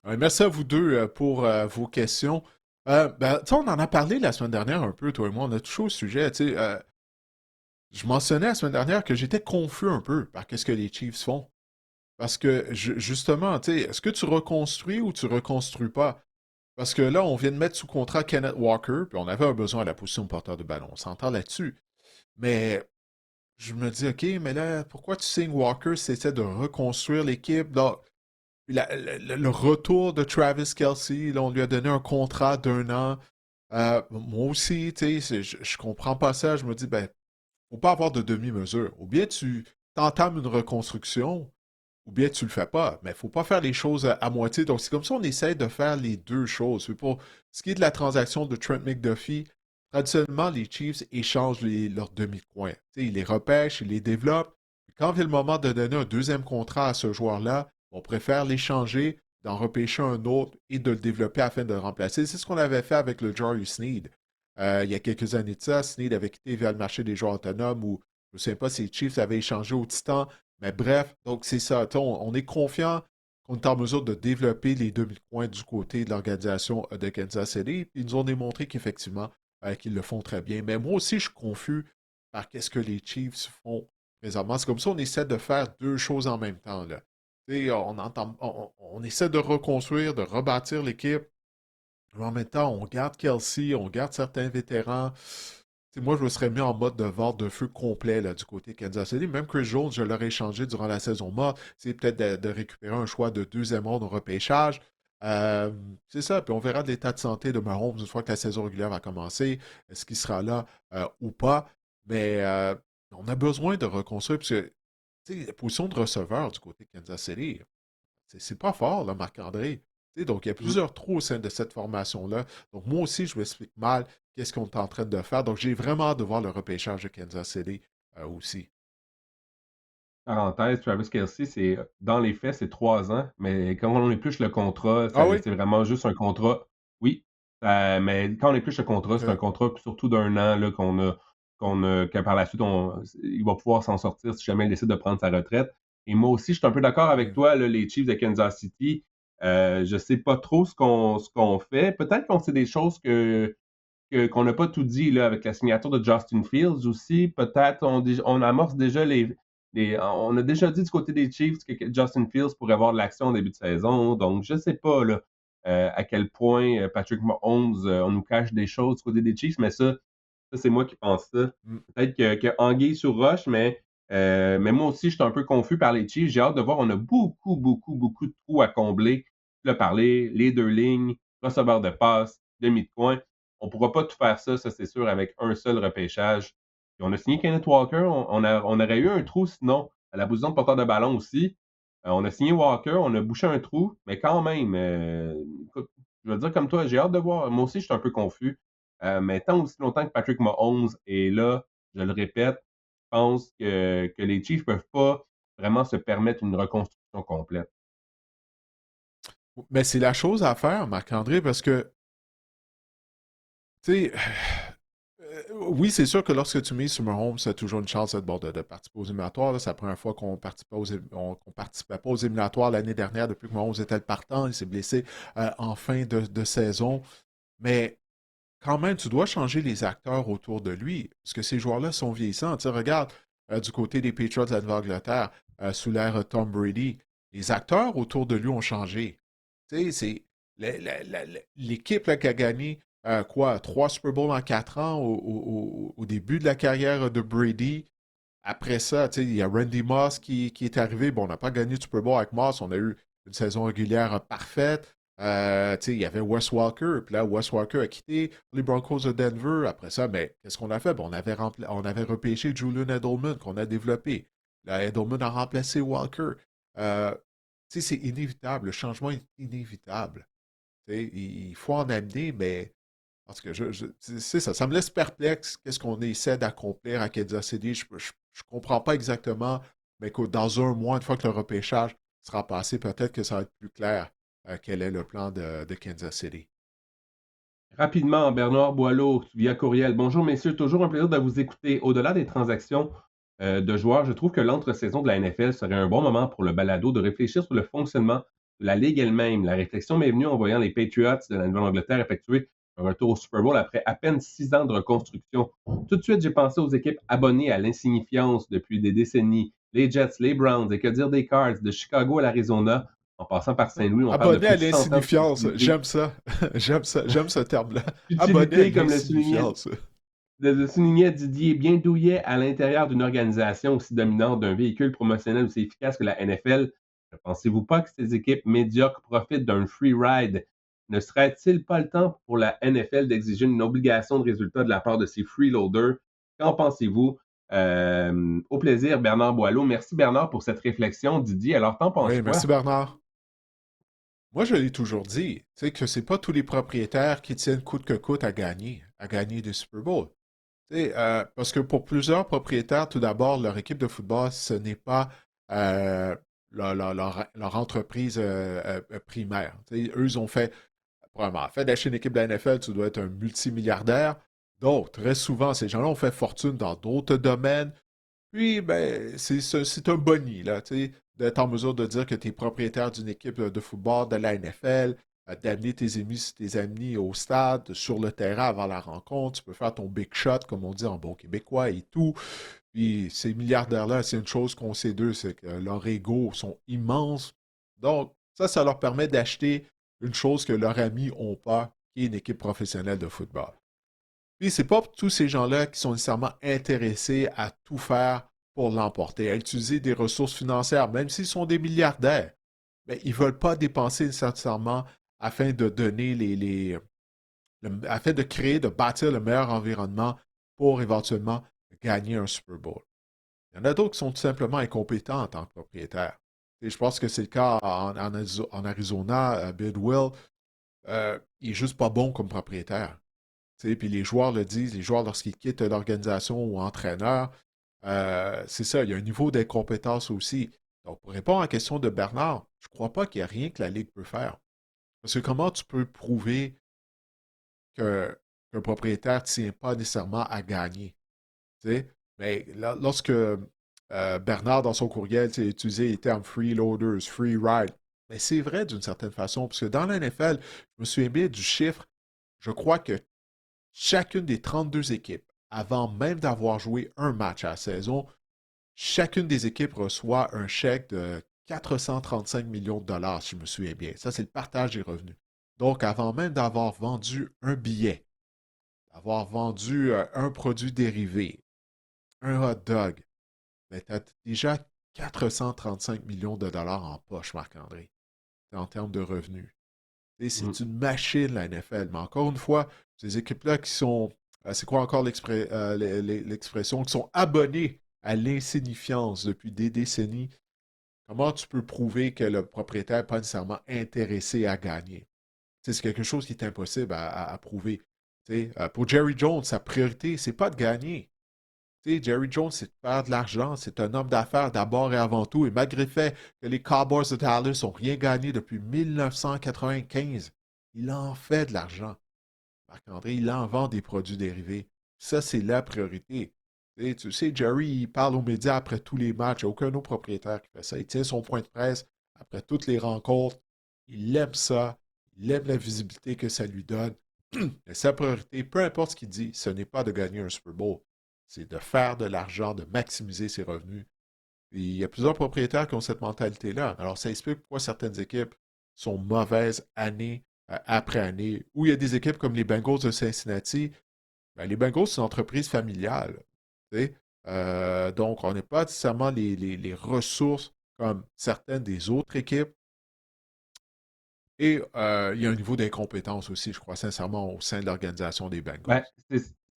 Ouais, merci à vous deux pour vos questions. On en a parlé la semaine dernière un peu, toi et moi, on a touché au sujet. Je mentionnais la semaine dernière que j'étais confus un peu par ce que les Chiefs font. Parce que, justement, est-ce que tu reconstruis ou tu reconstruis pas? Parce que là, on vient de mettre sous contrat Kenneth Walker, puis on avait un besoin à la position de porteur de ballon. On s'entend là-dessus. Mais je me dis, OK, mais là, pourquoi tu signes Walker? C'était de reconstruire l'équipe. Le retour de Travis Kelce, là, on lui a donné un contrat d'1 an. Moi aussi, tu sais, je comprends pas ça. Je me dis, ben, faut pas avoir de demi-mesure. Ou bien tu t'entames une reconstruction, ou bien tu le fais pas. Mais il faut pas faire les choses à moitié. Donc, c'est comme ça on essaie de faire les deux choses. Pour ce qui est de la transaction de Trent McDuffie, traditionnellement, les Chiefs échangent leurs demi-coins. Tu sais, ils les repêchent, ils les développent. Puis quand vient le moment de donner un deuxième contrat à ce joueur-là, on préfère l'échanger, d'en repêcher un autre et de le développer afin de le remplacer. C'est ce qu'on avait fait avec le Jarius Sneed. Il y a quelques années de ça, Sneed avait quitté vers le marché des joueurs autonomes où je ne sais pas si les Chiefs avaient échangé au Titan. Mais bref, donc c'est ça. On est confiant qu'on est en mesure de développer les demi-coins du côté de l'organisation de Kansas City. Ils nous ont démontré qu'effectivement, qu'ils le font très bien. Mais moi aussi, je suis confus par qu'est-ce que les Chiefs font présentement. C'est comme ça, on essaie de faire deux choses en même temps. Là. On essaie de reconstruire, de rebâtir l'équipe. Mais en même temps, on garde Kelsey, on garde certains vétérans. Moi, je me serais mis en mode de vente de feu complet là, du côté de Kansas City. Même Chris Jones, je l'aurais échangé durant la saison morte. C'est peut-être de récupérer un choix de deuxième ordre au repêchage. C'est ça. Puis on verra de l'état de santé de Mahomes une fois que la saison régulière va commencer. Est-ce qu'il sera là ou pas? Mais on a besoin de reconstruire. Parce que la position de receveur du côté de Kansas City, c'est pas fort, là, Marc-André. Donc, il y a Mm. plusieurs trous au sein de cette formation-là. Donc, moi aussi, je m'explique mal qu'est-ce qu'on est en train de faire. Donc, j'ai vraiment hâte de voir le repêchage de Kansas City aussi. Parenthèse, Travis Kelce, dans les faits, c'est 3 ans, mais quand on épluche le contrat, Ah oui? c'est vraiment juste un contrat. Oui, mais quand on épluche le contrat, c'est un OK. contrat surtout d'1 an là, que par la suite, il va pouvoir s'en sortir si jamais il décide de prendre sa retraite. Et moi aussi, je suis un peu d'accord avec OK. toi, là, les Chiefs de Kansas City. Je sais pas trop ce qu'on fait. Peut-être qu'on sait des choses qu'on n'a pas tout dit là, avec la signature de Justin Fields aussi. Peut-être on amorce déjà on a déjà dit du côté des Chiefs que Justin Fields pourrait avoir de l'action au début de saison. Donc, je ne sais pas là, à quel point Patrick Mahomes, on nous cache des choses du côté des Chiefs, mais ça c'est moi qui pense ça. Mm. Peut-être que anguille sur roche, mais moi aussi, je suis un peu confus par les Chiefs. J'ai hâte de voir. On a beaucoup, beaucoup, beaucoup de trous à combler. Tu l'as parlé, les deux lignes, receveur de passe, demi de coin. On ne pourra pas tout faire ça c'est sûr, avec un seul repêchage. Puis on a signé Kenneth Walker. On aurait eu un trou sinon à la position de porteur de ballon aussi. On a signé Walker, on a bouché un trou, mais quand même, écoute, je veux dire comme toi, j'ai hâte de voir. Moi aussi, je suis un peu confus. Mais tant aussi longtemps que Patrick Mahomes est là, je le répète, je pense que les Chiefs ne peuvent pas vraiment se permettre une reconstruction complète. Mais c'est la chose à faire, Marc-André, parce que, tu sais, oui, c'est sûr que lorsque tu mises sur Mahomes, tu as toujours une chance de participer aux éliminatoires. Là. C'est la première fois qu'on participait pas aux éliminatoires l'année dernière, depuis que Mahomes était le partant. Il s'est blessé en fin de saison. Mais quand même, tu dois changer les acteurs autour de lui, parce que ces joueurs-là sont vieillissants. Tu sais, regarde, du côté des Patriots de la Nouvelle-Angleterre, sous l'ère Tom Brady, les acteurs autour de lui ont changé. Tu sais, c'est l'équipe là, qui a gagné quoi, 3 Super Bowls en 4 ans au début de la carrière de Brady. Après ça, tu sais, il y a Randy Moss qui est arrivé. Bon, on n'a pas gagné de Super Bowl avec Moss. On a eu une saison régulière parfaite. Tu sais, il y avait Wes Walker. Puis là, Wes Walker a quitté les Broncos de Denver. Après ça, mais qu'est-ce qu'on a fait? Bon, on avait repêché Julian Edelman qu'on a développé. Là, Edelman a remplacé Walker. Tu sais, c'est inévitable. Le changement est inévitable. Tu sais, il faut en amener, mais parce que c'est ça, ça me laisse perplexe. Qu'est-ce qu'on essaie d'accomplir à Kansas City? Je comprends pas exactement, mais écoute, dans un mois, une fois que le repêchage sera passé, peut-être que ça va être plus clair quel est le plan de Kansas City. Rapidement, Bernard Boileau, via courriel. Bonjour, messieurs. Toujours un plaisir de vous écouter. Au-delà des transactions de joueurs, je trouve que l'entre-saison de la NFL serait un bon moment pour le balado de réfléchir sur le fonctionnement de la Ligue elle-même. La réflexion m'est venue en voyant les Patriots de la Nouvelle-Angleterre effectuer un retour au Super Bowl après à peine 6 ans de reconstruction. Tout de suite, j'ai pensé aux équipes abonnées à l'insignifiance depuis des décennies. Les Jets, les Browns, et que dire des Cards, de Chicago à l'Arizona, en passant par Saint-Louis. On parle de Abonné à plus de 100 ans de l'insignifiance. futilité. J'aime ça. J'aime ce terme-là. Abonné à Futilité, comme l'insignifiance. le soulignait Didier, bien douillet à l'intérieur d'une organisation aussi dominante, d'un véhicule promotionnel aussi efficace que la NFL. Ne pensez-vous pas que ces équipes médiocres profitent d'un free ride? Ne serait-il pas le temps pour la NFL d'exiger une obligation de résultat de la part de ces freeloaders? Qu'en pensez-vous? Au plaisir, Bernard Boileau. Merci Bernard pour cette réflexion. Didier, alors t'en penses Oui, merci quoi? Bernard. Moi, je l'ai toujours dit, tu sais, que c'est pas tous les propriétaires qui tiennent coûte que coûte à gagner des Super Bowls. Tu sais, parce que pour plusieurs propriétaires, tout d'abord, leur équipe de football, ce n'est pas euh, leur entreprise primaire. Tu sais, eux, ils ont fait, probablement, fait d'acheter une équipe de la NFL, tu dois être un multimilliardaire. D'autres, très souvent, ces gens-là ont fait fortune dans d'autres domaines. Puis, ben, c'est un boni, là, tu sais, d'être en mesure de dire que tu es propriétaire d'une équipe de football de la NFL, d'amener tes amis au stade, sur le terrain avant la rencontre. Tu peux faire ton big shot, comme on dit en bon québécois et tout. Puis, ces milliardaires-là, c'est une chose qu'on sait d'eux, c'est que leurs égos sont immenses. Donc, ça leur permet d'acheter une chose que leurs amis n'ont pas, qui est une équipe professionnelle de football. Puis c'est pas tous ces gens-là qui sont nécessairement intéressés à tout faire pour l'emporter, à utiliser des ressources financières, même s'ils sont des milliardaires. Mais ils ne veulent pas dépenser nécessairement afin de donner afin de créer, de bâtir le meilleur environnement pour éventuellement gagner un Super Bowl. Il y en a d'autres qui sont tout simplement incompétents en tant que propriétaires. Et je pense que c'est le cas en Arizona, Bidwill. Il est juste pas bon comme propriétaire. Puis les joueurs le disent, les joueurs, lorsqu'ils quittent l'organisation ou entraîneur, c'est ça, il y a un niveau d'incompétence aussi. Donc, pour répondre à la question de Bernard, je ne crois pas qu'il y a rien que la Ligue peut faire. Parce que comment tu peux prouver qu'un propriétaire ne tient pas nécessairement à gagner? Tu sais? Mais lorsque Bernard, dans son courriel, a utilisé les termes freeloaders, free ride, mais c'est vrai d'une certaine façon, parce que dans la NFL, je me souviens bien du chiffre, je crois que chacune des 32 équipes, avant même d'avoir joué un match à la saison, chacune des équipes reçoit un chèque de 435 millions de dollars, si je me souviens bien. Ça, c'est le partage des revenus. Donc, avant même d'avoir vendu un billet, d'avoir vendu un produit dérivé, un hot dog, ben, tu as déjà 435 millions de dollars en poche, Marc-André, en termes de revenus. Mm. C'est une machine, la NFL. Mais encore une fois, ces équipes-là qui sont, c'est quoi encore l'expression, qui sont abonnées à l'insignifiance depuis des décennies, comment tu peux prouver que le propriétaire n'est pas nécessairement intéressé à gagner? C'est quelque chose qui est impossible à prouver. Pour Jerry Jones, sa priorité, c'est pas de gagner. Jerry Jones, c'est de faire de l'argent. C'est un homme d'affaires d'abord et avant tout. Et malgré le fait que les Cowboys de Dallas n'ont rien gagné depuis 1995, il en fait de l'argent. Marc-André, il en vend des produits dérivés. Ça, c'est la priorité. Tu sais, Jerry, il parle aux médias après tous les matchs. Il n'y a aucun autre propriétaire qui fait ça. Il tient son point de presse après toutes les rencontres. Il aime ça. Il aime la visibilité que ça lui donne. Mais sa priorité, peu importe ce qu'il dit, ce n'est pas de gagner un Super Bowl. C'est de faire de l'argent, de maximiser ses revenus. Et il y a plusieurs propriétaires qui ont cette mentalité-là. Alors, ça explique pourquoi certaines équipes sont mauvaises année après année. Ou il y a des équipes comme les Bengals de Cincinnati. Ben, les Bengals, c'est une entreprise familiale. Donc, on n'est pas nécessairement les ressources comme certaines des autres équipes. Et il y a un niveau d'incompétence aussi, je crois sincèrement, au sein de l'organisation des Ben, Bengals.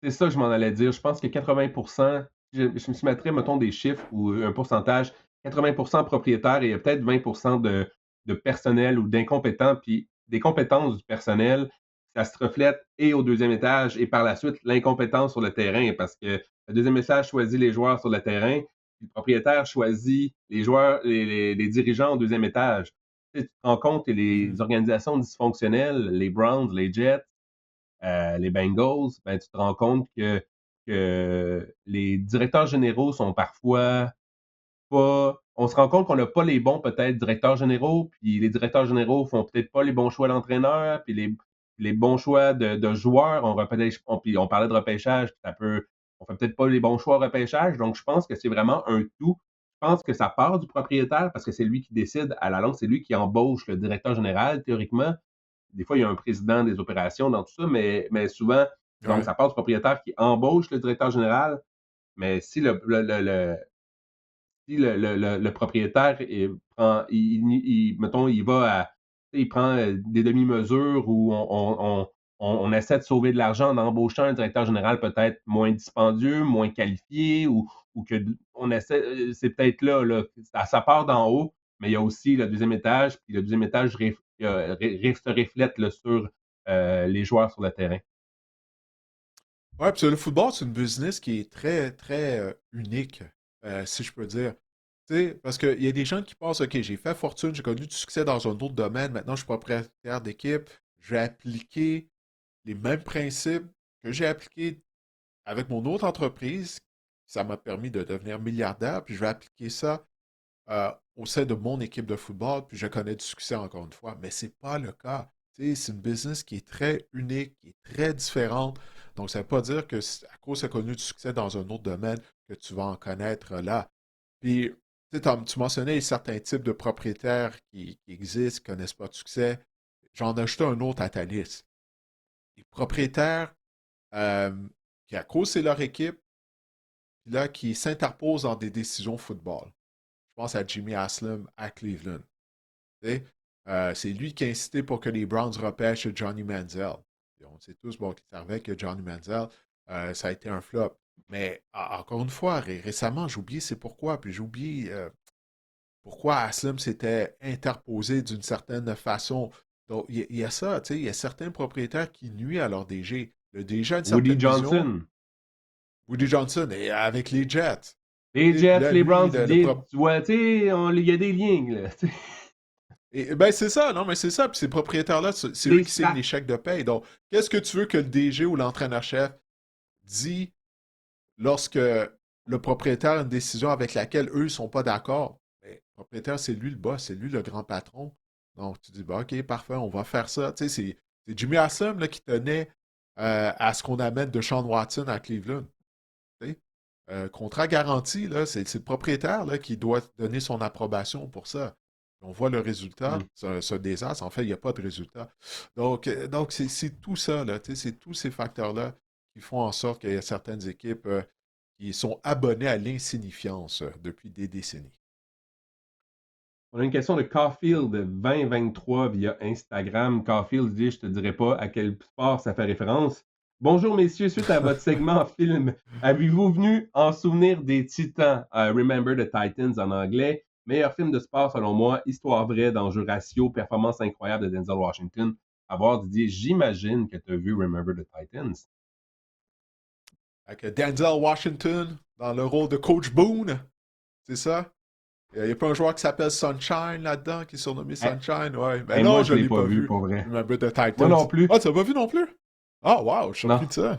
c'est ça que je m'en allais dire. Je pense que 80%, je me mettrais, mettons, des chiffres ou un pourcentage, 80% propriétaires et peut-être 20% de personnel ou d'incompétents, puis des compétences du personnel, ça se reflète et au deuxième étage et par la suite l'incompétence sur le terrain parce que le deuxième étage choisit les joueurs sur le terrain, puis le propriétaire choisit les joueurs, les dirigeants au deuxième étage. Tu te rends compte que les Mhm. organisations dysfonctionnelles, les Browns, les Jets, les Bengals, ben, tu te rends compte que les directeurs généraux sont parfois pas. On se rend compte qu'on n'a pas les bons, peut-être, directeurs généraux, puis les directeurs généraux font peut-être pas les bons choix d'entraîneurs, puis les bons choix de joueurs. Puis on parlait de repêchage, puis on fait peut-être pas les bons choix au repêchage. Donc, je pense que c'est vraiment un tout. Je pense que ça part du propriétaire parce que c'est lui qui décide à la longue, c'est lui qui embauche le directeur général, théoriquement. Des fois, il y a un président des opérations dans tout ça, mais souvent, donc Ouais. ça part du propriétaire qui embauche le directeur général, mais si le propriétaire mettons, il va à, il prend des demi-mesures où on essaie de sauver de l'argent en embauchant un directeur général peut-être moins dispendieux, moins qualifié, ou que on essaie, c'est peut-être là, ça part d'en haut, mais il y a aussi le deuxième étage, puis le deuxième étage se reflète là, sur les joueurs sur le terrain. Ouais, puis le football, c'est une business qui est très, très unique, si je peux dire. Tu sais, parce qu'il y a des gens qui pensent, OK, j'ai fait fortune, j'ai connu du succès dans un autre domaine, maintenant je suis propriétaire d'équipe, je vais appliquer les mêmes principes que j'ai appliqués avec mon autre entreprise, ça m'a permis de devenir milliardaire, puis je vais appliquer ça au sein de mon équipe de football, puis je connais du succès encore une fois. Mais c'est pas le cas. Tu sais, c'est une business qui est très unique, qui est très différente. Donc, ça ne veut pas dire que à cause tu as connu du succès dans un autre domaine, que tu vas en connaître là. Puis, tu sais, tu mentionnais certains types de propriétaires qui existent, qui ne connaissent pas de succès. J'en ai ajouté un autre à ta liste. Les propriétaires euh, qui, à cause c'est leur équipe, puis là, qui s'interposent dans des décisions football. Je pense à Jimmy Haslam à Cleveland. C'est lui qui a incité pour que les Browns repêchent Johnny Manziel. Et on sait tous bon, qu'ils savaient que Johnny Manziel, ça a été un flop. Mais encore une fois, récemment, j'ai oublié c'est pourquoi. Puis j'ai oublié pourquoi Haslam s'était interposé d'une certaine façon. Donc, il y a ça, tu sais, il y a certains propriétaires qui nuisent à leur DG. Le DG a une Woody certaine vision. Johnson. Woody Johnson, et avec les Jets. Les Puis Jets, là, les lui, Browns, le tu vois, tu sais, il y a des liens, là. Ben c'est ça, non, mais c'est ça. Puis ces propriétaires-là, c'est eux Les qui signent stats. les chèques de paye. Donc, qu'est-ce que tu veux que le DG ou l'entraîneur-chef dit lorsque le propriétaire a une décision avec laquelle eux ne sont pas d'accord? Ben, le propriétaire, c'est lui le boss, c'est lui le grand patron. Donc, tu dis, bah, OK, parfait, on va faire ça. Tu sais, c'est Jimmy Haslam là, qui tenait à ce qu'on amène de Sean Watson à Cleveland. Tu sais. Contrat garanti, là, c'est le propriétaire là, qui doit donner son approbation pour ça. On voit le résultat, Mm. c'est un désastre. En fait, il n'y a pas de résultat. Donc c'est tout ça, là, tu sais, c'est tous ces facteurs-là qui font en sorte qu'il y a certaines équipes qui sont abonnées à l'insignifiance depuis des décennies. On a une question de Caulfield 2023 via Instagram. Caulfield dit, je te dirai pas à quel sport ça fait référence. Bonjour messieurs, suite à votre segment film, avez-vous venu en souvenir des Titans, Remember the Titans en anglais, meilleur film de sport selon moi, histoire vraie, d'enjeux ratio, performance incroyable de Denzel Washington. À voir Didier, j'imagine que tu as vu Remember the Titans. Avec Denzel Washington dans le rôle de Coach Boone, c'est ça? Il n'y a pas un joueur qui s'appelle Sunshine là-dedans, qui est surnommé Eh, Sunshine, ouais. Mais moi, non, je je ne ne l'ai l'ai pas pas vu vu. pour vrai. Remember the Moi Titans. non plus. Ah, tu l'as pas vu non plus? Ah, wow, je suis Non. surpris de ça.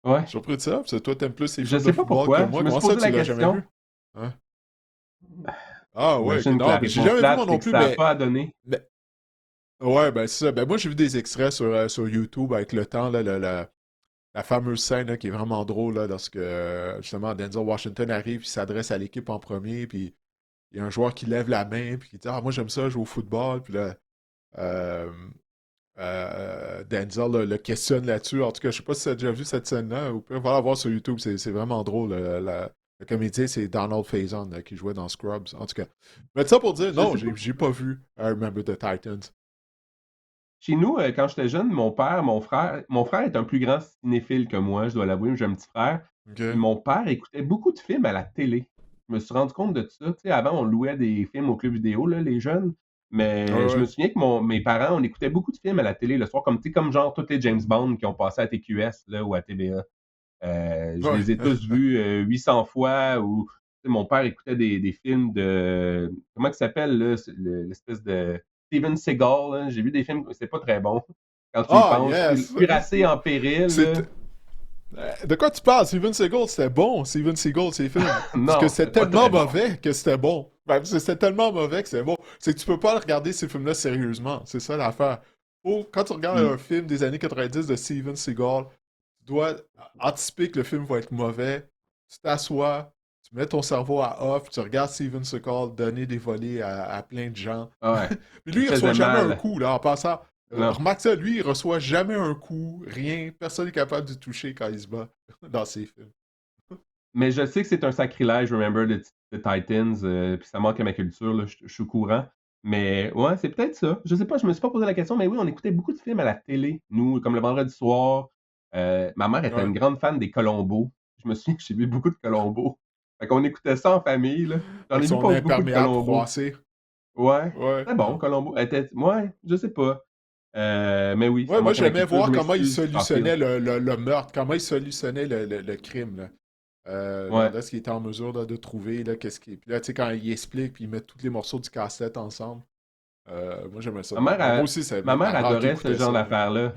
Ouais. Je suis surpris de ça, parce que toi, t'aimes plus les Je films de sais pas football que pourquoi. Je moi. me suis Comment ça, posé tu la l'as jamais question. vu? Hein? Ah, ouais, ok. J'imagine que la Non, mais j'ai réponse jamais vu plate, moi c'est non que plus, ça n'a pas à donner. ouais, ben c'est ça. Ben moi, j'ai vu des extraits sur YouTube avec le temps, là, la fameuse scène là, qui est vraiment drôle, là, lorsque justement Denzel Washington arrive, il s'adresse à l'équipe en premier, puis il y a un joueur qui lève la main, puis qui dit ah, moi, j'aime ça, jouer au football, puis là. euh, Denzel le questionne là-dessus. En tout cas, je sais pas si tu as déjà vu cette scène-là. Vous pouvez la voir sur YouTube. C'est vraiment drôle. Le comédien, c'est Donald Faison qui jouait dans Scrubs. En tout cas. Mais ça pour dire, Je non, sais pas. j'ai pas vu I Remember the Titans. Chez nous, quand j'étais jeune, mon frère est un plus grand cinéphile que moi, je dois l'avouer, j'ai un petit frère. Puis OK. mon père écoutait beaucoup de films à la télé. Je me suis rendu compte de ça. Tu sais, avant, on louait des films au club vidéo, là, les jeunes. Ouais, Mais je me ouais. souviens que mes parents, on écoutait beaucoup de films à la télé le soir, comme, tu sais, comme genre tous les James Bond qui ont passé à TQS là, ou à TVA. Je Ouais. les ai tous vus 800 fois. Ou, tu sais, mon père écoutait des films de. Comment il s'appelle, là, l'espèce de Steven Seagal. Là. J'ai vu des films, c'est pas très bon. Quand tu y Ah, penses, yes! cuirassé en péril. C'est... Là. De quoi tu parles? Steven Seagal, c'était bon, Steven Seagal, ses films. Parce que Non, c'était c'était pas tellement très bon. mauvais que c'était bon. Ben, c'était tellement mauvais que c'est bon. C'est que tu peux pas regarder ces films-là sérieusement. C'est ça l'affaire. Quand tu regardes Mm. un film des années 90 de Steven Seagal, tu dois anticiper que le film va être mauvais. Tu t'assois, Tu mets ton cerveau à off, tu regardes Steven Seagal donner des volets à plein de gens. Ouais, Mais il lui, il reçoit faisait jamais un mal. coup, là, en passant. Non. Remarque ça, lui, il reçoit jamais un coup, rien. Personne n'est capable de toucher quand il se bat dans ses films. Mais je sais que c'est un sacrilège, Remember the Titans, puis ça manque à ma culture, là, je suis au courant. Mais ouais, c'est peut-être ça. Je sais pas, je me suis pas posé la question, mais oui, on écoutait beaucoup de films à la télé, nous, comme le vendredi soir. Ma mère était Ouais. une grande fan des Colombo. Je me souviens que j'ai vu beaucoup de Colombo. Fait qu'on écoutait ça en famille, là. J'en Avec ai vu son pas beaucoup de imperméable Colombo. froissé. Ouais, Ouais. c'est bon, Colombo. Ouais, je sais pas. Mais oui, ça Ouais, moi, manque à ma j'aimais culture. Je voir comment il m'excuse, Garfield. solutionnait le meurtre, comment il solutionnait le crime, là. Ouais. Là, ce qu'il était en mesure de trouver, là, qu'est-ce qui. Puis là, tu sais, quand il explique, puis il met tous les morceaux du cassette ensemble. Moi, j'aimais ça. Ma mère, Moi aussi, ça, ma mère ma mère qui adorait ce écoutait genre ça. d'affaires-là.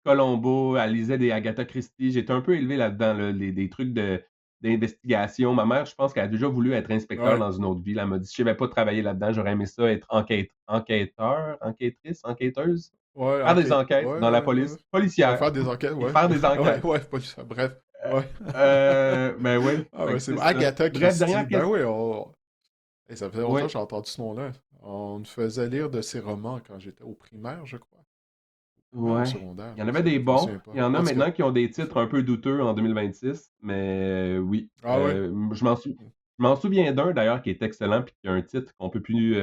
Colombo, elle lisait des Agatha Christie. J'étais un peu élevé là-dedans, là, des trucs d'investigation. Ma mère, je pense qu'elle a déjà voulu être inspecteur Ouais. dans une autre vie. Elle m'a dit, je ne savais pas travailler là-dedans, j'aurais aimé ça, être enquêteur, enquêtrice, enquêteuse. Ouais, Faire des enquête. enquêtes Ouais, dans la ouais, ouais. police, Ouais, policière, faire des enquêtes, et ouais. faire des Ouais, enquêtes. ouais, pas ça. Bref. Ouais. Ben oui, Ah, fait ouais, que c'est c'est ça. Agatha Bref, Christie. dernière Ben question. oui, ça fait longtemps que Oui, j'ai entendu ce nom-là. On me faisait lire de ses romans quand j'étais au primaire, je crois. Primaire ou ouais. secondaire, Il y en avait des je me bons. souviens Il pas. y en a En tout cas. maintenant qui ont des titres un peu douteux en 2026, mais oui. Ah ouais. Je m'en souviens d'un d'ailleurs qui est excellent puis qui a un titre qu'on peut plus,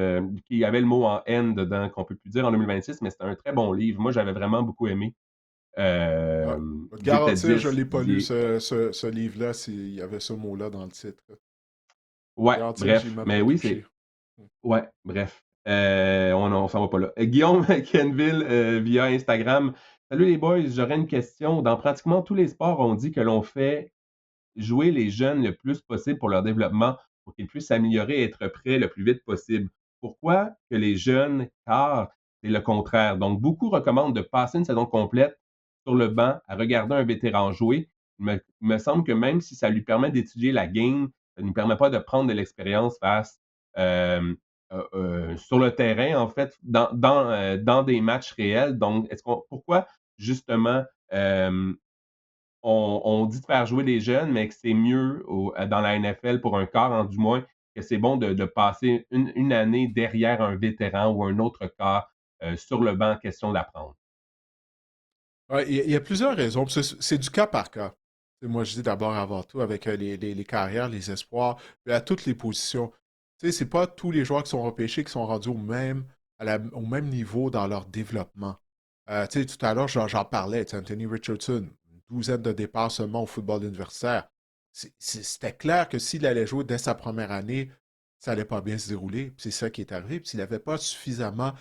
qui avait le mot en N dedans qu'on peut plus dire en 2026, mais c'était un très bon livre. Moi, j'avais vraiment beaucoup aimé. Ah, je peux te J'étais garantir, je 10. l'ai pas lu ce livre-là s'il y avait ce mot-là dans le titre. Je peux te Ouais, garantir que j'y ai bref. même Mais pas oui, touché. c'est. Ouais, bref. On s'en va pas là. Guillaume Kenville via Instagram. Salut les boys, j'aurais une question. Dans pratiquement tous les sports, on dit que l'on fait jouer les jeunes le plus possible pour leur développement, pour qu'ils puissent s'améliorer et être prêts le plus vite possible. Pourquoi que les jeunes, car c'est le contraire. Donc, beaucoup recommandent de passer une saison complète sur le banc à regarder un vétéran jouer. Il me semble que même si ça lui permet d'étudier la game, ça ne nous permet pas de prendre de l'expérience face sur le terrain, en fait, dans des matchs réels. Donc, pourquoi justement on dit de faire jouer les jeunes, mais que c'est mieux dans la NFL pour un quart, en du moins, que c'est bon de passer une année derrière un vétéran ou un autre quart sur le banc, question d'apprendre. Ouais, il y a plusieurs raisons. C'est du cas par cas. Moi, je dis d'abord avant tout avec les carrières, les espoirs, puis à toutes les positions. Tu sais, c'est pas tous les joueurs qui sont repêchés qui sont rendus au même niveau dans leur développement. Tu sais, tout à l'heure, j'en parlais, tu sais, Anthony Richardson, une douzaine de départs seulement au football universitaire. C'était clair que s'il allait jouer dès sa première année, ça allait pas bien se dérouler. Puis c'est ça qui est arrivé. Puis s'il n'avait pas suffisamment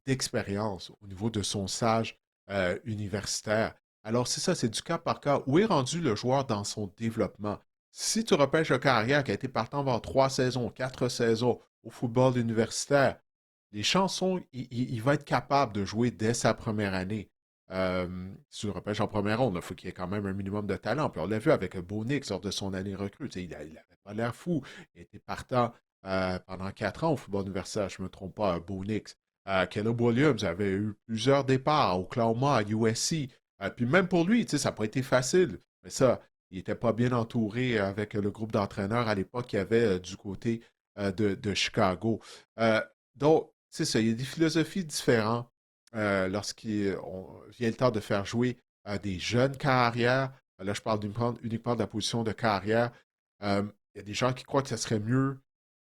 d'expérience au niveau de son stage universitaire. Alors, c'est ça, c'est du cas par cas. Où est rendu le joueur dans son développement? Si tu repêches un carrière qui a été partant avant 3 saisons, 4 saisons au football universitaire, les chansons, il va être capable de jouer dès sa première année. Si tu le repêches en première ronde, il faut qu'il ait quand même un minimum de talent. Puis on l'a vu avec Bonix lors de son année recrue. Il n'avait pas l'air fou. Il était partant pendant 4 ans au football universitaire, je ne me trompe pas, Bonix. Caleb Williams avait eu plusieurs départs à Oklahoma, à USC. Puis même pour lui, ça n'a pas été facile. Mais ça, il n'était pas bien entouré avec le groupe d'entraîneurs à l'époque qu'il y avait du côté de Chicago. Euh, donc, c'est ça, il y a des philosophies différentes lorsqu'il vient le temps de faire jouer des jeunes carrières. Là, je parle uniquement de la position de carrière. Il y a des gens qui croient que ce serait mieux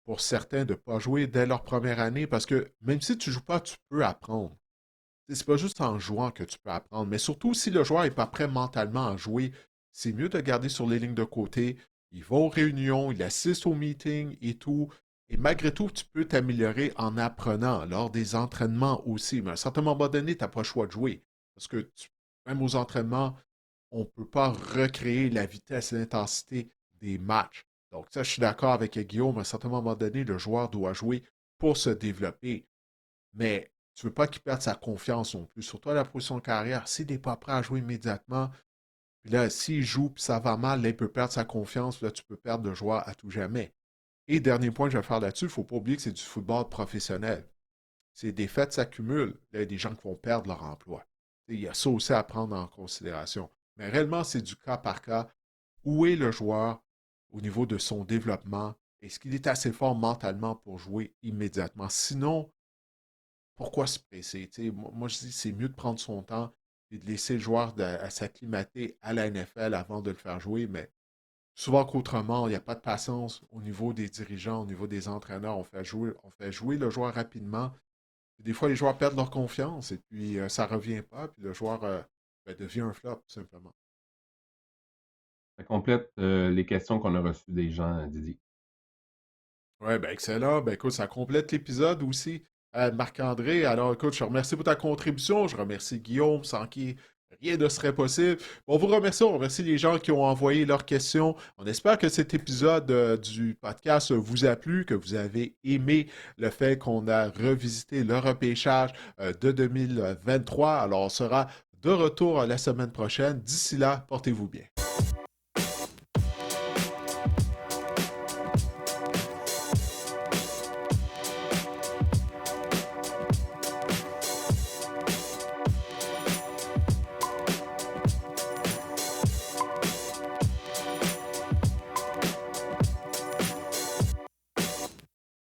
pour certains de ne pas jouer dès leur première année parce que même si tu ne joues pas, tu peux apprendre. C'est pas juste en jouant que tu peux apprendre, mais surtout si le joueur n'est pas prêt mentalement à jouer, c'est mieux de garder sur les lignes de côté. Il va aux réunions, il assiste aux meetings et tout. Et malgré tout, tu peux t'améliorer en apprenant lors des entraînements aussi. Mais à un certain moment donné, tu n'as pas le choix de jouer. Parce que même aux entraînements, on ne peut pas recréer la vitesse et l'intensité des matchs. Donc, ça, je suis d'accord avec Guillaume. À un certain moment donné, le joueur doit jouer pour se développer. Mais tu ne veux pas qu'il perde sa confiance non plus. Surtout à la position de carrière. S'il n'est pas prêt à jouer immédiatement, puis là, s'il joue puis ça va mal, là, il peut perdre sa confiance. Là, tu peux perdre le joueur à tout jamais. Et dernier point que je vais faire là-dessus, il ne faut pas oublier que c'est du football professionnel. Ces défaites s'accumulent. Là, il y a des gens qui vont perdre leur emploi. Il y a ça aussi à prendre en considération. Mais réellement, c'est du cas par cas. Où est le joueur? au niveau de son développement? Est-ce qu'il est assez fort mentalement pour jouer immédiatement? Sinon, pourquoi se presser? Tu sais, moi, je dis c'est mieux de prendre son temps et de laisser le joueur à s'acclimater à la NFL avant de le faire jouer, mais souvent qu'autrement, il n'y a pas de patience au niveau des dirigeants, au niveau des entraîneurs. On fait jouer le joueur rapidement. Puis des fois, les joueurs perdent leur confiance et puis ça ne revient pas, puis le joueur ben, devient un flop, tout simplement. Ça complète les questions qu'on a reçues des gens, Didier. Ouais, ben excellent. Ben écoute, ça complète l'épisode aussi. Marc-André, alors écoute, je te remercie pour ta contribution. Je remercie Guillaume, sans qui rien ne serait possible. On vous remercie, on remercie les gens qui ont envoyé leurs questions. On espère que cet épisode du podcast vous a plu, que vous avez aimé le fait qu'on a revisité le repêchage de 2023. Alors, on sera de retour la semaine prochaine. D'ici là, portez-vous bien.